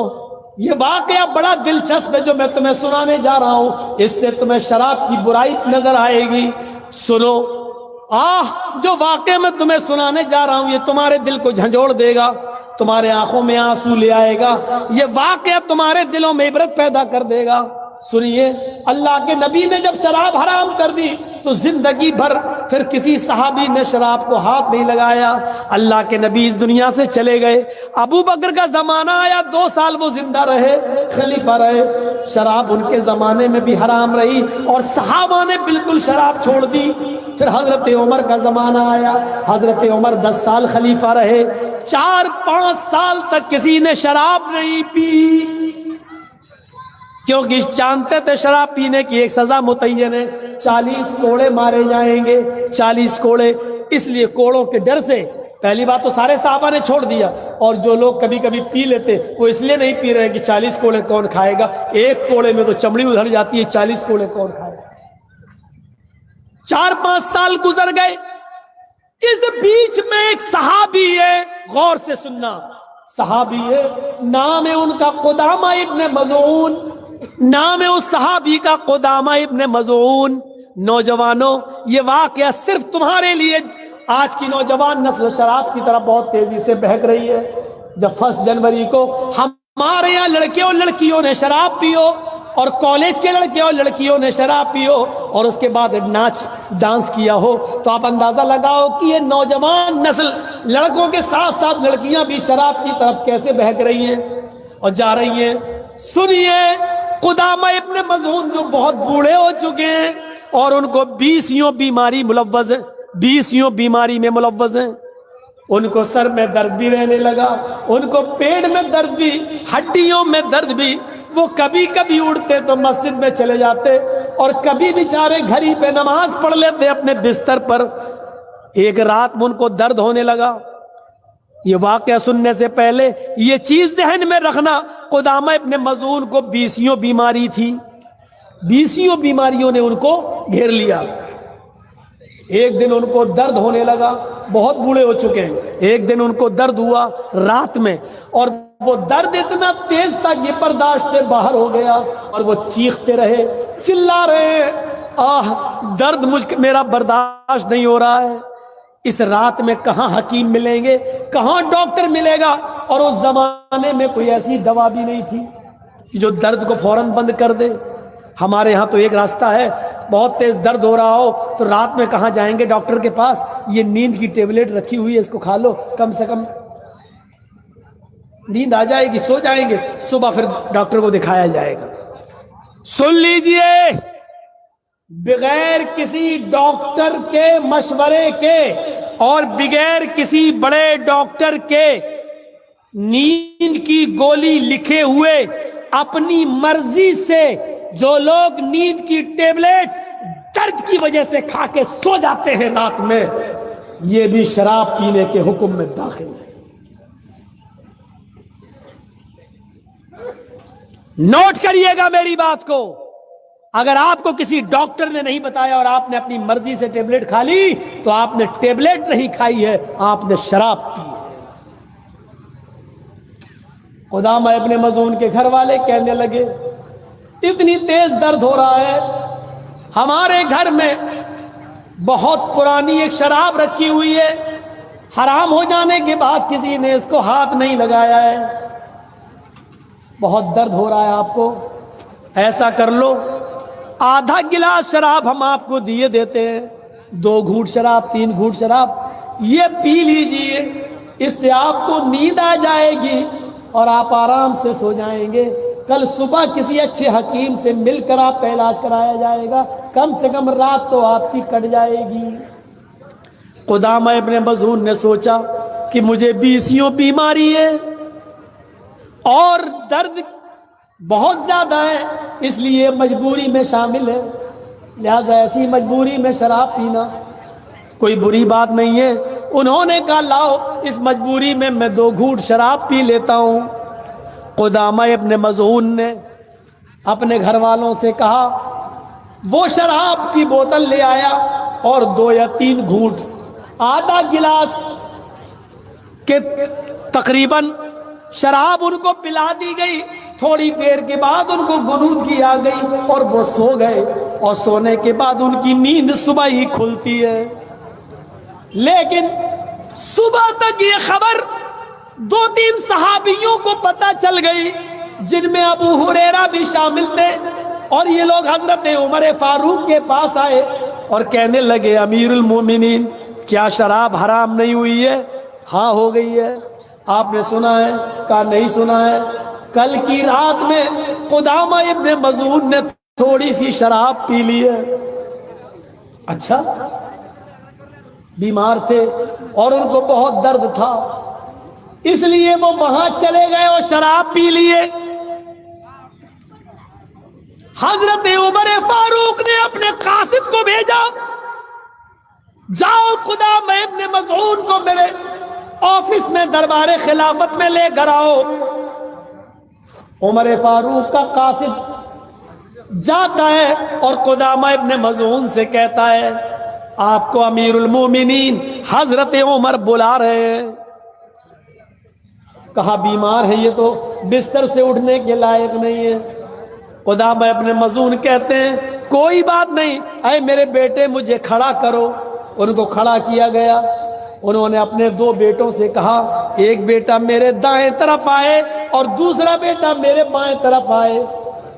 یہ واقعہ بڑا دلچسپ ہے جو میں تمہیں سنانے جا رہا ہوں، اس سے تمہیں شراب کی برائی نظر آئے گی۔ سنو، جو واقعہ میں تمہیں سنانے جا رہا ہوں یہ تمہارے دل کو جھنجھوڑ دے گا، تمہارے آنکھوں میں آنسو لے آئے گا، یہ واقعہ تمہارے دلوں میں عبرت پیدا کر دے گا۔ سنیے، اللہ کے نبی نے جب شراب حرام کر دی تو زندگی بھر پھر کسی صحابی نے شراب کو ہاتھ نہیں لگایا۔ اللہ کے نبی اس دنیا سے چلے گئے، ابو بکر کا زمانہ آیا، 2 سال وہ زندہ رہے، خلیفہ رہے، شراب ان کے زمانے میں بھی حرام رہی اور صحابہ نے بالکل شراب چھوڑ دی۔ پھر حضرت عمر کا زمانہ آیا، حضرت عمر 10 سال خلیفہ رہے، 4-5 سال تک کسی نے شراب نہیں پی، کیونکہ جانتے تھے شراب پینے کی ایک سزا متعین ہے، 40 کوڑے مارے جائیں گے، 40 کوڑے۔ اس لیے کوڑوں کے ڈر سے پہلی بات تو سارے صحابہ نے چھوڑ دیا، اور جو لوگ کبھی کبھی پی لیتے وہ اس لیے نہیں پی رہے کہ 40 کوڑے کون کھائے گا، ایک کوڑے میں تو چمڑی ادھر جاتی ہے، 40 کوڑے کون کھائے گا۔ 4-5 سال گزر گئے، اس بیچ میں ایک صحابی ہے، غور سے سننا، صحابی ہے، نام ہے ان کا قدامہ ابن مظعون، نام ہے اس صحابی کا قدامہ ابن مظعون۔ نوجوانوں یہ واقعہ صرف تمہارے لیے، آج کی نوجوان نسل شراب کی طرف بہت تیزی سے بہک رہی ہے۔ جب 1 جنوری کو ہمارے یہاں لڑکے اور لڑکیوں نے شراب پیو، اور کالج کے لڑکے اور لڑکیوں نے شراب پیو، اور اس کے بعد ناچ ڈانس کیا ہو، تو آپ اندازہ لگاؤ کہ یہ نوجوان نسل، لڑکوں کے ساتھ ساتھ لڑکیاں بھی شراب کی طرف کیسے بہک رہی ہیں اور جا رہی ہیں۔ سنیے، قدامہ ابن مظعون جو بہت بوڑھے ہو چکے ہیں اور ان کو 20 بیماری ملوث ہے، 20 بیماری میں ملوث ہیں، ان کو سر میں درد بھی رہنے لگا، ان کو پیٹ میں درد بھی، ہڈیوں میں درد بھی، وہ کبھی کبھی اٹھتے تو مسجد میں چلے جاتے اور کبھی بیچارے گھر ہی پہ نماز پڑھ لیتے اپنے بستر پر۔ ایک رات میں ان کو درد ہونے لگا۔ یہ واقعہ سننے سے پہلے یہ چیز ذہن میں رکھنا، قدامہ ابن مظعون کو 20 بیماری تھی، 20 بیماریوں نے ان کو گھیر لیا۔ ایک دن ان کو درد ہونے لگا، بہت بوڑھے ہو چکے ہیں، ایک دن ان کو درد ہوا رات میں، اور وہ درد اتنا تیز تھا کہ برداشت سے باہر ہو گیا، اور وہ چیختے رہے، چلا رہے ہیں، درد میرا برداشت نہیں ہو رہا ہے۔ اس رات میں کہاں حکیم ملیں گے، کہاں ڈاکٹر ملے گا، اور اس زمانے میں کوئی ایسی دوا بھی نہیں تھی کہ جو درد کو فوراً بند کر دے۔ ہمارے ہاں تو ایک راستہ ہے، بہت تیز درد ہو رہا ہو تو رات میں کہاں جائیں گے ڈاکٹر کے پاس، یہ نیند کی ٹیبلٹ رکھی ہوئی ہے، اس کو کھا لو، کم سے کم نیند آ جائے گی، سو جائیں گے، صبح پھر ڈاکٹر کو دکھایا جائے گا۔ سن لیجئے، بغیر کسی ڈاکٹر کے مشورے کے اور بغیر کسی بڑے ڈاکٹر کے نیند کی گولی لکھے ہوئے اپنی مرضی سے جو لوگ نیند کی ٹیبلٹ درد کی وجہ سے کھا کے سو جاتے ہیں رات میں، یہ بھی شراب پینے کے حکم میں داخل ہے۔ نوٹ کریے گا میری بات کو، اگر آپ کو کسی ڈاکٹر نے نہیں بتایا اور آپ نے اپنی مرضی سے ٹیبلٹ کھا لی تو آپ نے ٹیبلٹ نہیں کھائی ہے، آپ نے شراب پی ہے۔ قدامہ ابن مظعون کے گھر والے کہنے لگے، اتنی تیز درد ہو رہا ہے، ہمارے گھر میں بہت پرانی ایک شراب رکھی ہوئی ہے، حرام ہو جانے کے بعد کسی نے اس کو ہاتھ نہیں لگایا ہے، بہت درد ہو رہا ہے آپ کو، ایسا کر لو آدھا گلاس شراب ہم آپ کو دیے دیتے ہیں، 2 گھونٹ شراب 3 گھونٹ شراب یہ پی لیجئے، اس سے آپ کو نیند آ جائے گی اور آپ آرام سے سو جائیں گے، کل صبح کسی اچھے حکیم سے مل کر آپ کا علاج کرایا جائے گا، کم سے کم رات تو آپ کی کٹ جائے گی۔ قدامہ ابن مظعون نے سوچا کہ مجھے 20 بیماری ہے اور درد بہت زیادہ ہے، اس لیے مجبوری میں شامل ہے، لہذا ایسی مجبوری میں شراب پینا کوئی بری بات نہیں ہے۔ انہوں نے کہا لاؤ اس مجبوری میں 2 گھونٹ شراب پی لیتا ہوں۔ قدامہ ابن مظعون نے اپنے گھر والوں سے کہا، وہ شراب کی بوتل لے آیا اور 2 یا 3 گھونٹ آدھا گلاس کے تقریباً شراب ان کو پلا دی گئی، تھوڑی دیر کے بعد ان کو غنودگی آ گئی اور وہ سو گئے، اور سونے کے بعد ان کی نیند صبح ہی کھلتی ہے، لیکن صبح تک یہ خبر 2-3 صحابیوں کو پتہ چل گئی، جن میں ابو ہریرہ بھی شامل تھے، اور یہ لوگ حضرت عمر فاروق کے پاس آئے اور کہنے لگے امیر المومنین کیا شراب حرام نہیں ہوئی ہے؟ ہاں ہو گئی ہے۔ آپ نے سنا ہے؟ کہا نہیں سنا ہے، کل کی رات میں قدامہ ابن مظعون نے تھوڑی سی شراب پی لی ہے۔ اچھا، بیمار تھے اور ان کو بہت درد تھا، اس لیے وہ وہاں چلے گئے اور شراب پی لیے۔ حضرت عمر فاروق نے اپنے قاصد کو بھیجا، جاؤ قدامہ ابن مظعون کو میرے آفس میں دربار خلافت میں لے کر آؤ۔ عمر فاروق کا قاصد جاتا ہے اور قدامہ ابن مظعون سے کہتا ہے آپ کو امیر المومنین حضرت عمر بلا رہے ہیں۔ کہا بیمار ہے یہ تو بستر سے اٹھنے کے لائق نہیں ہے۔ قدامہ ابن مظعون کہتے ہیں کوئی بات نہیں، اے میرے بیٹے مجھے کھڑا کرو۔ ان کو کھڑا کیا گیا، انہوں نے اپنے 2 بیٹوں سے کہا ایک بیٹا میرے دائیں طرف آئے اور دوسرا بیٹا میرے بائیں طرف آئے،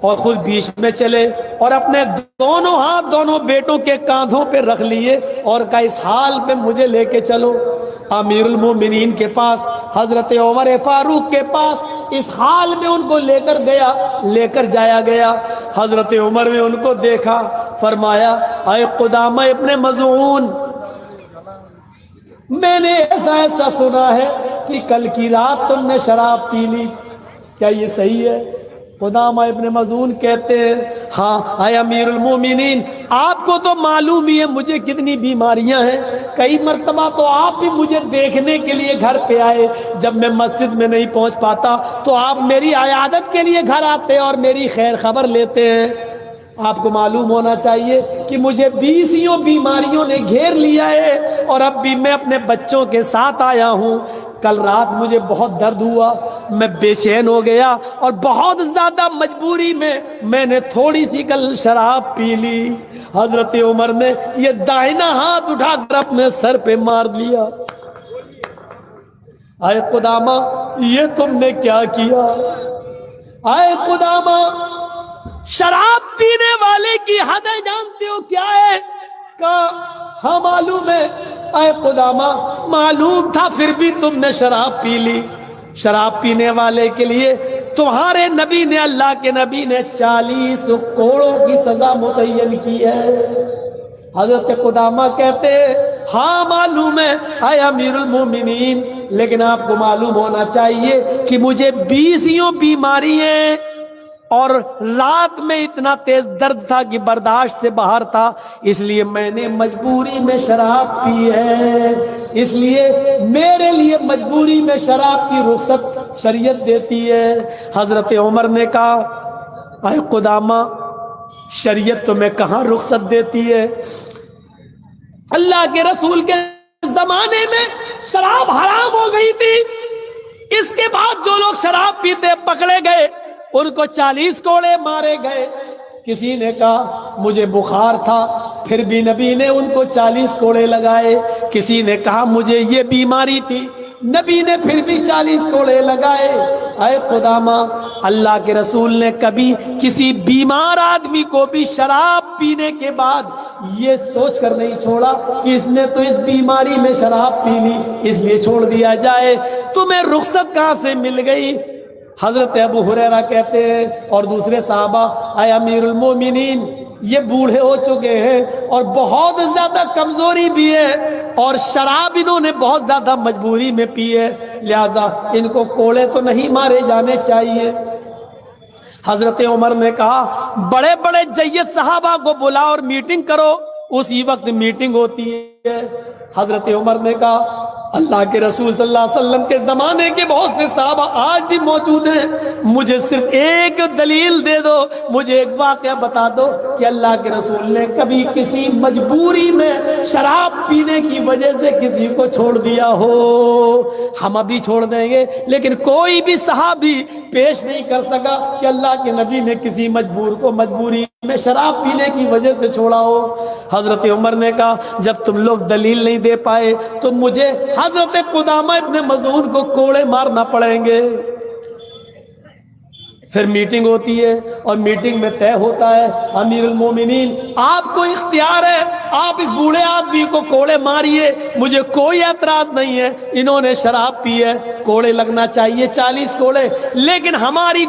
اور خود بیچ میں چلے اور اپنے دونوں ہاتھ دونوں بیٹوں کے کاندھوں پہ رکھ لیے اور کہا اس حال میں مجھے لے کے چلو امیر المومنین کے پاس، حضرت عمر فاروق کے پاس۔ اس حال میں ان کو لے کر جایا گیا۔ حضرت عمر نے ان کو دیکھا، فرمایا اے قدامہ ابن مظعون، میں نے ایسا سنا ہے کہ کل کی رات تم نے شراب پی لی، کیا یہ صحیح ہے؟ قدامہ ابن مظعون کہتے ہیں ہاں اے امیر المومنین، آپ کو تو معلوم ہی ہے مجھے کتنی بیماریاں ہیں، کئی مرتبہ تو آپ بھی مجھے دیکھنے کے لیے گھر پہ آئے، جب میں مسجد میں نہیں پہنچ پاتا تو آپ میری عیادت کے لیے گھر آتے اور میری خیر خبر لیتے ہیں۔ آپ کو معلوم ہونا چاہیے کہ مجھے 20 بیماریوں نے گھیر لیا ہے اور اب بھی میں اپنے بچوں کے ساتھ آیا ہوں۔ کل رات مجھے بہت درد ہوا، میں بے چین ہو گیا اور بہت زیادہ مجبوری میں نے تھوڑی سی کل شراب پی لی۔ حضرت عمر نے یہ دائنا ہاتھ اٹھا کر اپنے سر پہ مار لیا۔ اے قدامہ یہ تم نے کیا کیا؟ اے قدامہ شراب پینے والے کی حد جانتے ہو کیا ہے؟ کہا ہاں معلوم ہے۔ اے قدامہ معلوم تھا پھر بھی تم نے شراب پی لی۔ شراب پینے والے کے لیے تمہارے نبی نے، اللہ کے نبی نے 40 کوڑوں کی سزا متعین کی ہے۔ حضرت قدامہ کہتے ہیں ہاں معلوم ہے اے امیر المومنین، لیکن آپ کو معلوم ہونا چاہیے کہ مجھے 20 بیماری ہیں اور رات میں اتنا تیز درد تھا کہ برداشت سے باہر تھا، اس لیے میں نے مجبوری میں شراب پی ہے، اس لیے میرے لیے مجبوری میں شراب کی رخصت شریعت دیتی ہے۔ حضرت عمر نے کہا اے قدامہ شریعت تمہیں کہاں رخصت دیتی ہے؟ اللہ کے رسول کے زمانے میں شراب حرام ہو گئی تھی، اس کے بعد جو لوگ شراب پیتے پکڑے گئے ان کو 40 کوڑے مارے گئے۔ کسی نے کہا مجھے بخار تھا، پھر بھی نبی نے ان کو 40 کوڑے لگائے. کسی نے کہا مجھے یہ بیماری تھی, نبی نے پھر بھی 40 کوڑے لگائے. اے قدامہ, اللہ کے رسول نے کبھی کسی بیمار آدمی کو بھی شراب پینے کے بعد یہ سوچ کر نہیں چھوڑا کہ اس نے تو اس بیماری میں شراب پی لی اس لیے چھوڑ دیا جائے. تمہیں رخصت کہاں سے مل گئی؟ حضرت ابو ہریرہ کہتے ہیں اور دوسرے صحابہ, اے امیر المومنین, یہ بوڑھے ہو چکے ہیں اور بہت زیادہ کمزوری بھی ہے اور شراب انہوں نے بہت زیادہ مجبوری میں پی ہے, لہذا ان کو کوڑے تو نہیں مارے جانے چاہیے. حضرت عمر نے کہا بڑے بڑے جید صحابہ کو بلا اور میٹنگ کرو. اسی وقت میٹنگ ہوتی ہے. حضرت عمر نے کہا اللہ کے رسول صلی اللہ علیہ وسلم کے زمانے کے بہت سے صحابہ آج بھی موجود ہیں, مجھے صرف ایک دلیل دے دو, مجھے ایک واقعہ بتا دو کہ اللہ کے رسول نے کبھی کسی مجبوری میں شراب پینے کی وجہ سے کسی کو چھوڑ دیا ہو. ہم ابھی چھوڑ دیں گے, لیکن کوئی بھی صحابی پیش نہیں کر سکا کہ اللہ کے نبی نے کسی مجبور کو مجبوری میں شراب پینے کی وجہ سے چھوڑا ہو. حضرت عمر نے کہا جب تم لوگ دلیل نہیں دے پائے تو مجھے حضرت قدامہ ابن مظعون کو کوڑے مارنا پڑیں گے. پھر میٹنگ ہوتی ہے اور میٹنگ میں طے ہوتا ہے امیر المومنین آپ کو اختیار ہے, آپ اس بوڑھے آدمی کو کوڑے ماریے, مجھے کوئی اعتراض نہیں ہے, انہوں نے شراب پی ہے, کوڑے لگنا چاہیے 40 کوڑے, لیکن ہماری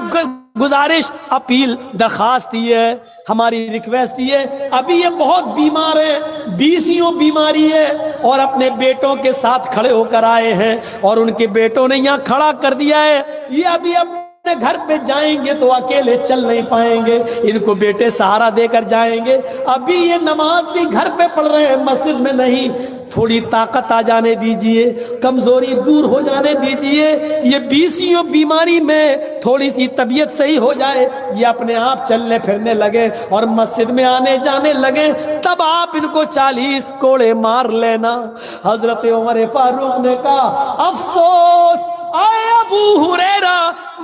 گزارش اپیل درخواست یہ ہے, ہماری ریکویسٹ یہ ہے, ابھی یہ بہت بیمار ہے, بیسیوں بیماری ہے اور اپنے بیٹوں کے ساتھ کھڑے ہو کر آئے ہیں اور ان کے بیٹوں نے یہاں کھڑا کر دیا ہے, یہ ابھی اپنے گھر پہ جائیں گے تو اکیلے چل نہیں پائیں گے, ان کو بیٹے سہارا دے کر جائیں گے, ابھی یہ نماز بھی گھر پہ پڑھ رہے ہیں مسجد میں نہیں, تھوڑی طاقت آ جانے دیجئے, کمزوری دور ہو جانے دیجئے, یہ بیسیوں بیماری میں تھوڑی سی طبیعت صحیح ہو جائے, یہ اپنے آپ چلنے پھرنے لگے اور مسجد میں آنے جانے لگے, تب آپ ان کو 40 کوڑے مار لینا. حضرت عمر فاروق نے کہا افسوس اے ابو ہریرہ,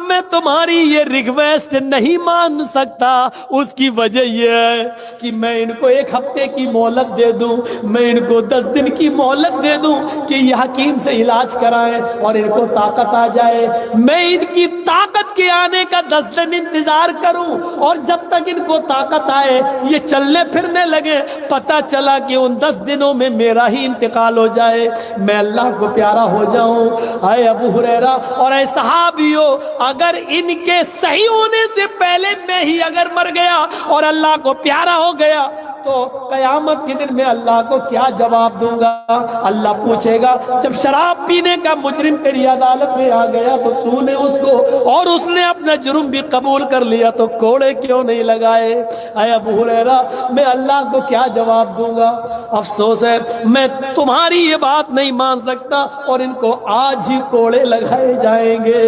میں تمہاری یہ ریکویسٹ نہیں مان سکتا. اس کی وجہ یہ ہے کہ میں ان کو 1 ہفتے کی مہلت دے دوں, میں ان کو 10 دن کی مہلت دے دوں کہ یہ حکیم سے علاج کرائیں اور ان کو طاقت آ جائے, میں ان کی طاقت کے آنے کا 10 دن انتظار کروں اور جب تک ان کو طاقت آئے یہ چلنے پھرنے لگے, پتہ چلا کہ ان 10 دنوں میں میرا ہی انتقال ہو جائے, میں اللہ کو پیارا ہو جاؤں. اے ابو ہریرہ اور اے صحابیو, اگر ان کے صحیح ہونے سے پہلے میں ہی اگر مر گیا اور اللہ کو پیارا ہو گیا تو قیامت کے دن میں اللہ کو کیا جواب دوں گا؟ اللہ پوچھے گا جب شراب پینے کا مجرم تیری عدالت میں آ گیا تو تو نے اس کو اور اس نے اپنا جرم بھی قبول کر لیا تو کوڑے کیوں نہیں لگائے؟ اے ابو ہریرہ میں اللہ کو کیا جواب دوں گا؟ افسوس ہے میں تمہاری یہ بات نہیں مان سکتا اور ان کو آج ہی کوڑے لگائے جائیں گے.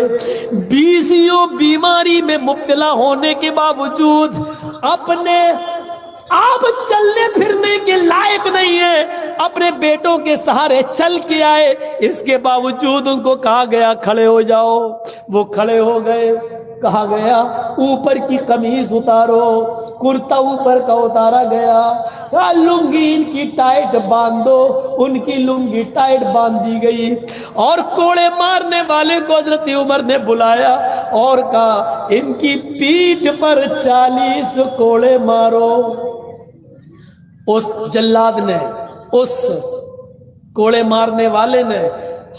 بیسیوں بیماری میں مبتلا ہونے کے باوجود اپنے آپ چلنے پھرنے کے لائق نہیں ہے, اپنے بیٹوں کے سہارے چل کے آئے, اس کے باوجود ان کو کہا گیا کھڑے ہو جاؤ, وہ کھڑے ہو گئے. کہا گیا اوپر کی قمیض اتارو, کرتا اوپر کا اتارا گیا, لنگی ان کی ٹائٹ باندھو, ان کی لنگی ٹائٹ باندھ دی گئی اور کوڑے مارنے والے کو حضرت عمر نے بلایا اور کہا ان کی پیٹھ پر 40 کوڑے مارو. اس جلاد نے, اس کوڑے مارنے والے نے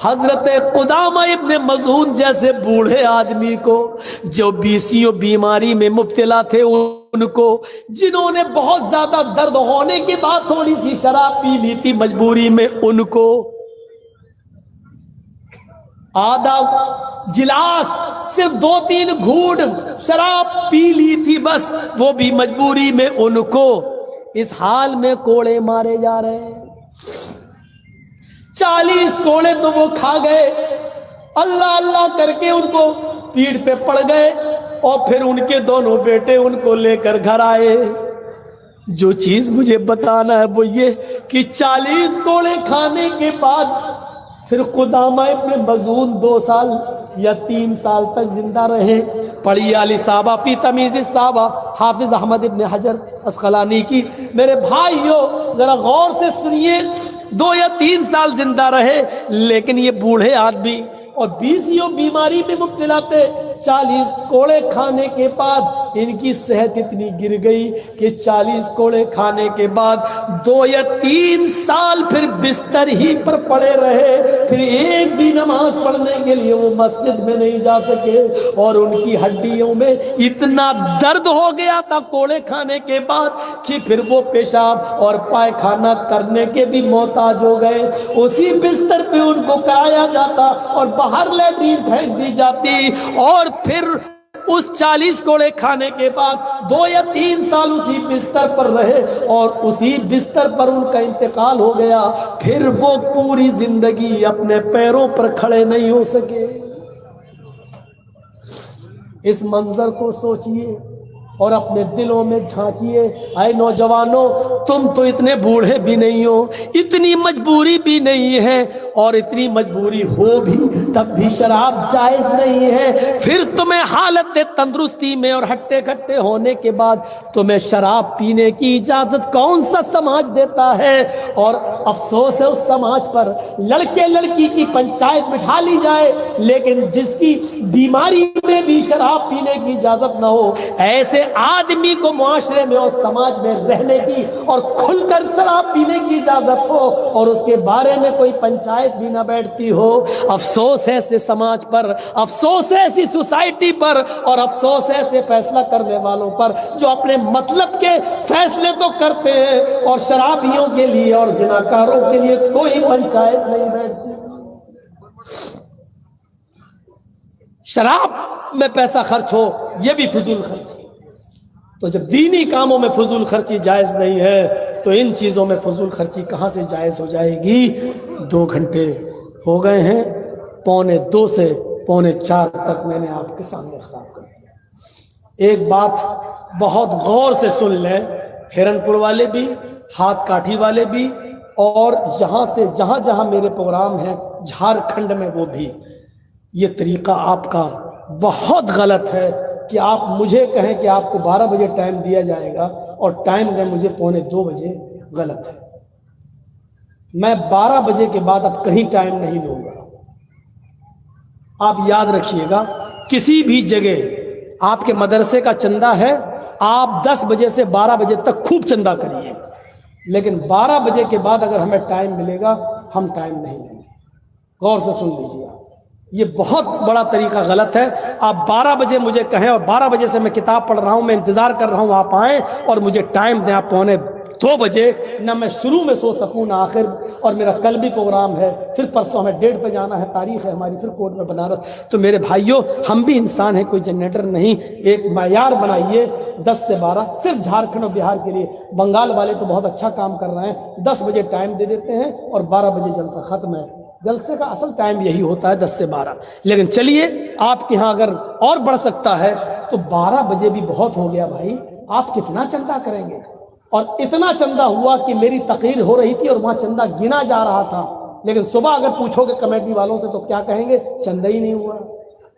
حضرت قدامہ ابن مظعون جیسے بوڑھے آدمی کو, جو بیسیوں بیماری میں مبتلا تھے, ان کو جنہوں نے بہت زیادہ درد ہونے کے بعد تھوڑی سی شراب پی لی تھی مجبوری میں, ان کو آدھا گلاس صرف 2-3 گھونٹ شراب پی لی تھی بس, وہ بھی مجبوری میں, ان کو اس حال میں کوڑے مارے جا رہے ہیں. 40 کوڑے تو وہ کھا گئے, اللہ اللہ کر کے ان کو پیٹھ پہ پڑ گئے اور پھر ان کے دونوں بیٹے ان کو لے کر گھر آئے. جو چیز مجھے بتانا ہے وہ یہ کہ 40 کوڑے کھانے کے بعد پھر قدامہ ابن مظعون 2 سال یا 3 سال تک زندہ رہے. پڑھیے الاصابہ فی تمیز الصحابہ حافظ احمد ابن حجر اسقلانی کی. میرے بھائیو ذرا غور سے سنیے، 2 یا 3 سال زندہ رہے، لیکن یہ بوڑھے آدمی اور 20 بیماری میں مبتلا تھے. 40 کوڑے کھانے کے بعد ان کی صحت اتنی گر گئی کہ 40 کوڑے کھانے کے بعد 2 یا 3 سال پھر بستر ہی پر پڑے رہے. پھر ایک بھی نماز پڑھنے کے لیے وہ مسجد میں نہیں جا سکے، اور ان کی ہڈیوں میں اتنا درد ہو گیا تھا کوڑے کھانے کے بعد کہ پھر وہ پیشاب اور پائخانہ کرنے کے بھی محتاج ہو گئے. اسی بستر پہ ان کو کرایا جاتا اور باہر لیٹرین پھینک دی جاتی، اور پھر اس 40 کوڑے کھانے کے بعد 2 یا 3 سال اسی بستر پر رہے، اور اسی بستر پر ان کا انتقال ہو گیا. پھر وہ پوری زندگی اپنے پیروں پر کھڑے نہیں ہو سکے. اس منظر کو سوچئے اور اپنے دلوں میں جھانکیے. اے نوجوانوں، تم تو اتنے بوڑھے بھی نہیں ہو، اتنی مجبوری بھی نہیں ہے، اور اتنی مجبوری ہو بھی تب بھی شراب جائز نہیں ہے. پھر تمہیں حالت تندرستی میں اور ہٹے کھٹے ہونے کے بعد تمہیں شراب پینے کی اجازت کون سا سماج دیتا ہے؟ اور افسوس ہے اس سماج پر. لڑکے لڑکی کی پنچایت بٹھا لی جائے، لیکن جس کی بیماری میں بھی شراب پینے کی اجازت نہ ہو، ایسے آدمی کو معاشرے میں اور سماج میں رہنے کی اور کھل کر شراب پینے کی اجازت ہو، اور اس کے بارے میں کوئی پنچایت بھی نہ بیٹھتی ہو. افسوس ہے ایسے سماج پر، افسوس ہے ایسی سوسائٹی پر، اور افسوس ہے ایسے فیصلہ کرنے والوں پر جو اپنے مطلب کے فیصلے تو کرتے ہیں، اور شرابیوں کے لیے اور زناکاروں کے لیے کوئی پنچایت نہیں بیٹھتی. شراب میں پیسہ خرچ ہو یہ بھی فضول خرچ ہے. تو جب دینی کاموں میں فضول خرچی جائز نہیں ہے تو ان چیزوں میں فضول خرچی کہاں سے جائز ہو جائے گی؟ 2 گھنٹے ہو گئے ہیں، 2:45 سے 3:45 تک میں نے آپ کے سامنے خطاب کر دیا. ایک بات بہت غور سے سن لیں، ہرن پور والے بھی، ہاتھ کاٹھی والے بھی، اور یہاں سے جہاں جہاں میرے پروگرام ہیں جھارکھنڈ میں وہ بھی. یہ طریقہ آپ کا بہت غلط ہے کہ آپ مجھے کہیں کہ آپ کو 12 بجے ٹائم دیا جائے گا اور ٹائم دیں مجھے 1:45 بجے. غلط ہے. میں 12 بجے کے بعد اب کہیں ٹائم نہیں لوں گا. آپ یاد رکھیے گا، کسی بھی جگہ آپ کے مدرسے کا چندہ ہے، آپ 10 بجے سے 12 بجے تک خوب چندہ کریے، لیکن 12 بجے کے بعد اگر ہمیں ٹائم ملے گا ہم ٹائم نہیں لیں گے. غور سے سن لیجیے آپ، یہ بہت بڑا طریقہ غلط ہے. آپ 12 بجے مجھے کہیں اور 12 بجے سے میں کتاب پڑھ رہا ہوں، میں انتظار کر رہا ہوں آپ آئیں اور مجھے ٹائم دیں. آپ 1:45 بجے نہ میں شروع میں سو سکوں نہ آخر، اور میرا کل بھی پروگرام ہے، پھر پرسوں ہمیں 1:30 پہ جانا ہے، تاریخ ہے ہماری، پھر کوٹ میں بنارس. تو میرے بھائیوں، ہم بھی انسان ہیں، کوئی جنریٹر نہیں. ایک معیار بنائیے 10 سے 12 صرف جھارکھنڈ اور بہار کے لیے. بنگال والے تو بہت اچھا کام کر رہے ہیں، 10 بجے ٹائم دے دیتے ہیں اور 12 بجے جلسہ ختم ہے. جلسے کا اصل ٹائم یہی ہوتا ہے 10 سے 12. لیکن چلیے، آپ کے ہاں اگر اور بڑھ سکتا ہے تو 12 بجے بھی بہت ہو گیا بھائی. آپ کتنا چندہ کریں گے؟ اور اتنا چندہ ہوا کہ میری تقریر ہو رہی تھی اور وہاں چندہ گنا جا رہا تھا، لیکن صبح اگر پوچھو گے کمیٹی والوں سے تو کیا کہیں گے؟ چندہ ہی نہیں ہوا،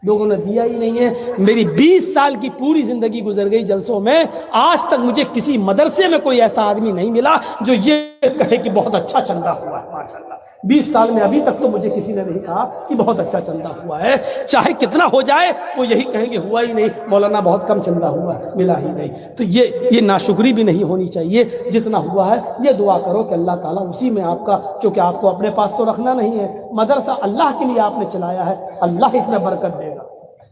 لوگوں نے دیا ہی نہیں ہے. میری 20 سال کی پوری زندگی گزر گئی جلسوں میں، آج تک مجھے کسی مدرسے میں کوئی ایسا آدمی نہیں ملا جو یہ کہے کہ بہت اچھا چندہ ہوا ہے. ماشاءاللہ 20 سال میں ابھی تک تو مجھے کسی نے نہیں کہا کہ بہت اچھا چندہ ہوا ہے. چاہے کتنا ہو جائے وہ یہی کہیں گے ہوا ہی نہیں، مولانا بہت کم چندہ ہوا ہے، ملا ہی نہیں. تو یہ ناشکری بھی نہیں ہونی چاہیے. جتنا ہوا ہے یہ دعا کرو کہ اللہ تعالیٰ اسی میں آپ کا، کیونکہ آپ کو اپنے پاس تو رکھنا نہیں ہے، مدرسہ اللہ کے لیے آپ نے چلایا ہے، اللہ اس میں برکت دے گا.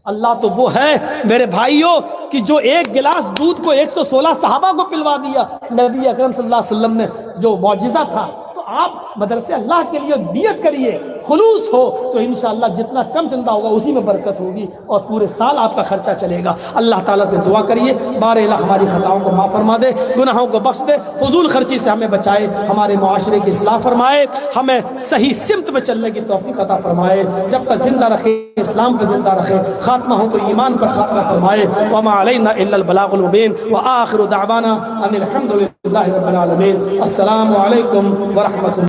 اللہ تو وہ ہے میرے بھائیوں کہ جو 1 گلاس دودھ کو 116 صحابہ کو پلوا دیا. نبی اکرم صلی اللہ علیہ وسلم نے جو معجزہ تھا. تو آپ مدرسے اللہ کے لیے نیت کریے، خلوص ہو تو انشاءاللہ جتنا کم چندہ ہوگا اسی میں برکت ہوگی اور پورے سال آپ کا خرچہ چلے گا. اللہ تعالیٰ سے دعا کریے بار الہ ہماری خطاؤں کو معاف فرما دے، گناہوں کو بخش دے، فضول خرچی سے ہمیں بچائے، ہمارے معاشرے کی اصلاح فرمائے، ہمیں صحیح سمت میں چلنے کی توفیق عطا فرمائے. جب تک زندہ رکھے اسلام پہ زندہ رکھے، خاتمہ ہو تو ایمان پر خاتمہ فرمائے. وما علینا الا البلاغ المبین وآخر دعوانا ان الحمد للہ رب العالمین. السلام علیکم ورحمۃ اللہ.